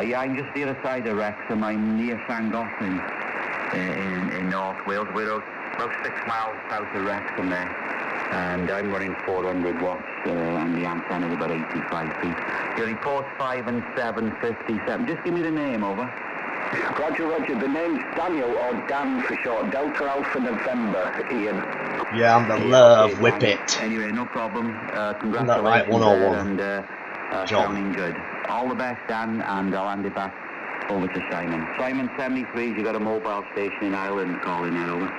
Yeah, I'm just the other side of Wrexham. I'm near Llangollen in North Wales. We're about 6 miles south of Wrexham there. And I'm running 400 watts and the antenna is about 85 feet. Your report's 5 and 7, 57. Just give me the name, over. Roger. The name's Daniel, or Dan for short. Delta Alpha November, Ian. Yeah, I'm the love whippet. Anyway, no problem. Congratulations. That right, 101. And sounding good. All the best, Dan, and I'll hand it back over to Simon. Simon 73, you got a mobile station in Ireland calling that, over.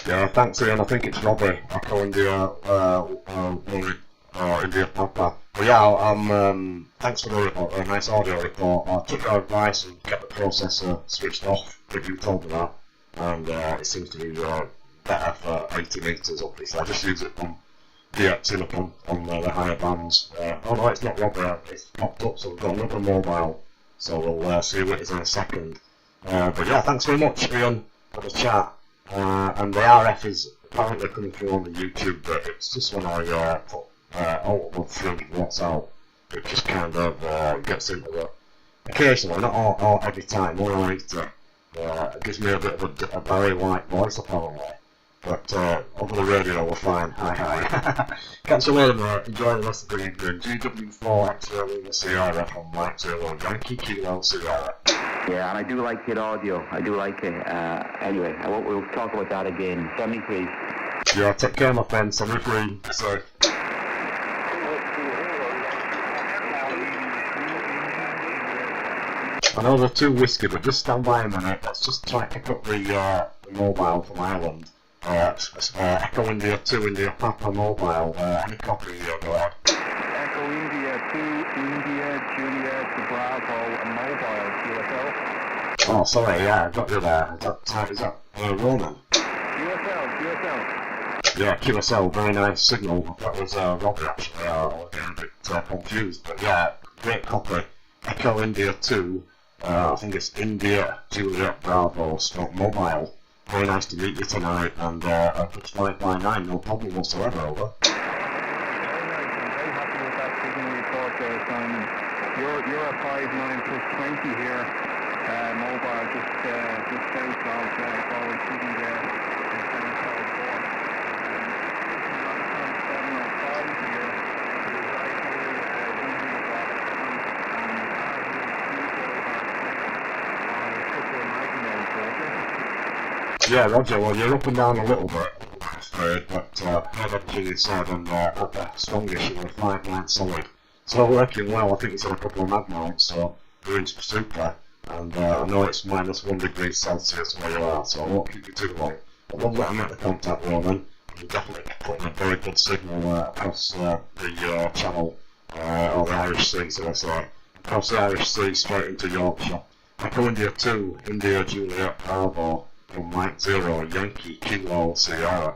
Yeah, thanks Ian. I think it's Robbie. Echo India, India Papa. But yeah, I'm thanks for the report, a nice audio report. I took your advice and kept the processor switched off, if you told me that. And it seems to be better for 80 metres, obviously. I just use it on DX on the higher bands. Oh no, it's not Robbie, it's popped up, so we've got another mobile. So we'll see what it is in a second. But yeah, thanks very much, Ian, for the chat. And the RF is apparently coming through on the YouTube, but it's just when I put over 300 watts out, it just kind of gets into the... Occasionally, not all every time, more than later. It gives me a bit of a Barry-like voice, apparently. But over the radio, we're fine. Hi. Catch you later, mate. Enjoy the rest of the evening. GW4 X-Ray Lima Sierra from Mike 0 Yankee Kilo Sierra. Yeah, and I do like your audio. I do like it. Anyway, we'll talk about that again. 73. Yeah, take care, my friend. 73. So. I know they're too whiskey, but just stand by a minute. Let's just try to pick up the mobile from Ireland. Echo India 2 India Papa mobile. Any copy, go ahead. Echo India 2 India Juliet Bravo mobile QSL. Oh, sorry, yeah, I got you there. Is that Ronan? QSL. Yeah, QSL, very nice signal. That was Robbie, actually. I was getting a bit confused, but yeah, great copy. Echo India 2, I think it's India Juliet Bravo stroke mobile. Very nice to meet you tonight, and it's 5x9, no problem whatsoever, over. Very nice, I'm very happy with that signal report there, Simon. You're at 5.9 plus 20 here, mobile, just south of Galway City there, in South Southport. 705 here, to the right here, using the box, Yeah, Roger, well, you're up and down a little bit, I'm afraid, but heard everything you said, and at the strongest, you were 5.9 solid. So working well, I think it's on a couple of mag mounts, so doing super, and I know it's -1 degree Celsius where you are, so I won't keep you too long. But we'll let them make the contact, Roman. You're definitely putting a very good signal across the channel, or the Irish Sea, so I say, across the Irish Sea straight into Yorkshire. Echo India 2, India Juliet Bravo. From Mike 0 Yankee Kilo Sierra.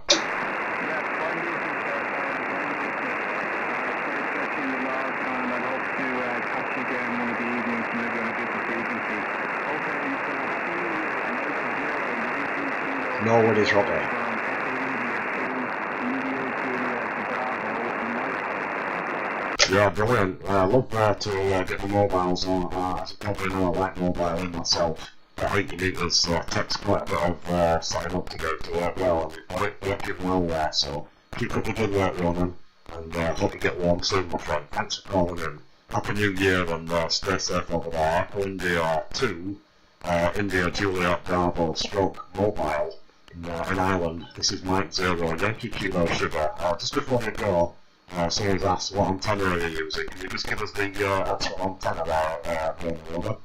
and I hope to catch you again one of the evenings, maybe on a different frequency. No worries, Robbie. Yeah, brilliant. Love to get the mobiles on. As you probably know, I like mobiling myself. I think you need this takes quite a bit of setting up to get it to work well, and you've got it working well there, so keep up the good work, Ronan, and hope you get warm soon, my friend. Thanks for calling in. Happy New Year, and stay safe over there. Echo India 2, India Juliet Bravo stroke mobile in Ireland. This is Mike Zero, Yankee Kilo Sugar. Just before you go, someone's asked what antenna are you using. Can you just give us the actual antenna there, Ronan?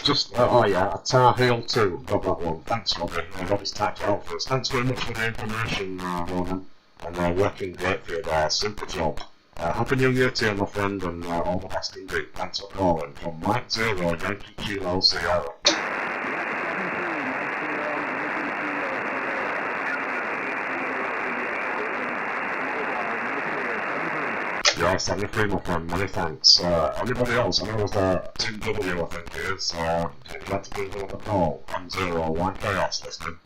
Just, oh yeah, a Tar Heel 2, got that one. Thanks, Robbie. Robbie's typed it out for us. Thanks very much for the information, Ronan. And working great for you there. Super job. Happy New Year to you, my friend, and all the best indeed. Thanks for calling. From Mike Zero, Yankee Kilo Sierra. Yeah, 73, my friend, many thanks. Anybody else? I know it was Team W, I think it is. You'd like to give another call. I'm Zero, White Chaos listening.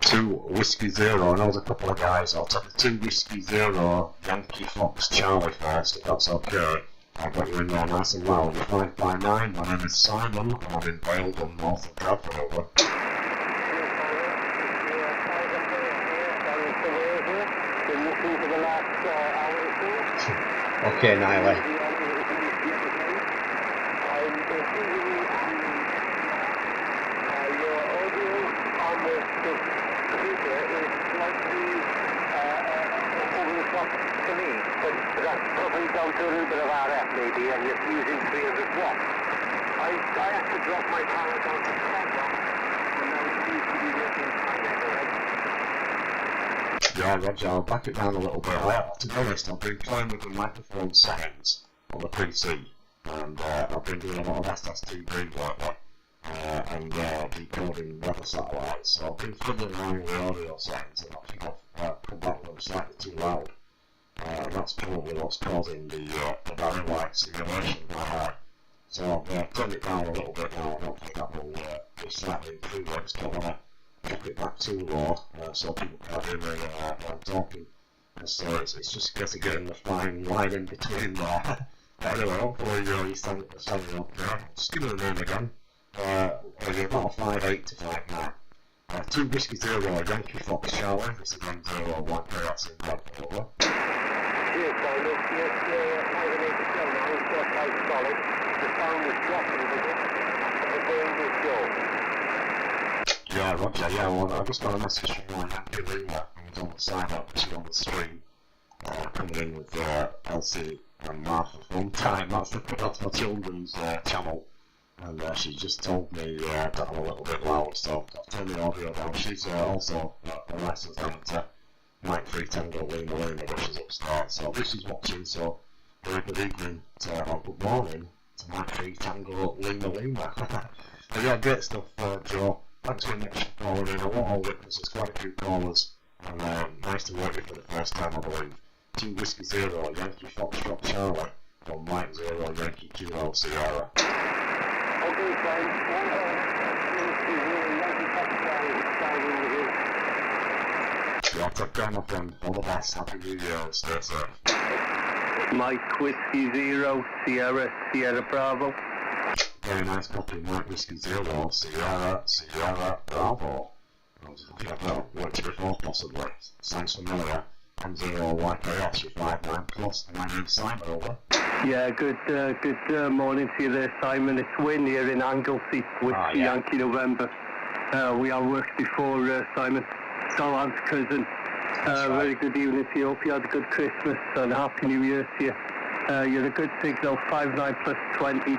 2 Whiskey Zero, I know there's a couple of guys. I'll take the 2 Whiskey Zero, Yankee Fox Charlie first, if that's okay. I'll get you in there nice and loud. 559, my name is Simon, and I'm in Baildon, north of Bradford, over. Okay, Nile. To me, but that's probably down to a little bit of RF maybe, and you're using 300 watts. I had to drop my power down to 10 watts, and now it seems to be working fine. Yeah, Roger, I'll back it down a little bit. To be honest, I've been playing with the microphone settings on the PC, and I've been doing a lot of SSTV lately, and decoding weather satellites, so I've been fiddling around with the audio settings, and I think I've put that one slightly too loud. That's probably what's causing the very light simulation in my eye. So I've turned it down a little bit now, and hopefully that will just slightly improve it. I just don't want to drop it back too low, so people can't hear me when I'm talking. And so it's just a case of getting the fine line in between there. But anyway, hopefully you stand up there. Just give it a name again. You're about a 5'8" to 5'9". 2 Whiskey Zero, Yankee Fox Charlie. This is 1 0 White Chaos in Bradford, over. Yes, now, it's got quite solid. The sound is dropping a bit, and the volume is low. Yeah, Roger, yeah, well, I just got a message from Yankee Lima, who's on the side up, she's on the stream, coming in with Elsie and Martha Fun Time. That's my children's channel. And she just told me that I'm a little bit loud, so I've turned the audio down. She's also a licensed amateur, Mike 3 Tango Lima Lima, which is upstairs. So this is watching, so very good evening or good morning to Mike 3 Tango Lima Lima. And yeah, great stuff, Joe. Thanks very much for calling in. I want all witnesses, quite a few callers, and nice to work with you for the first time, I believe. 2 Whiskey Zero, Yankee Fox Charlie, from Mike Zero, Yankee Kilo Sierra. Okay, friends. Yeah, take care, my friend. All the best. Happy New Year. Stay safe. Mike Whiskey Zero, Sierra Bravo. Very nice copy. Mike Whiskey Zero, Sierra Bravo. I was looking at that. Worked before, possibly. Sounds familiar. I'm Zero White Chaos with 5'9" plus. My name's Simon, over. Yeah, good morning to you there, Simon. It's Wynne here in Anglesey with Yankee November. We have worked before, Simon. Dolan's cousin. Very good evening to you. Hope you had a good Christmas and a Happy New Year to you. You're a good signal, 5'9" plus 20,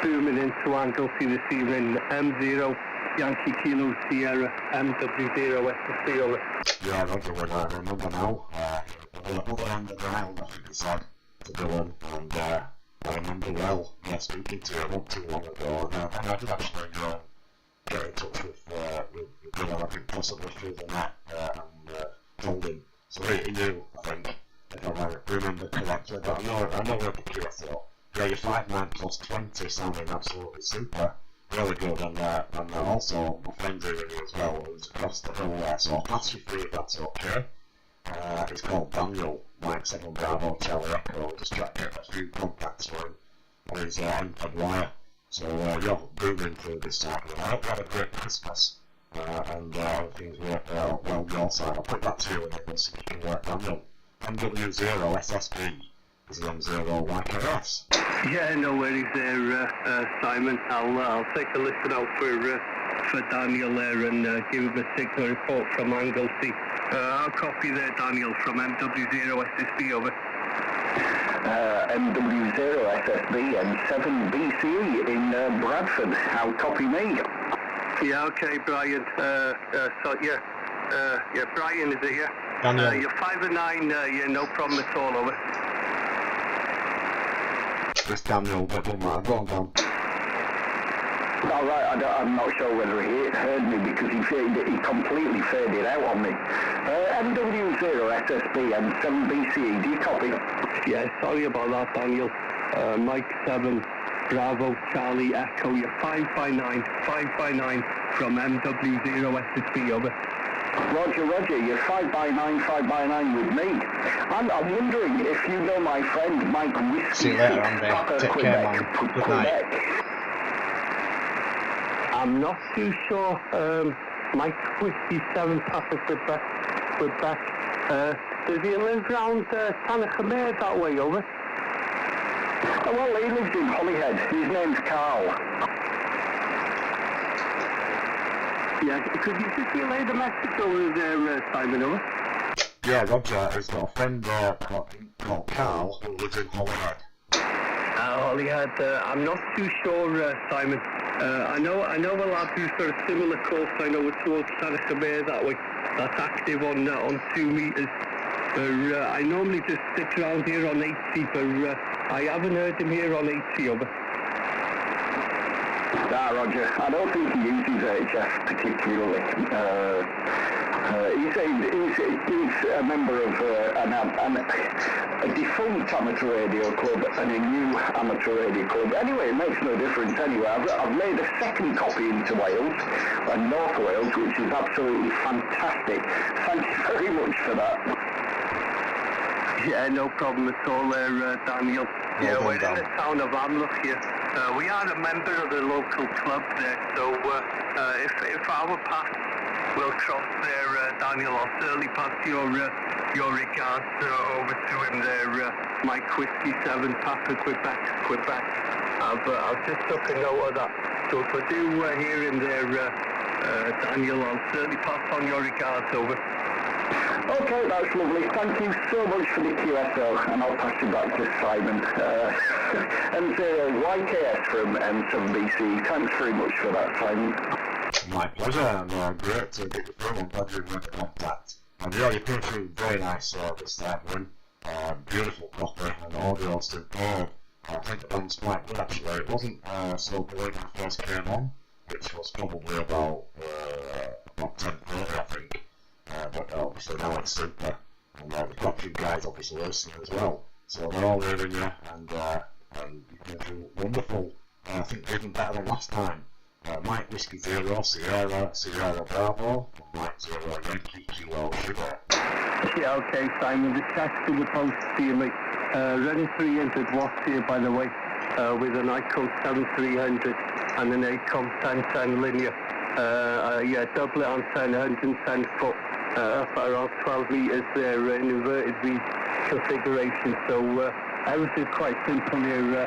booming into Anglesey this evening. M0, Yankee Kilo Sierra, MW0 SSC, over. Yeah, Roger, I remember now. The other end of the island, I think he said, to Dylan, and I remember well speaking to him not too long ago, and I did actually get in touch with Bill, I think possibly through the net, and told him. So he knew, I think, if I remember correctly, but I know where the QSL. Yeah, your 5.9 plus 20 sounding absolutely super. Really good, and also my friend doing it as well, who's across the hill there, so I'll pass you through if that's okay. It's called Daniel, Mike 7 Bravo Charlie Echo. Just try to get a few contacts for him on his M-Ped wire. So you're booming through this cycle. I hope you had a great Christmas, and things work out well on your side. I'll put that to you and then we'll see if you can work Daniel. MW0 SSB is the M0 YKS. Yeah, no worries there, Simon. I'll take a listen out for Daniel there and give him a signal report from Anglesey. I'll copy there, Daniel, from MW0 SSB, over. MW0 SSB and 7BCE in Bradford. I'll copy me. Yeah, okay, Brian. Brian, is it, yeah? Daniel. You're 5 and 9, yeah, no problem at all, over. This Daniel, but go on, Dan. Alright, I'm not sure whether he heard me because he completely faded out on me. MW0 SSB and 7BCE, do you copy? Yeah, sorry about that, Daniel. Mike 7, Bravo, Charlie, Echo, you're 559 from MW0 SSB, over. Roger, you're 5x9 with me. I'm wondering if you know my friend Mike Whiskey. See you later, Andy. Take care, man. Good night. I'm not too sure. Mike Whiskey 7 Papa Quebec. Does he live round Tanachamair that way, over? Well, he lives in Holyhead. His name's Carl. Yeah, could you just relay the message over there, Simon, over? Yeah, Roger has got a friend called Carl who lives in Holyhead. Holyhead, I'm not too sure, Simon. I know a lad who's got a similar course. I know it's towards Tanachamair that way. That's active on 2 metres. I normally just stick around here on 80, but I haven't heard him here on 80, over. Roger. I don't think he uses HF particularly. He's a member of a defunct amateur radio club and a new amateur radio club. Anyway, it makes no difference anyway. I've made a second copy into Wales, and North Wales, which is absolutely fantastic. Thank you very much for that. Yeah, no problem at all there, Daniel. Yeah, we're in the town of Amlwch here. We are a member of the local club there, so if our paths will cross there, Daniel, I'll certainly pass your regards over to him there, Mike Whiskey 7 Papa Quebec. I've just took a note of that. So if I do hear him there, Daniel, I'll certainly pass on your regards over. Okay, that's lovely. Thank you so much for the QSL, and I'll pass you back to Simon. And YKS from M7BC. Thanks very much for that, Simon. My pleasure, and great to get you through. I'm glad you made contact. And yeah, you came through very nice this time, one. Beautiful copy, and audio superb. I think the band's quite good actually. It wasn't so brilliant when I first came on, which was probably about 10:30, I think. But obviously now it's super, and we've got a few guys obviously listening as well, so they're all hearing you, and you came through wonderful. I think even better than last time. Mike Whiskey 0 Sierra Bravo, and Mike 0 Yankee Kilo Sugar. Yeah, okay, Simon, the text in the post to you, mate. Running 300 watts here, by the way, with an ICO 7300 and an ACOM 1010 linear. Yeah, double it on 10, 110 foot. Up at around 12 metres there in inverted V configuration, so everything's quite simple here,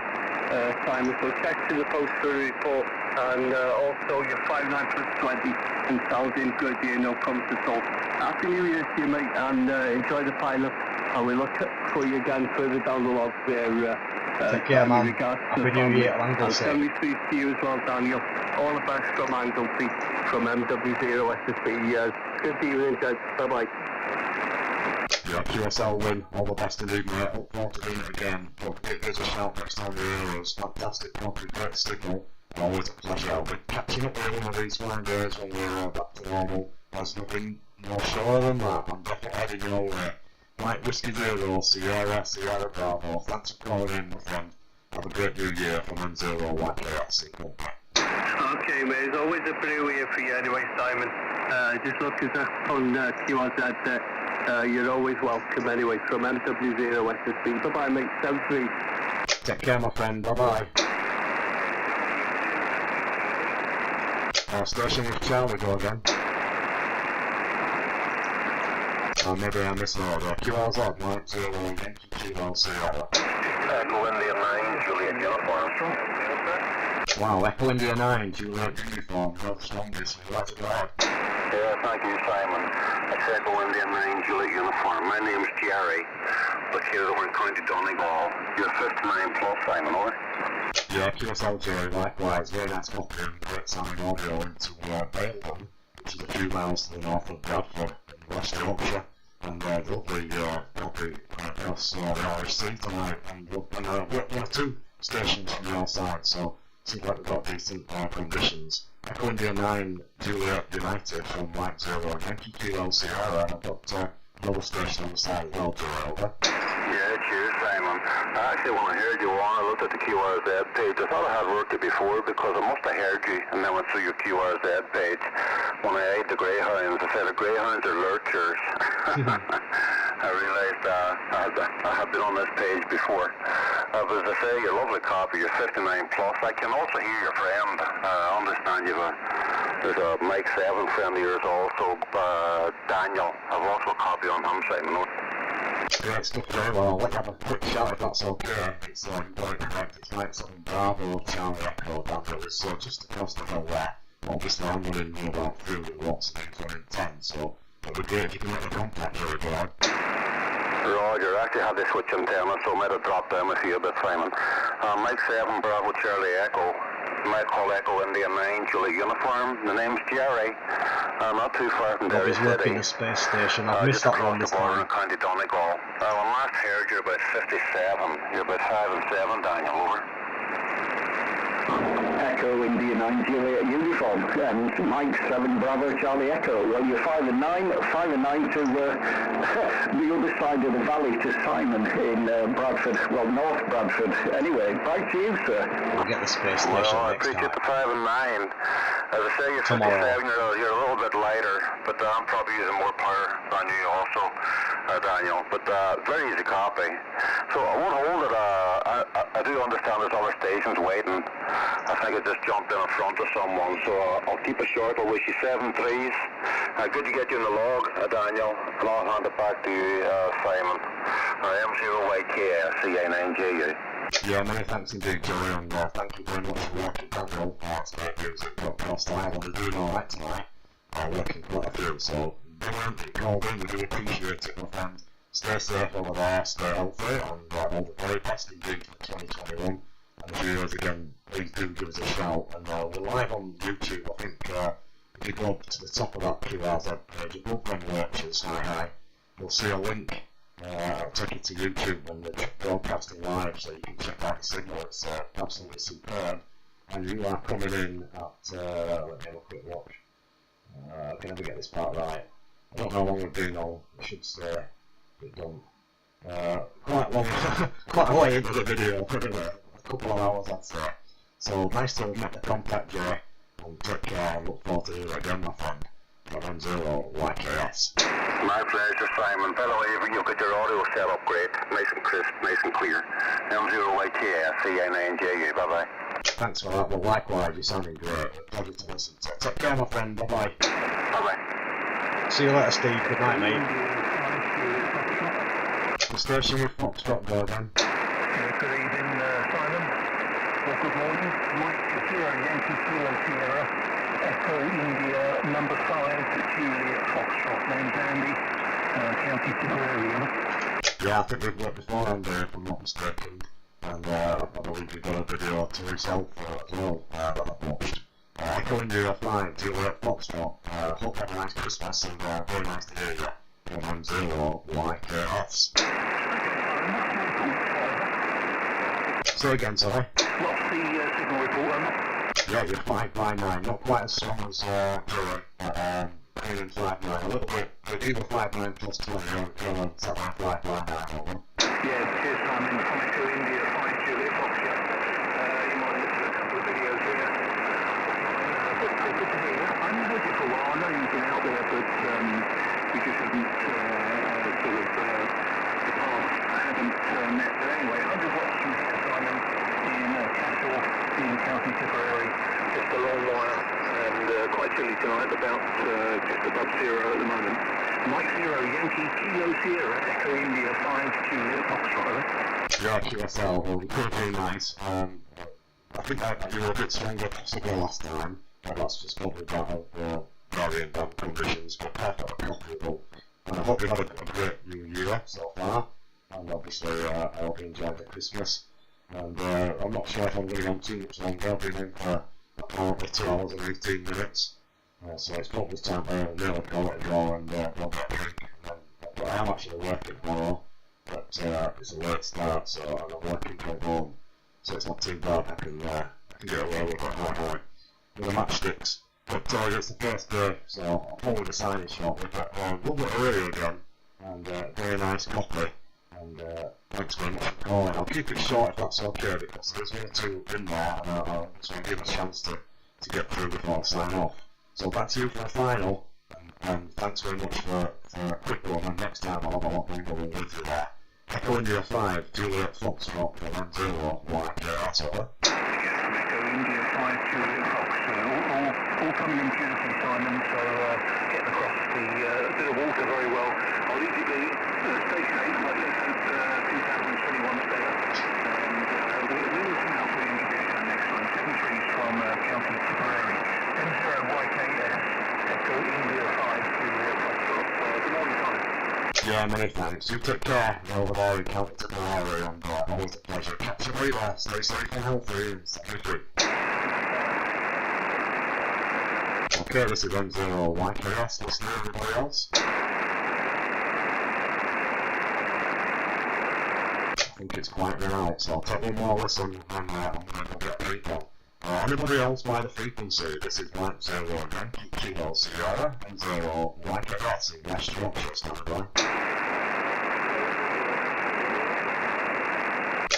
Simon. So check to the post for a report, and also your 59 plus 20 and sounding good here, no problems at all. Happy New Year to you, mate, and enjoy the pilot, and we'll look for you again further down the log there. Take care, man. Happy New Year, Anglesey. And 73 to you as well, Daniel. All the best from Anglesey, from MW0 SSB. Good evening, guys. Bye-bye. Yeah, QSL win. All the best indeed, mate. Look forward to doing it again. But give us a shout next time you hear us. Fantastic country, great signal. Always a pleasure. I'll be catching up with one of these fine days when we're back to normal. There's nothing more sure than that. I'm definitely heading your way. Mike Whiskey Zero, Sierra Bravo. Thanks for calling in, my friend. Have a great new year from M0 YKS. Okay, mate. It's always a brew here for you anyway, Simon. Just look us up on QRZ. You're always welcome anyway from MW0SSB. Bye-bye, mate. 73. Take care, my friend. Bye-bye. Station with Charlie, go again. Maybe I misordered. QRZ, Mike 0, Yankee Kilo Sierra. Echo India 9, Juliet Uniform. Wow, Echo India 9, Juliet Uniform, not the strongest. Let's go ahead. Yeah, thank you, Simon. It's Echo India 9, Juliet Uniform. My name's Jerry, located over in County Donegal. You're 59 plus, Simon, over. Yeah, QSL Jerry, likewise. Very nice copy and great sounding audio into Bailden, which is a few miles to the north of Bradford in West Yorkshire. And lovely copy across the Irish Sea tonight. And we're 2 stations from your side, so seems like we've got decent conditions. Echo India 9, Juliet United from Mike 0, Yankee Kilo Sierra, and I've got another station on the side as well, Joe. Yeah, cheers, Simon. Actually, when I heard you on, I looked at the QRZ page. I thought I had worked it before because I must have heard you and then went through your QRZ page. When I eyed the greyhounds, I said the greyhounds are lurchers. I realised I had been on this page before. But as I say, your lovely copy, you're 59 plus. I can also hear your friend. I understand there's a Mike 7 friend of yours also, Daniel. I've also a copy on him, Simon. Yeah, it's stuff very well. I'll let you have a quick shout if that's okay. It's got it correct. It's Mike 7 Bravo, Charlie Echo, Daniel. It's just across the hill there. Obviously, I'm running about 300 watts and running 10, so it'd be great if you can make the contact really good. Roger, I actually had this switch antenna, so I might have dropped down a few bit, Simon. Mike 7 Bravo, Charlie Echo. Mike call Echo India 9, Julie Uniform. The name's Jerry. Not too far from Derry City. Working the space station. I've missed that one this time. In County Donegal. When I last heard you're about 57. You're about 5 and 7, Daniel, over. Echo India 9 Juliet Uniform and Mike 7 Bravo Charlie Echo. Well, you're 5 and 9 to the other side of the valley to Simon in Bradford, well, North Bradford. Anyway, back to you, sir. We'll get the space station next time. I appreciate the 5 and 9. As I say, you're 57, you're a little bit lighter, but I'm probably using more power than you also, Daniel. But very easy copy. So I won't hold it. I do understand there's other stations waiting. I think I just jumped in front of someone, so I'll keep it short. I'll wish you 7 3s. Good to get you in the log, Daniel, and I'll hand it back to you, Simon. M0YKSCA9JU. Yeah, many thanks indeed, Joey, and thank you very much for working Daniel. That's great news at Broadcast Live, and we're doing alright tonight. Working quite a few, so brilliant that you called in. We do appreciate it, my friend. Stay safe over there, stay healthy, and all the very best indeed for 2021. And if you're again, please do give us a shout. And we're live on YouTube. I think if you go up to the top of that QRZ page, above Ben Lurchers, hi, you'll see a link. I'll take you to YouTube and they're broadcasting live, so you can check out the signal. It's absolutely superb. And you are coming in at, let me have a quick watch. I can never get this part right. I don't know how long we've been on. I should say it done. Quite long, quite a way into the video. Probably a couple of hours, I'd say. So nice to make the contact, Jay. And take care. Look forward to you again, my friend. From M0 YKS. My pleasure, Simon. By the way, you've got your audio set up great. Nice and crisp, nice and clear. M0 YKS, CA9JU. Bye bye. Thanks for that. Well, likewise, you're sounding great. Pleasure to listen to. Take care, my friend. Bye bye. Bye bye. See you later, Steve. Good night, mate. The station with Foxtrot, go again. Good evening, Simon. Well, good morning. Mike 0 Yankee Kilo Sierra. Echo India number 5 Juliet Foxtrot. Name's Andy. County Tipperary. Yeah, I think we've worked before on there, if I'm not mistaken. And I believe we've got a video to yourself as well that I've watched. Echo India 5 Juliet Foxtrot. Hope you have a nice Christmas and very nice to hear you. From M0 YKS. So again, sorry. What's the signal report on? Yeah, you're 559, not quite as strong as Joey, but Korean 59, a little bit, either 59 plus 20, you're set by 559. Yeah, cheers, Simon. Coming to India, 5 Juliet Foxtrot. You might look at a couple of videos here. Good to hear you. I haven't heard you for a while. I know you've been out there, but we just haven't sort of the paths haven't met. But anyway, 100 watts from here, Simon, in Cashel, in County Tipperary, just a long wire, and quite chilly tonight, about just above 0 at the moment. Mike 0, Yankee, Kilo Sierra, Echo India, 5 Juliet Foxtrot. Yeah, QSL, well, pretty nice. I think that you were a bit stronger possibly last time, but that's just probably down varying damp conditions, but perfectly comfortable. And I hope you had a great New Year so far, and obviously I hope you enjoyed the Christmas. And I'm not sure if I'm going on too much longer. I've been in for apparently 2 hours and 18 minutes. So it's probably time to nearly call it a go and go get a drink. But I am actually working tomorrow, but it's a late start, so I'm working from home. So it's not too bad. I can get away with it right with the matchsticks. But it's the first day, so I'll probably sign it short with it. Lovely radio again, and very nice coffee. And thanks very much for calling. I'll keep it short if that's okay, because there's one or two in there, and I just want to give a chance to get through before I sign off. So back to you for the final, and thanks very much for a quick one, and next time I'll have a lot longer one with you there. Echo India 5, Juliet Foxtrot, and 0, YKS, over. Echo India 5, Juliet Fox, all coming in beautifully, Simon, so getting across the bit of water very well. I'll leave you the station 8, I think since 2021 there, and we'll come out with the introduction next one, 73 from County Tipperary. M0 YKS, Echo India 5 Juliet Foxtrot. Good morning, Simon. Yeah, many thanks. You take care over there in County Tipperary, and always a pleasure. Catch you later. Stay safe and healthy, and stay free. Okay, this is M0 YKS. Listen to everybody else. I think it's quite right, so I'll take one more listen, and I'm going to get a recon. Anybody else by the frequency? This is Mike 0 Yankee Kilo Sierra and 0 YKS in West Yorkshire, standing by.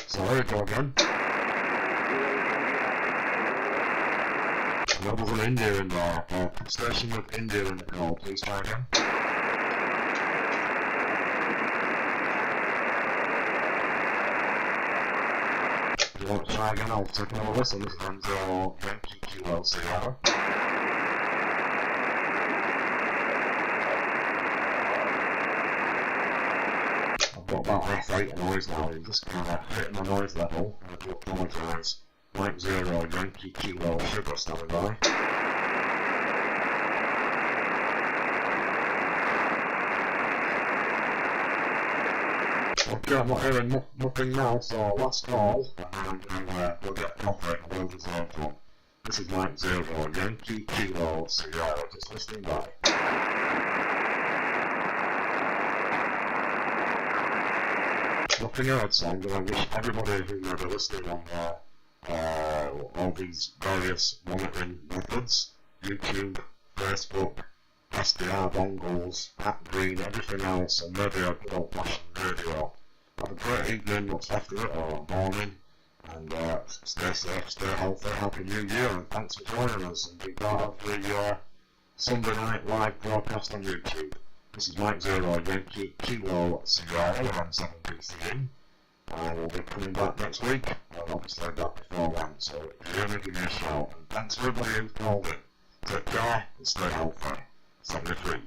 So there we go again. There was an India in there. Station with India in the call, please try again. If you want to try again, I'll take another listen. This is M0 Yankee Kilo Sierra. I've got about F8 noise now. You're just kind of hitting the noise level. I do apologise. Mike 0 Yankee Kilo Sugar standing by. Okay, I'm not hearing nothing now, so last call, and we'll get coffee and we'll resolve one. This is Mike 0 Yankee Kilo Sierra, just listening by. Nothing else, I'm going to wish everybody who may be listening on all these various monitoring methods, YouTube, Facebook, SDR dongles, Hat Green, everything else, and maybe a good old fashioned radio. Have a great evening, what's left of it, or morning, and stay safe, stay healthy, Happy New Year, and thanks for joining us and be part of the Sunday night live broadcast on YouTube. This is Mike 0 Yankee Kilo Sierra on 7 BCE. I will be coming back next week, and obviously back before then, so if you hear me, give me a shout, and thanks for everybody who's called in. Take care and stay healthy. 73.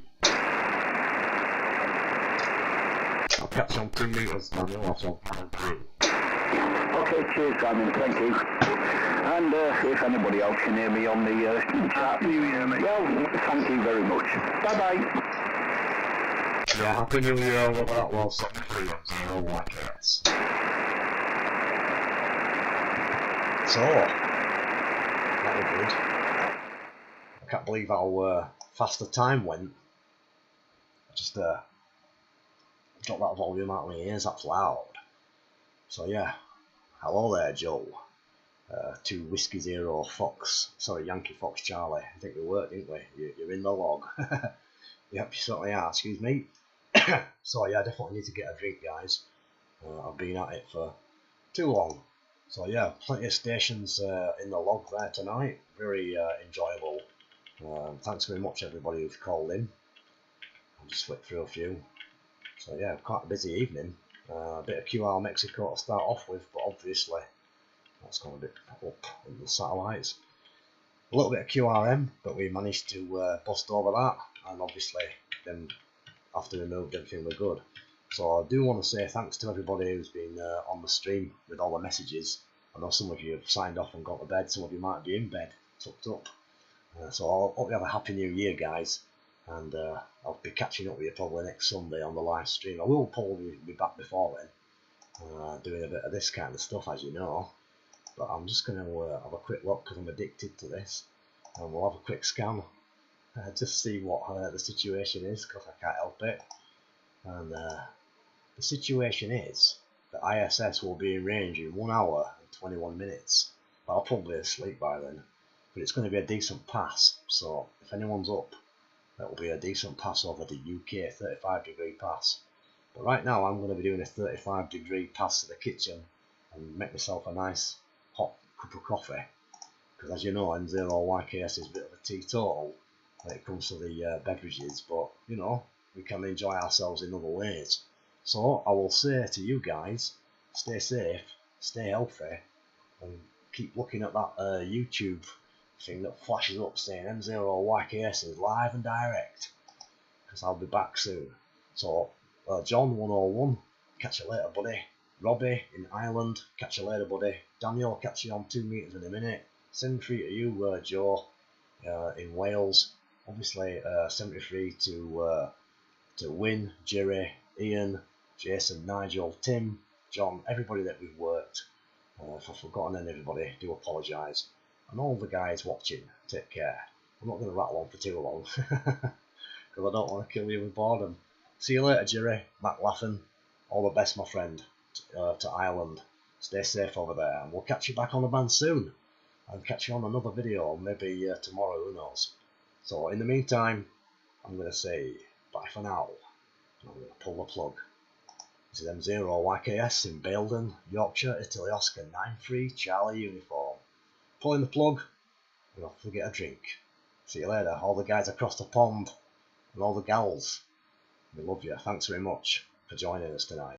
I'll catch you on 2 meters, Daniel, or so coming through. Okay, cheers, Simon, thank you. And if anybody else can hear me on the chat, New Year, mate. Well, thank you very much. Bye-bye. Yeah, Happy New Year with that, well, 73 on 0 YKS. So, that was good. I can't believe how fast the time went. I just got that volume out of my ears, that's loud. So yeah, hello there, Joe. 2 Whiskey Zero Fox, sorry, Yankee Fox Charlie. I think we worked, didn't we? You're in the log. Yep, you certainly are, excuse me. So yeah, I definitely need to get a drink, guys. I've been at it for too long. So yeah, plenty of stations in the log there tonight. Very enjoyable. Thanks very much everybody who's called in. I'll just flip through a few. So yeah, quite a busy evening. A bit of QR Mexico to start off with, but obviously that's gone a bit up in the satellites. A little bit of QRM, but we managed to bust over that, and obviously then after we moved everything were good. So I do want to say thanks to everybody who's been on the stream with all the messages. I know some of you have signed off and gone to bed, some of you might be in bed, tucked up. So I hope you have a happy new year, guys, and I'll be catching up with you probably next Sunday on the live stream. I will probably be back before then, doing a bit of this kind of stuff, as you know. But I'm just going to have a quick look because I'm addicted to this, and we'll have a quick scan, just see what the situation is, because I can't help it. And the situation is that ISS will be in range in 1 hour and 21 minutes. But I'll probably be asleep by then. But it's going to be a decent pass, so if anyone's up, that will be a decent pass over the UK 35-degree pass. But right now I'm going to be doing a 35-degree pass to the kitchen and make myself a nice hot cup of coffee, because as you know, M0YKS is a bit of a teetotal when it comes to the beverages, but you know, we can enjoy ourselves in other ways. So I will say to you guys, stay safe, stay healthy, and keep looking at that YouTube thing that flashes up saying M0YKS is live and direct, because I'll be back soon. So John 101, catch you later buddy. Robbie in Ireland, catch you later buddy. Daniel, catch you on 2 meters in a minute. 73 to you, Joe, in Wales. Obviously 73 to Win, Jerry, Ian, Jason, Nigel, Tim, John, everybody that we've worked. If I've forgotten anybody, do apologise. And all the guys watching, take care. I'm not going to rattle on for too long, because I don't want to kill you with boredom. See you later, Jerry, Matt Laughin. All the best, my friend, to Ireland. Stay safe over there, and we'll catch you back on the band soon. I'll catch you on another video, maybe tomorrow, who knows. So in the meantime, I'm going to say bye for now. I'm going to pull the plug. This is M0YKS in Baildon, Yorkshire, Italy, Oscar 93, Charlie uniform. Pulling the plug, and I'll forget a drink. See you later, all the guys across the pond, and all the gals. We love you. Thanks very much for joining us tonight.